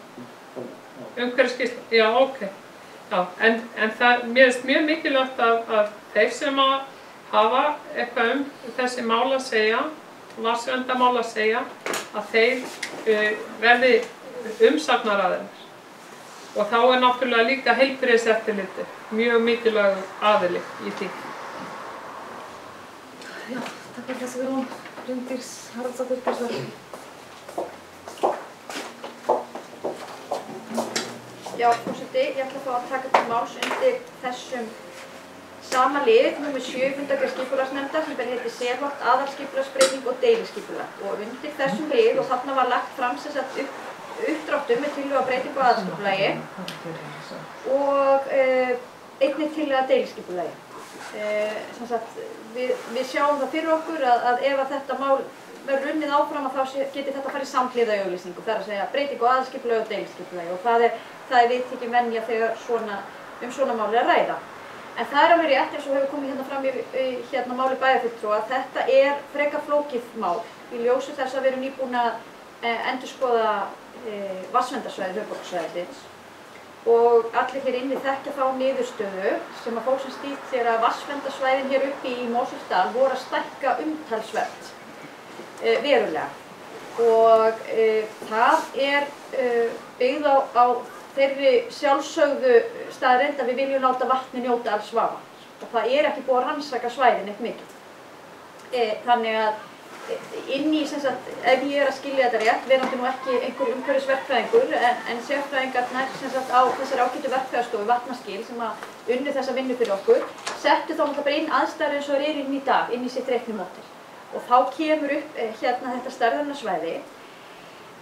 Umhverfisskýrsla, já, ok. Já, en það, mér finnst mjög mikilvægt að þeir sem að hafa eitthvað þessi mál að segja, vatnsverndarmál að segja, að þeir verði umsagnaraðilar. Og þá er náttúrulega líka heilbrigðiseftirlitið mjög mikilvægur aðili í því. Já, takk fyrir þessi Guðrún. Bryndís Haraldsdóttir, til svar. Já, forseti, ég ætla að fá að taka til máls undir þessum sama lið, númer 7 fundargerð skipulagsnefndar sem heitir Selholt, aðalskipulagsbreyting og deiliskipulag. Og undir þessum lið, og þarna var lagt fram sem sagt uppdráttur með tillögu að breytingu á aðalskipulagi og einnig tillögu að deiliskipulagi. Sem sagt, við sjáum það fyrir okkur að ef að þetta mál verður unnið áfram að þá geti þetta farið samhliða í auglýsingu, það er að segja breytingu á aðalskipulagi og deiliskipulagi og það er viðtekin venja þegar svona mál er að ræða. En það er alveg rétt eins og hefur komið hérna fram í máli bæjarfulltrúa að þetta er frekar flókið mál í ljósi þess að við erum nýbúin að endurskoða vatnsverndarsvæði höfuðborgarsvæðisins og allir hér inni þekkja þá niðurstöðu sem að fólk sem stýrt sér að vatnsverndarsvæðin hér uppi í Mosfellsdal voru að stækka umtalsvert verulega og það er byggð á þeirri sjálfsögðu staðreynd að við viljum láta vatni njóta alls vafans og það er ekki búið að rannsaka svæðin eitt mikið. Þannig að inni, sem sagt, ef ég er að skilja þetta rétt, verandi nú ekki einhver umhverfisverkfræðingur en sérfræðingarnir sem sagt á þessari ágætu verkfræðistofu Vatnaskil sem að unnu þessa vinnu fyrir okkur, settu þá náttúrulega bara inn aðstæður eins og er inn í dag, inn í sitt reiknimódel. Og þá kemur upp þetta stærðarinnarsvæði.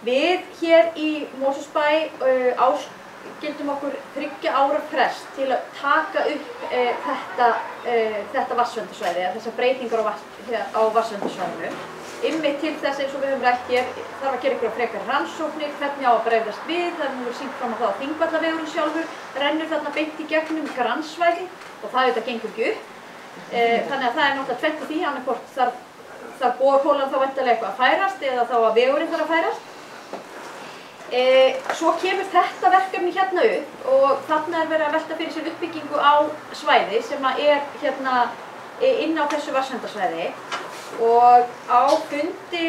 Við hér í Mosfellsbæ áskildum okkur 3 ára frest til að taka upp þetta vatnsverndarsvæði, þessar breytingar á vatnsverndarsvæðinu. Einmitt til þess eins og við höfum rætt hér, þarf að gera einhverja frekari rannsóknir, hvernig á að bregðast við, það er nú sýnt fram á það að Þingvallavegurinn sjálfur rennur þarna beint í gegnum grannsvæði og það auðvitað gengur ekki upp. Þannig að það er náttúrulega tvennt í því, annaðhvort þarf borholan þá væntanlega eitthvað að færast eða þá að vegurinn þarf að færast. Svo kemur þetta verkefni hérna upp og þarna er verið að velta fyrir sér uppbyggingu á svæði sem er hérna inn á þessu vatnsverndarsvæði og á fundi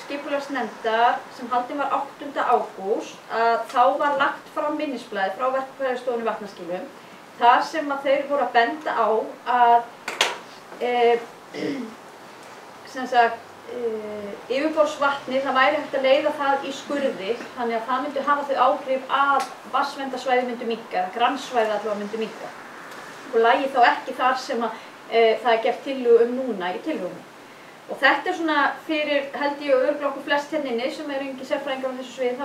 skipulagsnefndar sem haldinn var 8. ágúst að þá var lagt fram minnisblaði frá verkfræðistofunni Vatnaskilum þar sem að þeir voru að benda á að sem sagt yfirborðsvatni, það væri hægt að leiða það í skurði þannig að það myndi hafa þau áhrif að vatnsverndarsvæði myndi minnka, eða grannsvæði allavega myndi minnka og lægi þá ekki þar sem að það er gert tillögu núna í tillögunni. Og þetta er svona fyrir, held ég, örugglega okkur flest henninni sem eru engin sérfræðingar á þessu sviði,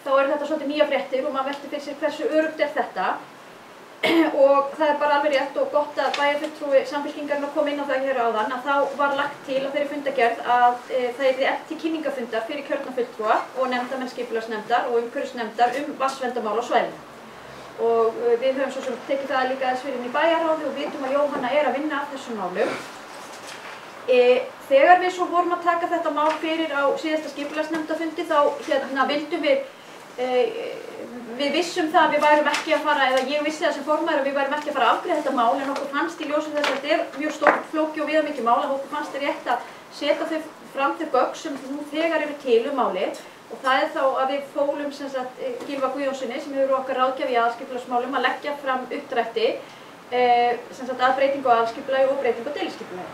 þá er þetta svolítið nýja fréttir og maður veltir fyrir sér hversu öruggt er þetta og það er bara alveg rétt og gott að bæjarfulltrúi Samfylkingarinnar kom inn á það hér áðan að þá var lagt til á þeirri fundargerð að það yrði efnt til kynningafundar fyrir kjörna fulltrúa og nefndarmenn skipulagsnefndar og umhverfisnefndar vatnsverndarmál á svæðinu. Og við höfum svo sem tekið það líka aðeins fyrir inn í bæjarráði og vitum að Jóhanna er að vinna af þessum málum. Þegar við svo vorum að taka þetta mál fyrir á síðasta skipulagsnefndarfundi þá vildum við vissum það að við værum ekki að fara, eða ég vissi það sem formaður að við værum ekki að fara að afgreiða þetta mál en okkur fannst í ljósi þess að þetta er mjög stórt, flókið og viðamikið mál að okkur fannst rétt að setja fram þau gögn sem nú þegar eru til málið og það er þá að við fólum sem sagt Gylfa Guðjónssoni sem hefur okkar ráðgjafi í aðalskipulagsmálum að leggja fram uppdrætti sem sagt að breytingu á aðalskipulagi og breytingu á deiliskipulagi.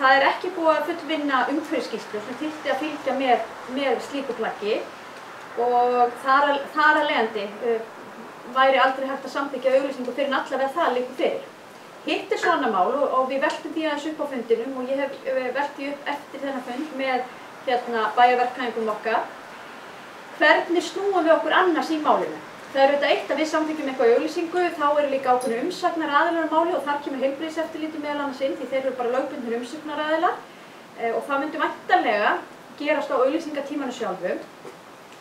Það er ekki búið að fullvinna umhverfisskýrslu sem þyrfti að fylgja með slíku plaggi og þar að leiðandi væri aldrei hægt að samþykkja auglýsingu fyrir en allavega það liggur fyrir. Hitt svona mál og við veltum því aðeins upp á fundinum og ég hef velt því upp eftir þennan fund með bæjarverkfræðingum okkar. Hvernig snúum við okkur annars í málinu? Það auðvitað eitt að við samþykkjum eitthvað í auglýsingu, þá líka ákveðnir umsagnaraðilar á máli og þar kemur heilbrigðiseftirlitið meðal annars inn því þeir eru bara lögbundnir umsagnaraðilar og það myndi væntanlega gerast á auglýsingatímanum sjálfum.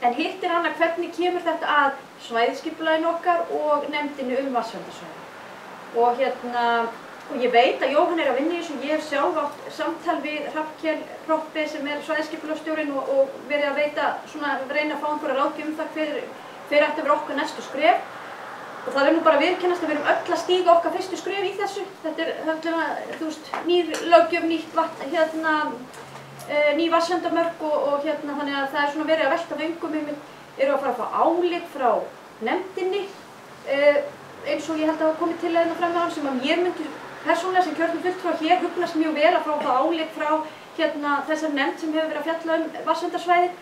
En hitt annað hvernig kemur þetta að svæðisskipulaginu okkar og nefndinni vatnsverndarsvæði. Og ég veit að Jóhann að vinna í þessu, ég hef sjálf átt samtal við Hrafnkel Proppi sem svæðisskipulagsstjórinn og verið að reyna að fá einhverja ráðgjöf það hver ætti að vera okkar næstu skref. Og það nú bara viðurkennast að við erum öll að stíga okkar fyrstu skref í þessu. Þetta nýr löggjöf, nýtt vatn, ný vatnsverndarmörk og þannig að það verið að velta vöngum eru að fara að fá álit frá nefndinni eins og ég held að hafa komið til fram með hann sem að mér myndi persónulega sem kjörnum fulltrúar hér hugnast mjög vel að fá álit frá þessari nefnd sem hefur verið að fjalla vatnsverndarsvæðið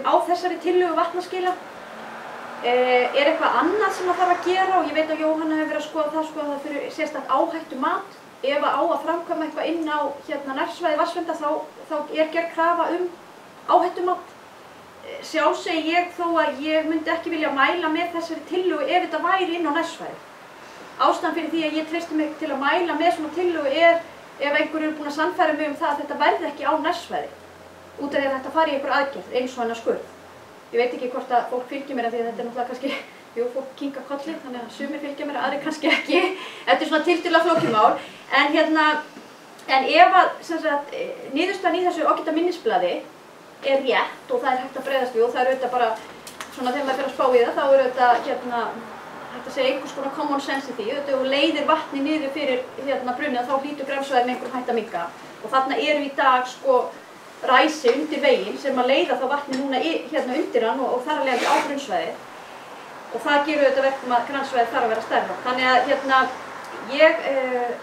á þessari tillögu vatnaskila. Eitthvað annað sem það þarf að gera og ég veit að Jóhanna hefur verið að skoða það fyrir sérstakt áhættumat. Ef á að framkvæma eitthvað inn á nærsvæði vatnsverndar þá gerð krafa áhættumat. Sjálf segi ég þó að ég myndi ekki vilja mæla með þessari tillögu ef þetta væri inn á nærsvæði. Ástæðan fyrir því að ég treysti mig til að mæla með svona tillögu ef einhver eru búin að sannfæra mig það að þetta verði ekki á nærsvæði. Út af því að þetta fari í einhver aðgerð eins og hennar skurð. Ég veit ekki hvort að fólk fylgir mér af því að þetta náttúrulega kannski, fólk kinkar kolli, þannig að sumir fylgja mér, aðrir kannski ekki. Þetta svona tiltölulega flókið mál. En ef að niðurstaðan í þessu ágæta minnisblaði rétt og það hægt að bregðast við og það auðvitað bara svona þegar maður fer að spá í það þá auðvitað hægt að segja einhvers konar common sense í því auðvitað ef þú leiðir vatni niður fyrir brunnið þá hlýtur grefsvæðið með einhverjum hægt að minnka og þarna erum við í dag ræsi undir veginn sem að leiða þá vatni núna undir hann og þar að leiða á grunnsvæðið og það gerur auðvitað verkum að grannsvæðið þarf að vera stærra. Þannig að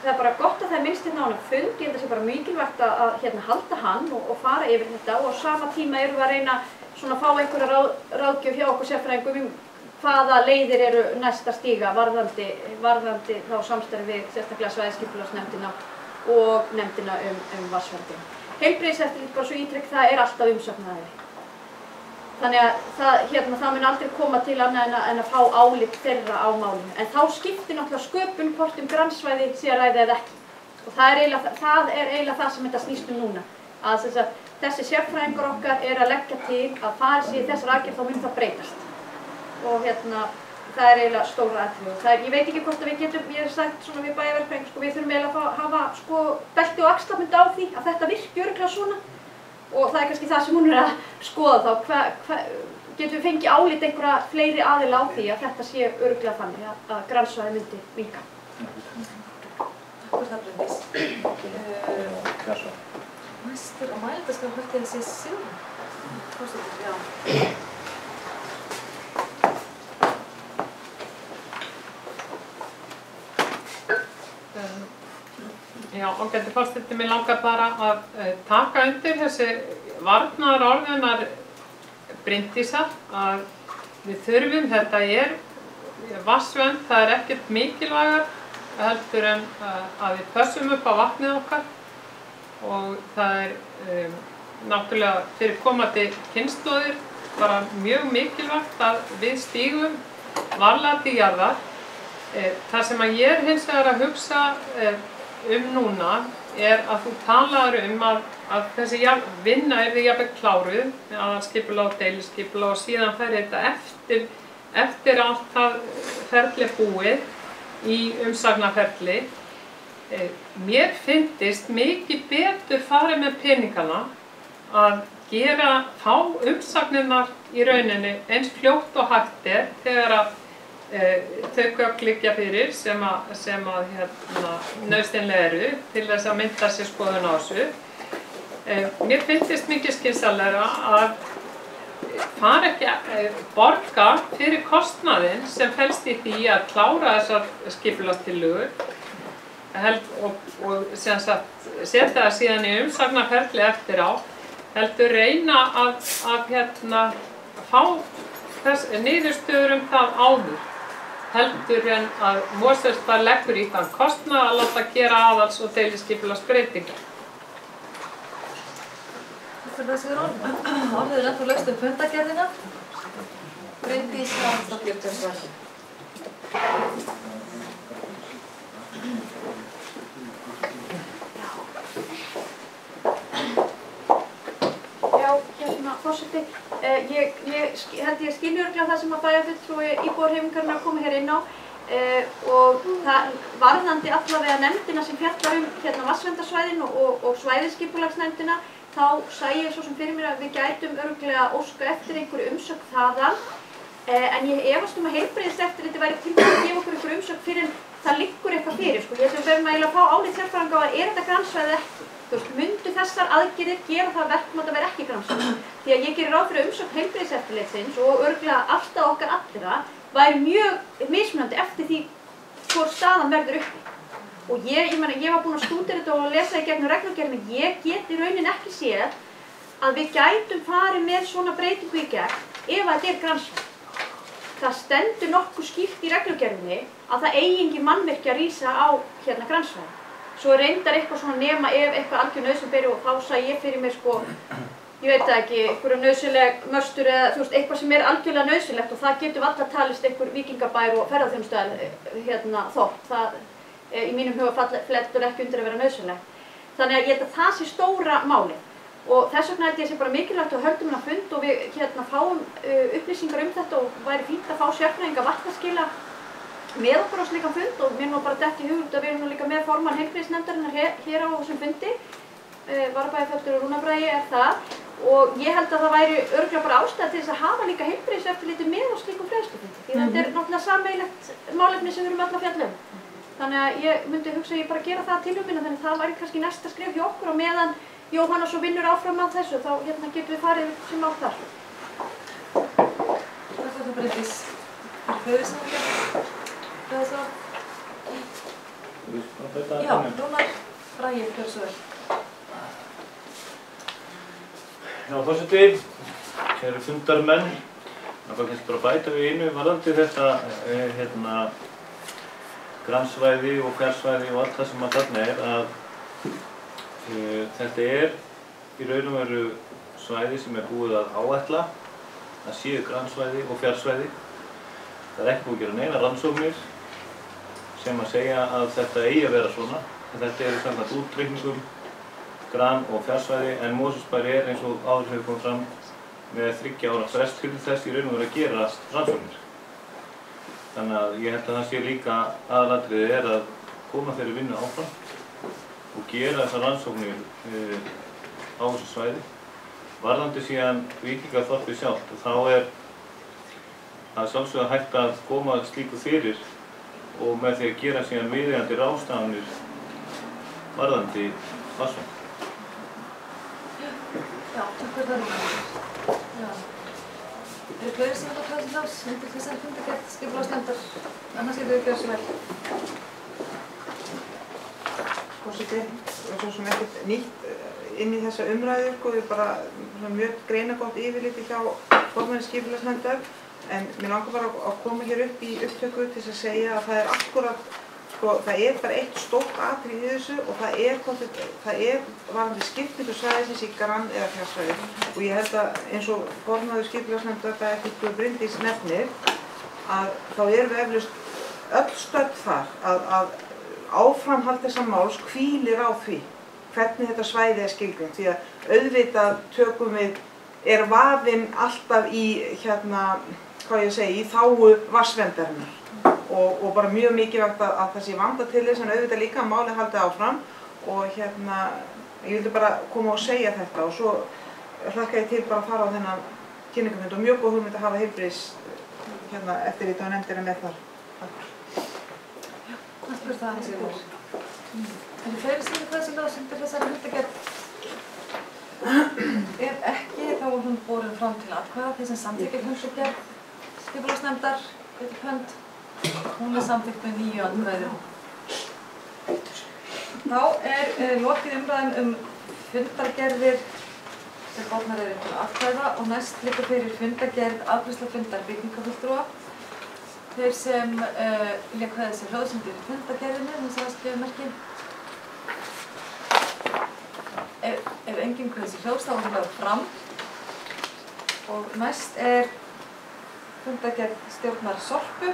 það bara gott að það minnst á hann fund, ég held að það sé bara mikilvægt að halda hann og fara yfir þetta og á sama tíma erum við að reyna að fá einhverja ráðgjöf hjá okkur sérfræðingum hvaða leiðir eru næsta stíga varðandi þá samstarfi við sérstaklega svæðisskipulagsnefndina og nefndina vatnsverndina. Heilbrigðiseftirlit bara svo ítrekk það alltaf umsögnaðari. Þannig að það mun aldrei koma til annað en að fá álit þeirra á málinu. En þá skiptir náttúrulega sköpun hvort grannsvæði sé að ræða eða ekki. Og það er eiginlega það sem þetta snýst núna. Að þessi sérfræðingur okkar að leggja til að fara sér í þessar aðgerð þá mun það breytast. Og það er eiginlega stóra atriði. Ég veit ekki hvort að við getum, ég hef sagt svona við bæjarverkfræðingur, við þurfum eiginlega að hafa belti og axlabönd á því að þetta virki örugglega svona. Og það kannski það sem hún að skoða þá, getum við fengið álit einhverja fleiri aðila á því að þetta sé örugglega þannig að grannsvæði myndi minnka. Takk fyrir það, Bryndís. Næstur á mælendaskrá held ég að sé Sigrún. Já. Já, ágæti forseti, mig langar bara að taka undir þessi varnaðarorðunar Bryndísar að við þurfum, þetta vatnsvernd, það ekkert mikilvægar heldur en að við pössum upp á vatnið okkar og það náttúrulega fyrir komandi kynslóðir bara mjög mikilvægt að við stígum varlega til jarðar. Það sem að ég hins vegar að hugsa núna að þú talaður að þessi vinna jafnvel kláruð með aðalskipulag og deiliskipulag og síðan fer þetta eftir allt það ferli búið í umsagnaferli. Mér fyndist mikið betur farið með peningana að fá umsagnirnar í rauninni eins fljótt og hægt þegar að þau gögn liggja fyrir sem nauðsynlega eru til þess að mynda sér skoðun á þessu. Mér finnst mikið skynsamlegra að fara ekki borga fyrir kostnaðinn sem felst í því að klára þessar skipulagstillögur og setja það síðan í umsagnarferli eftir á, heldur reyna að fá niðurstöður það áður. heldur en að Mosfellsbær leggur í þann kostnað að láta gera aðals- og deiliskipulagsbreytingar. Fyrir það Sigrún, orðið er ennþá laust fundargerðina. Bryndís Haraldsdóttir til svar. Forseti, ég held ég skilji örugglega það sem að bæjarfulltrúi íbúahreyfingarinnar komi hér inn á og það varðandi allavega nefndina sem fjallar vatnsverndarsvæðin og svæðisskipulagsnefndina, þá sæi ég svo sem fyrir mér að við gætum örugglega óska eftir einhverju umsögn þaðan, en ég efast að heilbrigðiseftirlitið væri tilbúið að gefa okkur einhverju umsögn fyrir en það liggur eitthvað fyrir. Ég held við verðum eiginlega að fá álit sérfræðinga á að er þetta grannsvæði eða ekki. Myndu þessar aðgerðir gera það verkum að það verði ekki grannsvæði? Því að ég gerir ráð fyrir umsögn heilbrigðiseftirlitsins og örugglega afstaða okkar allra væri mjög mismunandi eftir því hvor staðan verður uppi. Og ég var búin að stúdera þetta og lesa í gegnum reglugerðina, ég get í rauninni ekki séð að við gætum farið með svona breytingu í gegn ef það er grannsvæði. Það stendur nokkuð skýrt í reglugerðinni að það eigi engin mannvirki að rísa á grannsvæði. Svo reyndar eitthvað svona nema ef eitthvað algjör nauðsyn beri og þá sæ ég fyrir mér ég veit það ekki, einhverjum nauðsynleg möstur eða eitthvað sem er algjörlega nauðsynlegt og það getur alltaf talist einhver víkingabær og ferðaþjónustöð þorp. Það í mínum huga flettur ekki undir að vera nauðsynlegt. Þannig að ég held að það sé stóra málið. Og þess vegna held ég sé bara mikilvægt að höldum hérna fund og við fáum upplýsingar þetta og væri fínt að fá sérfræðinga vatnaskila með okkur á slíkan fund og mér bara dett í hug að við erum líka með formann heilbrigðisnefndarinnar hér á þessum fundi. Varabæjarfulltrúi Rúnar Bragi það og ég held að það væri örugglega bara ástæða til þess að hafa líka heilbrigðiseftirlitið með á slíkum fræðslufundi. Því þetta er náttúrulega sameiginlegt málefni sem við erum öll að fjalla um. Þannig að ég myndi hugsa að ég bara gera það tilhugmynd þannig að það væri kannski næsta skref hjá okkur og meðan Jóhanna svo vinnur áfram að þessu þá getum við farið sem á þar. Þetta Bryndís. Já, Rúnar Bragi, gjörðu svo vel. Já, forseti, kæru fundarmenn, það var kannski bara að bæta við einu varðandi þetta grannsvæði og fjársvæði og allt það sem þarna að þetta í raun og veru svæði sem búið að áætla að séu grannsvæði og fjársvæði. Það er ekki búið að gera neina rannsóknir sem að segja að þetta eigi að vera svona. Þetta samkvæmt útreikningum grann- og fjársvæði en Mosfellsbær eins og áður hefur komið fram með 3 ára frest fyrir þess í raun og veru að gera rannsóknir. Þannig að ég held að það sé líka aðalatriðið að koma þeirri vinnu áfram og gera þessar rannsóknir á þessu svæði. Varðandi síðan víkingaþorpið sjálft og þá það sjálfsögðu hægt að koma slíku fyrir og með því að gera síðan viðeigandi ráðstafanir varðandi vatnsvern. Já, takk fyrir það Rúnar. Eru fleiri sem vilja tala til þess undir þessari fundargerð skipulagsnefndar? Annars getum við gjörðu svo vel. Forseti, og svo sem ekkert nýtt inn í þessa umræðu, við bara mjög greinagott yfirliti hjá formanni skipulagsnefndar, en mér langar bara að koma hér upp í upptöku til að segja að það akkúrat, það bara eitt stórt atriði í þessu og það varðandi skiptingu svæðisins í grann- eða fjársvæði. Og ég held að eins og formaður skipulagsnefndar bæjarfulltrúi Bryndís nefnir, að þá erum við eflaust öll stödd þar að áframhald þessa máls hvílir á því hvernig þetta svæði skilgreint. Því að auðvitað tökum við, vafinn alltaf í, í þágu vatnsverndarinnar. Og bara mjög mikilvægt að það sé vandað til þess en auðvitað líka að málið haldið áfram og ég vildi bara koma og segja þetta og svo hlakka ég til bara að fara á þennan kynningarfund og mjög góð hugmynd að hafa heilbrigðis eftirlit á nefndina með þar. Takk fyrir það, Sigur. Eru fleiri sem vilja tala til þess undir þessari fundargerð? Ef ekki, þá er hún borin fram til atkvæða. Þeir sem samþykkja fundargerð skipulagsnefndar, getur hönd. Hún samþykkt með 9 atkvæðum. Þá lokið umræðum fundargerðir sem bornar til atkvæða og næst liggur fyrir fundargerð afgreiðslu fundar byggingafulltrúa. Þeir sem vilja kveða sér hljóðsyndir í fundargerðinni, þessar skrifmerki. Ef enginn kveður sér hljóðs, þá er það fram. Og næst fundargerð stjórnar Sorpu,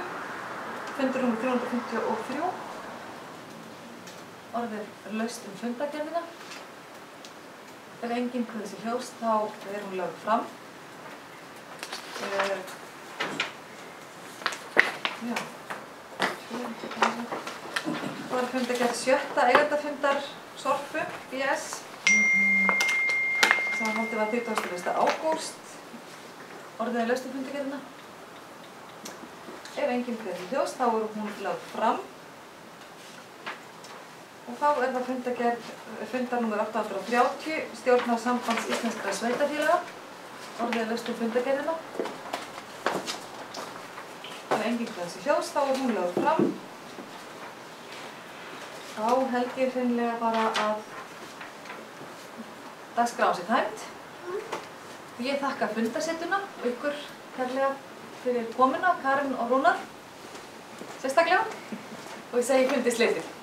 fundur nr. 353. Orðið laust fundargerðina. Ef enginn kveður sér hljóðs, þá hún lögð fram. Já. Það var fundargerð 7. eigendafundar Sorpu, BS, sem haldið var 31. ágúst. Orðið laust fundargerðina. Ef enginn kveður sér hljóðs, þá hún lögð fram. Og þá það fundargerð fundar nr. 830, stjórnar Sambands íslenskra sveitarfélaga. Orðið laust fundargerðina. Ef enginn kveður sér hljóðs, þá hún lögð fram. Þá held ég hreinlega bara að dagskrá sé tæmt. Ég þakka fundarsetuna og ykkur kærlega fyrir komuna, Karen og Rúnar, sérstaklega. Og ég segi fundi slitið.